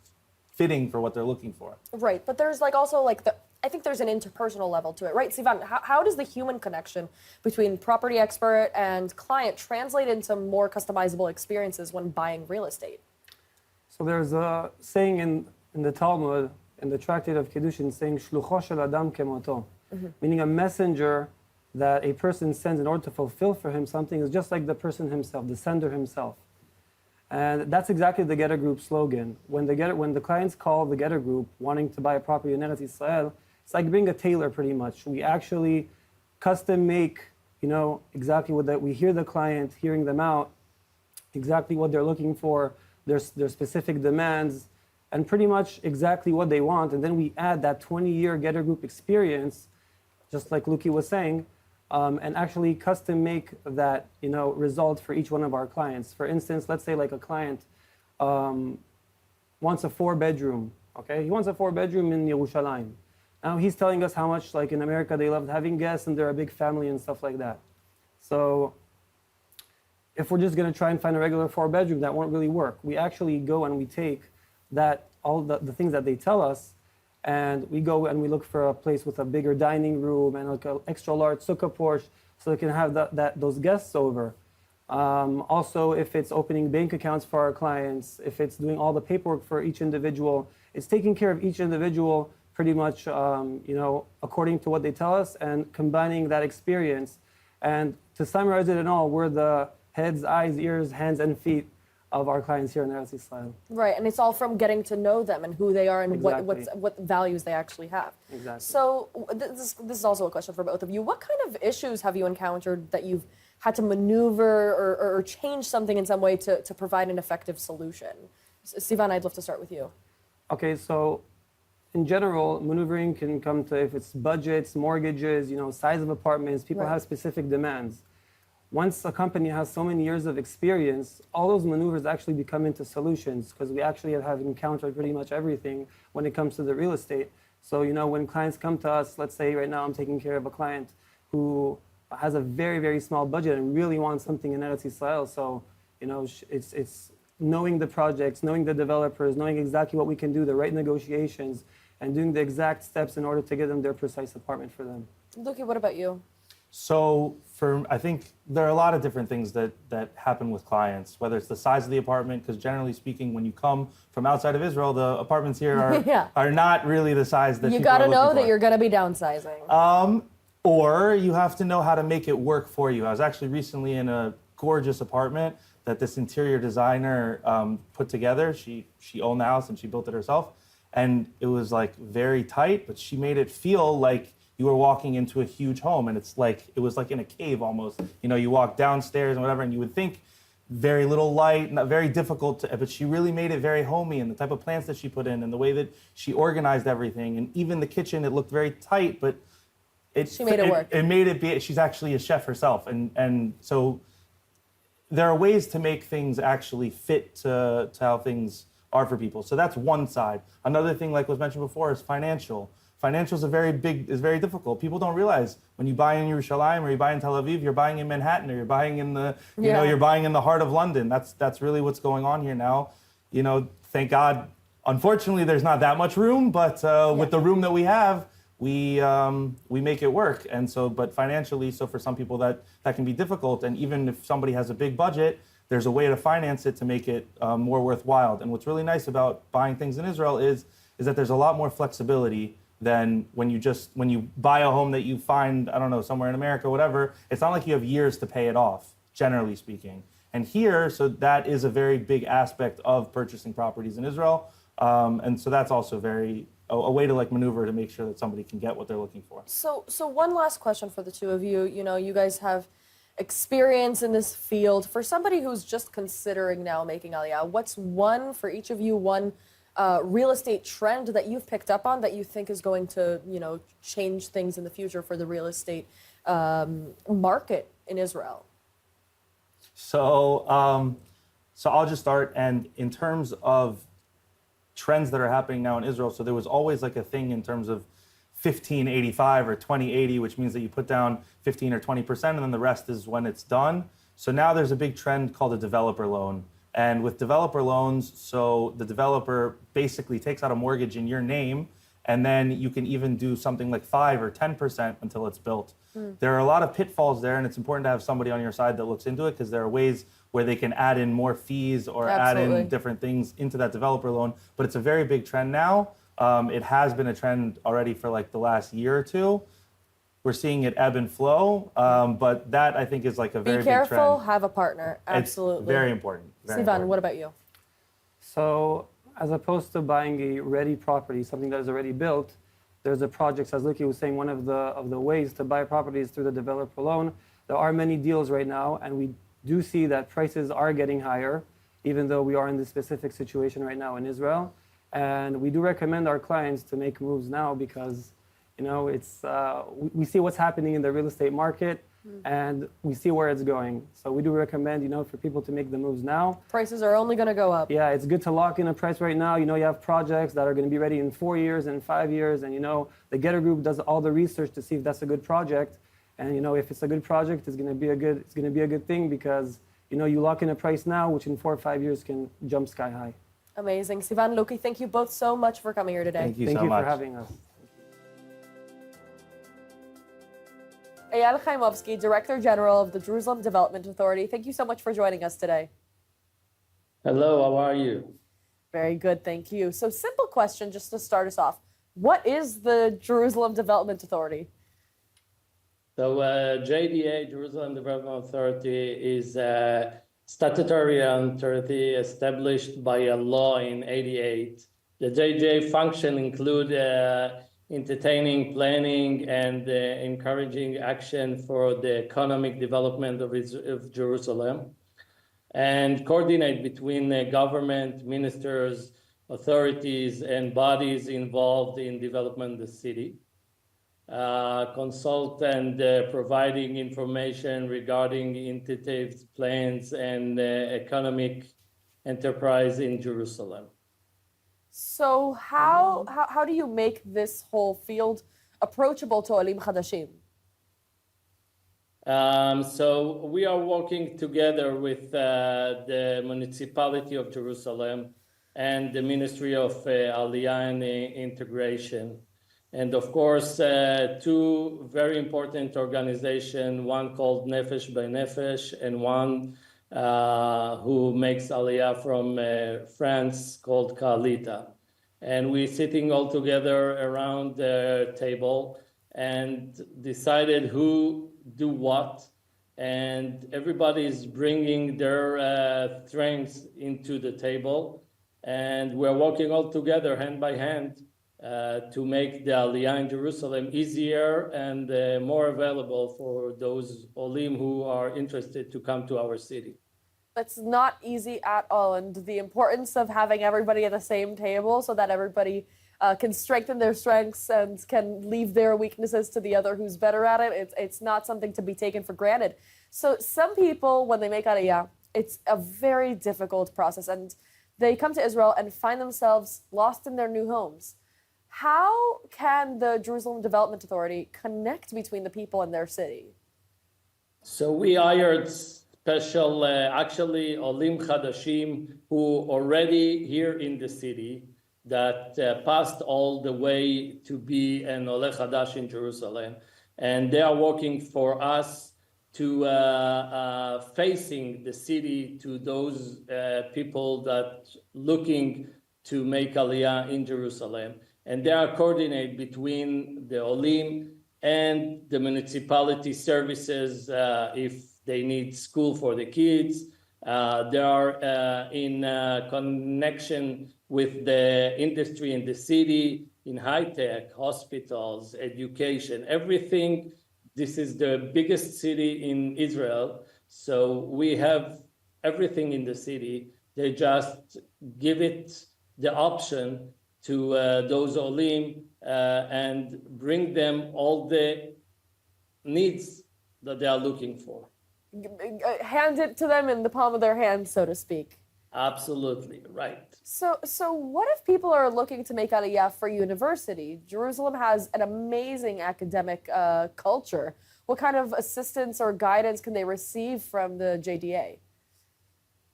fitting for what they're looking for. Right, but there's I think there's an interpersonal level to it, right? Sivan, how does the human connection between property expert and client translate into more customizable experiences when buying real estate? So there's a saying in the Talmud, in the Tractate of Kiddushin, saying 𝗍לוחו של אדם כמותו, meaning a messenger that a person sends in order to fulfill for him something is just like the person himself, the sender himself. And that's exactly the Getter Group slogan. When the clients call the Getter Group wanting to buy a property in Eretz Yisrael, it's like being a tailor pretty much. We actually custom make, exactly what we hear the client, hearing them out, exactly what they're looking for, their specific demands, and pretty much exactly what they want. And then we add that 20-year Getter Group experience, just like Luki was saying, and actually custom make that result for each one of our clients. For instance, let's say like a client wants a 4-bedroom. Okay, he wants a 4-bedroom in Yerushalayim. Now he's telling us how much, like in America, they love having guests and they're a big family and stuff like that. So if we're just going to try and find a regular 4-bedroom, that won't really work. We actually go and we take all the things that they tell us, and we go and we look for a place with a bigger dining room and like an extra large sukkah porch, so they can have those guests over. Also, if it's opening bank accounts for our clients, if it's doing all the paperwork for each individual, it's taking care of each individual pretty much, according to what they tell us, and combining that experience. And to summarize it in all, we're the heads, eyes, ears, hands, and feet of our clients here in Eretz Yisrael. Right, and it's all from getting to know them and who they are and Exactly. what values they actually have. Exactly. So this is also a question for both of you. What kind of issues have you encountered that you've had to maneuver or change something in some way to provide an effective solution? Sivan, I'd love to start with you. Okay, so in general, maneuvering can come to if it's budgets, mortgages, size of apartments, people have specific demands. Once a company has so many years of experience, all those maneuvers actually become into solutions, because we actually have encountered pretty much everything when it comes to the real estate. So, when clients come to us, let's say right now I'm taking care of a client who has a very, very small budget and really wants something in Eretz Yisrael. So, it's knowing the projects, knowing the developers, knowing exactly what we can do, the right negotiations, and doing the exact steps in order to get them their precise apartment for them. Luki, what about you? So I think there are a lot of different things that happen with clients, whether it's the size of the apartment, because generally speaking, when you come from outside of Israel, the apartments here are not really the size that you people are looking for. You got to know that you're going to be downsizing. Or you have to know how to make it work for you. I was actually recently in a gorgeous apartment that this interior designer put together. She owned the house and she built it herself. And it was like very tight, but she made it feel like you were walking into a huge home, and it was like in a cave almost. You walk downstairs and whatever, and you would think very little light, not very difficult, but she really made it very homey, and the type of plants that she put in and the way that she organized everything. And even the kitchen, it looked very tight, but she made it work. It made it be, she's actually a chef herself. And so there are ways to make things actually fit to how things are for people. So that's one side. Another thing, like was mentioned before, is financial. Financial is very difficult. People don't realize when you buy in Yerushalayim or you buy in Tel Aviv, you're buying in Manhattan or you're buying in you're buying in the heart of London. That's really what's going on here now. Thank God. Unfortunately, there's not that much room, but with the room that we have, we make it work. And so, but financially, so for some people that can be difficult. And even if somebody has a big budget, there's a way to finance it to make it more worthwhile. And what's really nice about buying things in Israel is that there's a lot more flexibility than when you buy a home that you find, I don't know, somewhere in America or whatever. It's not like you have years to pay it off, generally speaking. And here, so that is a very big aspect of purchasing properties in Israel. And so that's also a way to maneuver to make sure that somebody can get what they're looking for. So one last question for the two of you. You guys have experience in this field. For somebody who's just considering now making Aliyah, what's for each of you, one real estate trend that you've picked up on that you think is going to, change things in the future for the real estate market in Israel? So I'll just start. And in terms of trends that are happening now in Israel, so there was always a thing in terms of 1585 or 2080, which means that you put down 15 or 20%, and then the rest is when it's done. So now there's a big trend called a developer loan. And with developer loans, so the developer basically takes out a mortgage in your name, and then you can even do something like 5 or 10% until it's built. There are a lot of pitfalls there, and it's important to have somebody on your side that looks into it, because there are ways where they can add in more fees or add in different things into that developer loan. But it's a very big trend now. It has been a trend already for like the last year or two. We're seeing it ebb and flow, but that I think is like a very big trend. Be careful, have a partner. Absolutely. It's very important. Sivan, what about you? So as opposed to buying a ready property, something that is already built, there's a project, as Luki was saying, one of the ways to buy properties through the developer loan. There are many deals right now, and we do see that prices are getting higher, even though we are in this specific situation right now in Israel. And we do recommend our clients to make moves now because, it's we see what's happening in the real estate market, and we see where it's going. So we do recommend, for people to make the moves now. Prices are only going to go up. Yeah, it's good to lock in a price right now. You have projects that are going to be ready in 4 years and 5 years, and the Getter Group does all the research to see if that's a good project. And if it's a good project, it's going to be a good thing because you lock in a price now, which in 4 or 5 years can jump sky high. Amazing. Sivan, Luki, thank you both so much for coming here today. Thank you so much. For having us. 𝗟𝗃𝗵𝗵𝗀, Director General of the Jerusalem Development Authority. Thank you so much for joining us today. Hello, how are you? Very good, thank you. So simple question just to start us off. What is the Jerusalem Development Authority? So JDA, Jerusalem Development Authority, is a statutory authority established by a law in '88. The JDA function include entertaining, planning, and encouraging action for the economic development of Jerusalem, and coordinate between the government, ministers, authorities, and bodies involved in development of the city. Consult and providing information regarding initiatives, plans, and economic enterprise in Jerusalem. So how do you make this whole field approachable to olim chadashim? So we are working together with the municipality of Jerusalem and the Ministry of Aliyah and Integration. And of course, two very important organizations, one called Nefesh B'Nefesh and one who makes Aliyah from France called 𝗘𝗃𝗲𝗿. And we're sitting all together around the table and decided who do what. And everybody is bringing their strengths into the table. And we're working all together hand by hand to make the Aliyah in Jerusalem easier and more available for those olim who are interested to come to our city. That's not easy at all. And the importance of having everybody at the same table so that everybody can strengthen their strengths and can leave their weaknesses to the other who's better at it. It's not something to be taken for granted. So some people, when they make Aliyah, it's a very difficult process. And they come to Israel and find themselves lost in their new homes. How can the Jerusalem Development Authority connect between the people in their city? So we hired special, actually, olim chadashim who already here in the city that passed all the way to be an ole chadash in Jerusalem. And they are working for us to facing the city to those people that looking to make Aliyah in Jerusalem. And they are coordinate between the olim and the municipality services if they need school for the kids. They are in connection with the industry in the city, in high tech, hospitals, education, everything. This is the biggest city in Israel. So we have everything in the city. They just give it the option to those olim and bring them all the needs that they are looking for. Hand it to them in the palm of their hand, so to speak. Absolutely, right. So what if people are looking to make Aliyah for university? Jerusalem has an amazing academic culture. What kind of assistance or guidance can they receive from the JDA?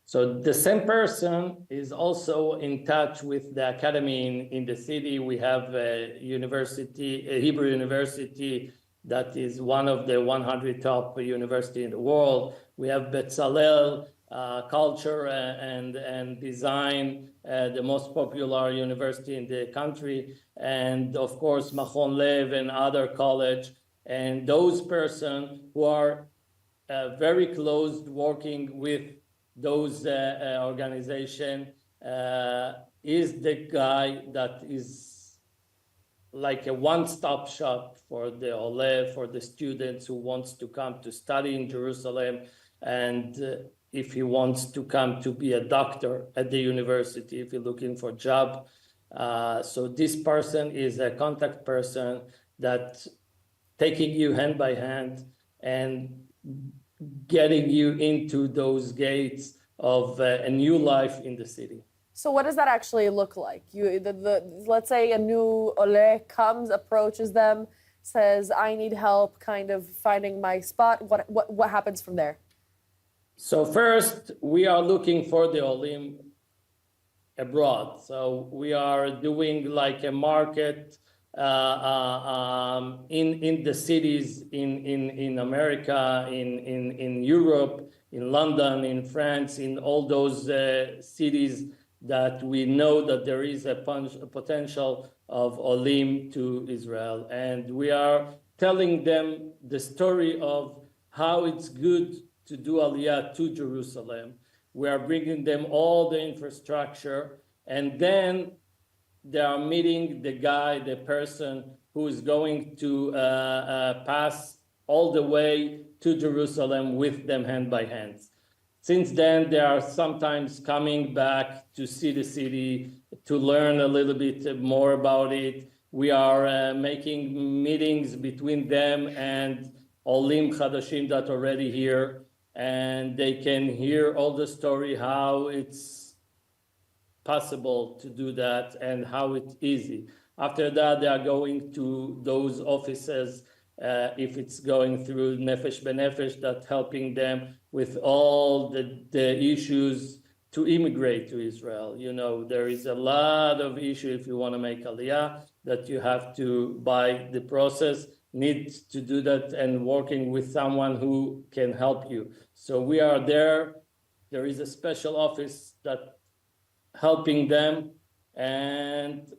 So the same person is also in touch with the academy in the city. We have a university, a Hebrew university that is one of the 100 top university in the world. We have Bezalel, culture and design, the most popular university in the country, and of course Machon Lev and other college. And those persons who are very close working with those organization is the guy that is like a one-stop shop for the Ole, for the students who wants to come to study in Jerusalem, and if he wants to come to be a doctor at the university, if you're looking for a job. So this person is a contact person that taking you hand by hand and getting you into those gates of a new life in the city. So what does that actually look like? Let's say a new Ole comes, approaches them, says, I need help kind of finding my spot. What happens from there? So first, we are looking for the olim abroad. So we are doing like a market in the cities in America, in Europe, in London, in France, in all those cities that we know that there is a potential of olim to Israel. And we are telling them the story of how it's good to do Aliyah to Jerusalem. We are bringing them all the infrastructure, and then they are meeting the guy, the person who is going to pass all the way to Jerusalem with them hand by hand. Since then, they are sometimes coming back to see the city, to learn a little bit more about it. We are making meetings between them and olim chadashim that are already here, and they can hear all the story, how it's possible to do that and how it's easy. After that, they are going to those offices, if it's going through Nefesh B'Nefesh, that helping them with all the issues to immigrate to Israel. You know, there is a lot of issue if you want to make Aliyah, that you have to, by the process, need to do that and working with someone who can help you. So we are there. There is a special office that helping them, and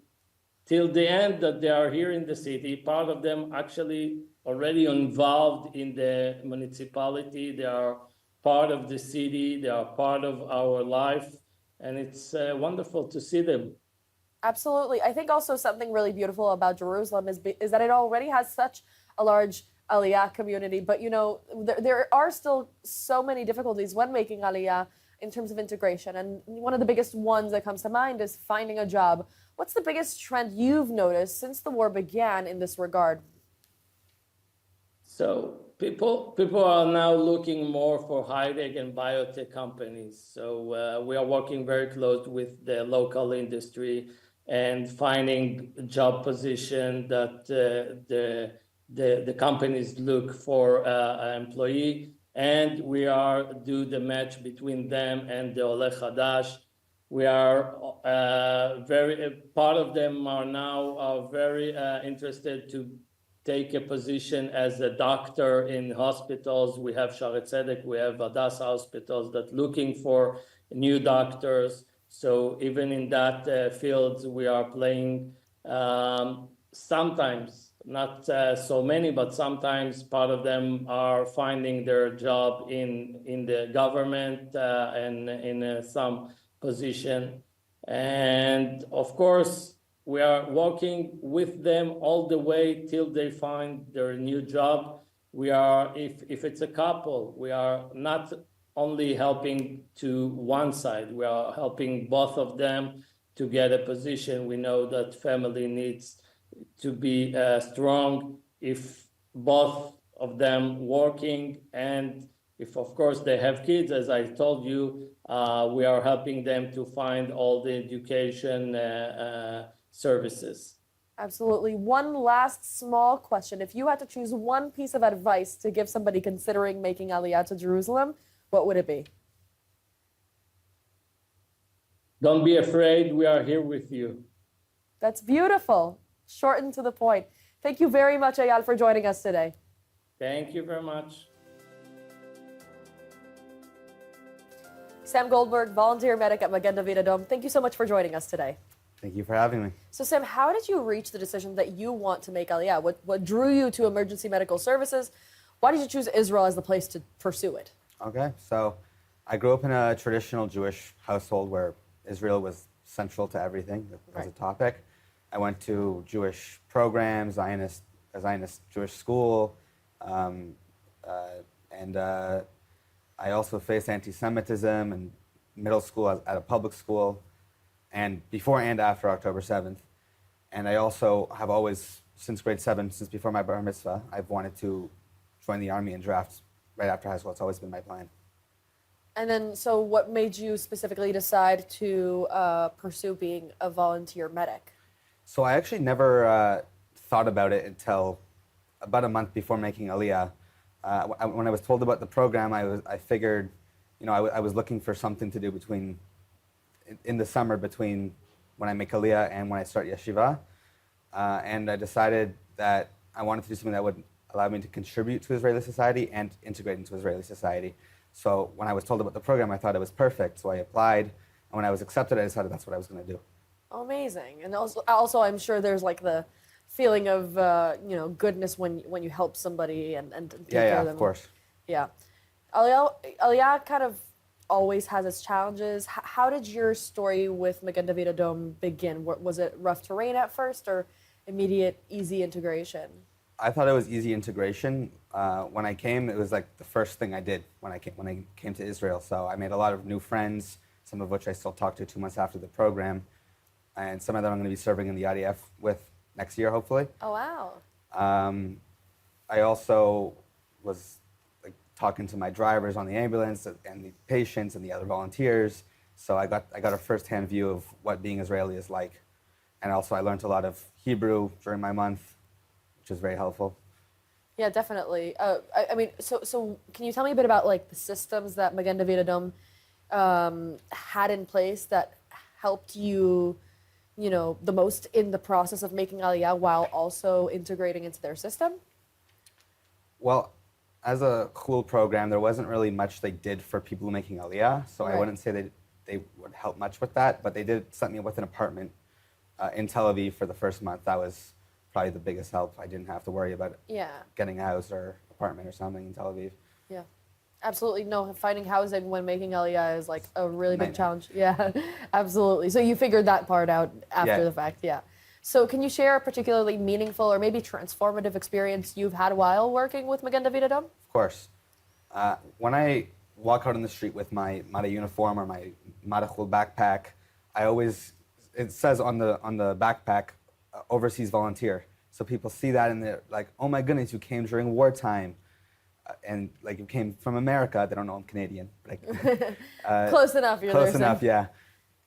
till the end that they are here in the city. Part of them actually already involved in the municipality. They are part of the city. They are part of our life, and it's wonderful to see them. Absolutely. I think also something really beautiful about Jerusalem is that it already has such a large Aliyah community, but you know, there are still so many difficulties when making Aliyah in terms of integration. And one of the biggest ones that comes to mind is finding a job. What's the biggest trend you've noticed since the war began in this regard? So people are now looking more for high-tech and biotech companies. So we are working very close with the local industry and finding a job position that the companies look for an employee. And we do the match between them and the 𝗀𝗏 חדש. We are part of them are now very interested to take a position as a doctor in hospitals. We have 𝗪𝗏 tzedek, we have Hadassah hospitals that looking for new doctors. So even in that field, we are playing sometimes. Not so many, but sometimes part of them are finding their job in the government and in some position. And of course, we are working with them all the way till they find their new job. We are, if it's a couple, we are not only helping to one side, we are helping both of them to get a position. We know that family needs to be strong if both of them working, and If of course they have kids, as I told you, we are helping them to find all the education services. Absolutely. One last small question. If you had to choose one piece of advice to give somebody considering making Aliyah to Jerusalem, what would it be? Don't be afraid. We are here with you. That's beautiful. Short and to the point. Thank you very much, Eyal, for joining us today. Thank you very much. Sam Goldberg, volunteer medic at Magen David Adom. Thank you so much for joining us today. Thank you for having me. So Sam, how did you reach the decision that you want to make Aliyah? What drew you to emergency medical services? Why did you choose Israel as the place to pursue it? Okay, so I grew up in a traditional Jewish household where Israel was central to everything as a topic. I went to Jewish programs, Zionist Jewish school, and I also faced anti-Semitism in middle school at a public school, and before and after October 7th. And I also have always, since grade 7, since before my bar mitzvah, I've wanted to join the army and draft right after high school. It's always been my plan. And then, so what made you specifically decide to pursue being a volunteer medic? So I actually never thought about it until about a month before making Aliyah. When I was told about the program, I figured, I was looking for something to do in the summer between when I make Aliyah and when I start yeshiva. And I decided that I wanted to do something that would allow me to contribute to Israeli society and integrate into Israeli society. So when I was told about the program, I thought it was perfect. So I applied, and when I was accepted, I decided that's what I was going to do. Amazing. And also I'm sure there's like the feeling of goodness when you help somebody and take care of them. Of course. Yeah. Aliyah kind of always has its challenges. How did your story with Magen David Adom begin? Was it rough terrain at first or immediate easy integration? I thought it was easy integration. When I came, it was like the first thing I did when I came to Israel. So I made a lot of new friends, some of which I still talk to 2 months after the program. And some of them I'm going to be serving in the IDF with next year, hopefully. Oh, wow. I also was talking to my drivers on the ambulance and the patients and the other volunteers. So I got a first-hand view of what being Israeli is like. And also I learned a lot of Hebrew during my month, which was very helpful. Yeah, definitely. I mean, so can you tell me a bit about like the systems that Magen David Adom had in place that helped you, the most in the process of making Aliyah while also integrating into their system? Well, as a cool program, there wasn't really much they did for people making Aliyah, so I wouldn't say they would help much with that, but they did set me up with an apartment in Tel Aviv for the first month. That was probably the biggest help. I didn't have to worry about getting a house or apartment or something in Tel Aviv. Yeah, absolutely. No, finding housing when making Aliyah is like a really big challenge. Yeah, absolutely. So you figured that part out after the fact, So can you share a particularly meaningful or maybe transformative experience you've had while working with Magen David Adom? Of course. When I walk out on the street with my Mada uniform or my Madachul backpack, it says on the backpack, overseas volunteer. So people see that and they're like, oh my goodness, you came during wartime. And like you came from America. They don't know I'm Canadian. Close enough, you're Close enough, yeah.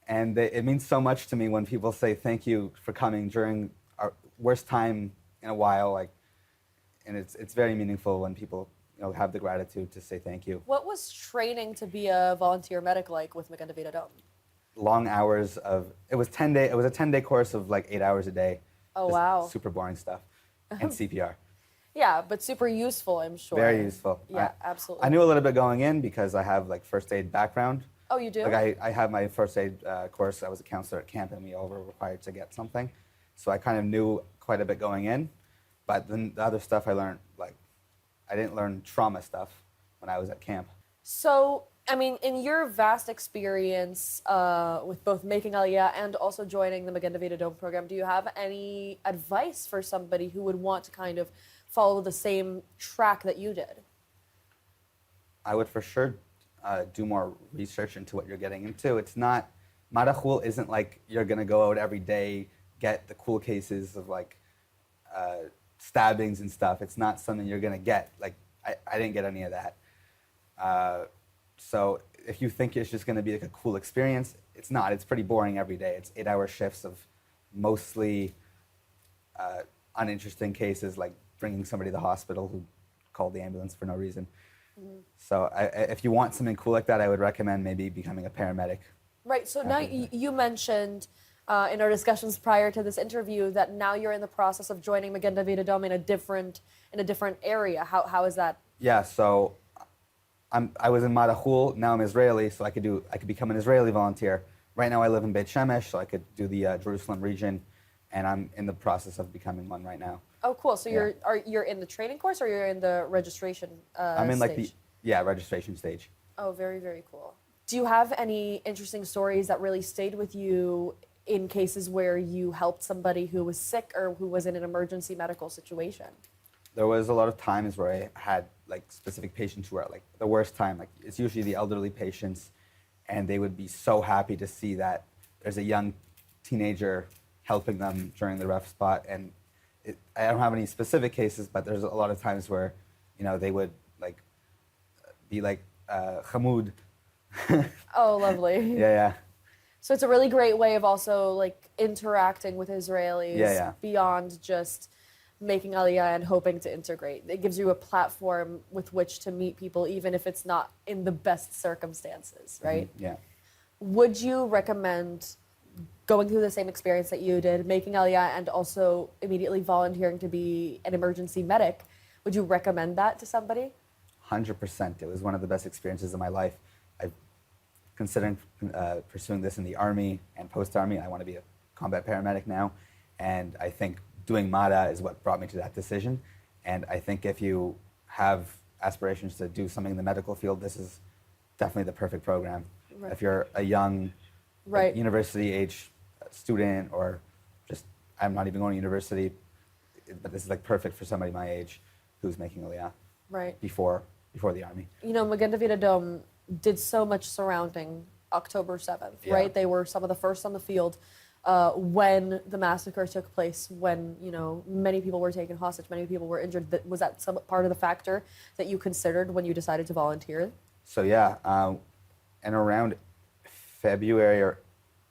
And it means so much to me when people say thank you for coming during our worst time in a while. And it's very meaningful when people have the gratitude to say thank you. What was training to be a volunteer medic like with Magen David Adom? Long hours it was a 10-day course of like 8 hours a day. Oh, wow. Super boring stuff. And CPR. Yeah, but super useful, I'm sure. Very useful. Yeah, absolutely. I knew a little bit going in because I have like first aid background. Oh, you do? Like I have my first aid course. I was a counselor at camp and we all were required to get something. So I kind of knew quite a bit going in. But then the other stuff I learned, I didn't learn trauma stuff when I was at camp. So, I mean, in your vast experience with both making Aliyah and also joining the Magen David Adom program, do you have any advice for somebody who would want to kind of follow the same track that you did? I would for sure do more research into what you're getting into. It's not, Madachul isn't like you're going to go out every day, get the cool cases of stabbings and stuff. It's not something you're going to get. I didn't get any of that. So if you think it's just going to be like a cool experience, it's not. It's pretty boring every day. It's 8-hour shifts of mostly uninteresting cases, like bringing somebody to the hospital who called the ambulance for no reason. So if you want something cool like that, I would recommend maybe becoming a paramedic. Right, so now you mentioned in our discussions prior to this interview that now you're in the process of joining Magen David Adom in a different area. How is that? Yeah, so I was in 𝗪, now I'm Israeli, so I could become an Israeli volunteer. Right now I live in Beit Shemesh, so I could do the Jerusalem region, and I'm in the process of becoming one right now. Oh, cool. So you're in the training course, or you're in the registration I'm in like stage? registration stage. Oh, very, very cool. Do you have any interesting stories that really stayed with you in cases where you helped somebody who was sick or who was in an emergency medical situation? There was a lot of times where I had like specific patients who are like the worst time. Like it's usually the elderly patients, and they would be so happy to see that there's a young teenager helping them during the rough spot. And I don't have any specific cases, but there's a lot of times where, they would like be like 𝗀𝗵. Oh, lovely. Yeah. So it's a really great way of also like interacting with Israelis beyond just making Aliyah and hoping to integrate. It gives you a platform with which to meet people, even if it's not in the best circumstances, right? Yeah. Would you recommend going through the same experience that you did, making Aliyah and also immediately volunteering to be an emergency medic? Would you recommend that to somebody? 100%. It was one of the best experiences of my life. I'm considering pursuing this in the Army and post-Army. I want to be a combat paramedic now. And I think doing MADA is what brought me to that decision. And I think if you have aspirations to do something in the medical field, this is definitely the perfect program. Right. If you're a young university-age student, or just, I'm not even going to university, but this is like perfect for somebody my age who's making Aliyah before the Army. Magen David Adom did so much surrounding October 7th, right? They were some of the first on the field when the massacre took place, when, many people were taken hostage, many people were injured. Was that some part of the factor that you considered when you decided to volunteer? So and around February or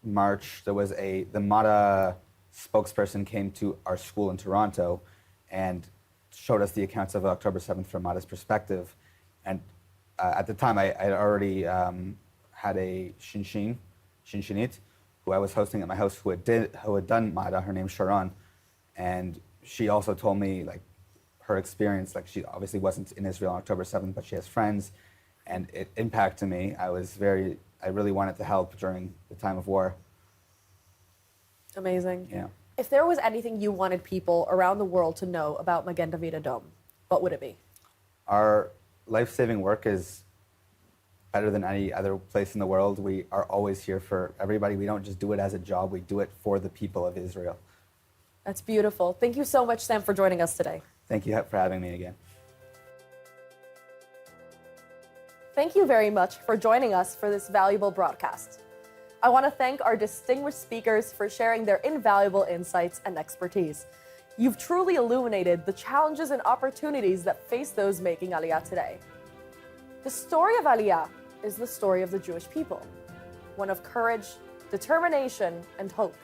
March, there was the MADA spokesperson came to our school in Toronto and showed us the accounts of October 7th from MADA's perspective. And at the time, I had already had a Shinshinit, who I was hosting at my house, who had done MADA. Her name's Sharon, and she also told me like her experience. Like she obviously wasn't in Israel on October 7th, but she has friends, and it impacted me. I really wanted to help during the time of war. Amazing. Yeah. If there was anything you wanted people around the world to know about Magen David Adom, what would it be? Our life-saving work is better than any other place in the world. We are always here for everybody. We don't just do it as a job, we do it for the people of Israel. That's beautiful. Thank you so much, Sam, for joining us today. Thank you for having me again. Thank you very much for joining us for this valuable broadcast. I want to thank our distinguished speakers for sharing their invaluable insights and expertise. You've truly illuminated the challenges and opportunities that face those making Aliyah today. The story of Aliyah is the story of the Jewish people, one of courage, determination, and hope.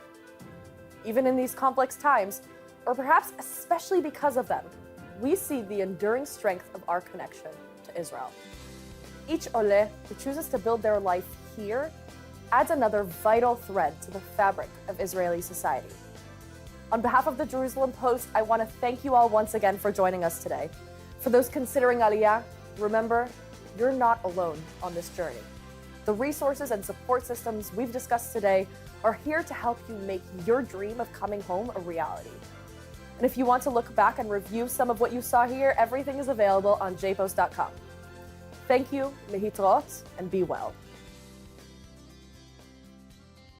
Even in these complex times, or perhaps especially because of them, we see the enduring strength of our connection to Israel. Each 𝗍𝗓 who chooses to build their life here adds another vital thread to the fabric of Israeli society. On behalf of the Jerusalem Post, I want to thank you all once again for joining us today. For those considering Aliyah, remember, you're not alone on this journey. The resources and support systems we've discussed today are here to help you make your dream of coming home a reality. And if you want to look back and review some of what you saw here, everything is available on jpost.com. Thank you, להתראות, and be well.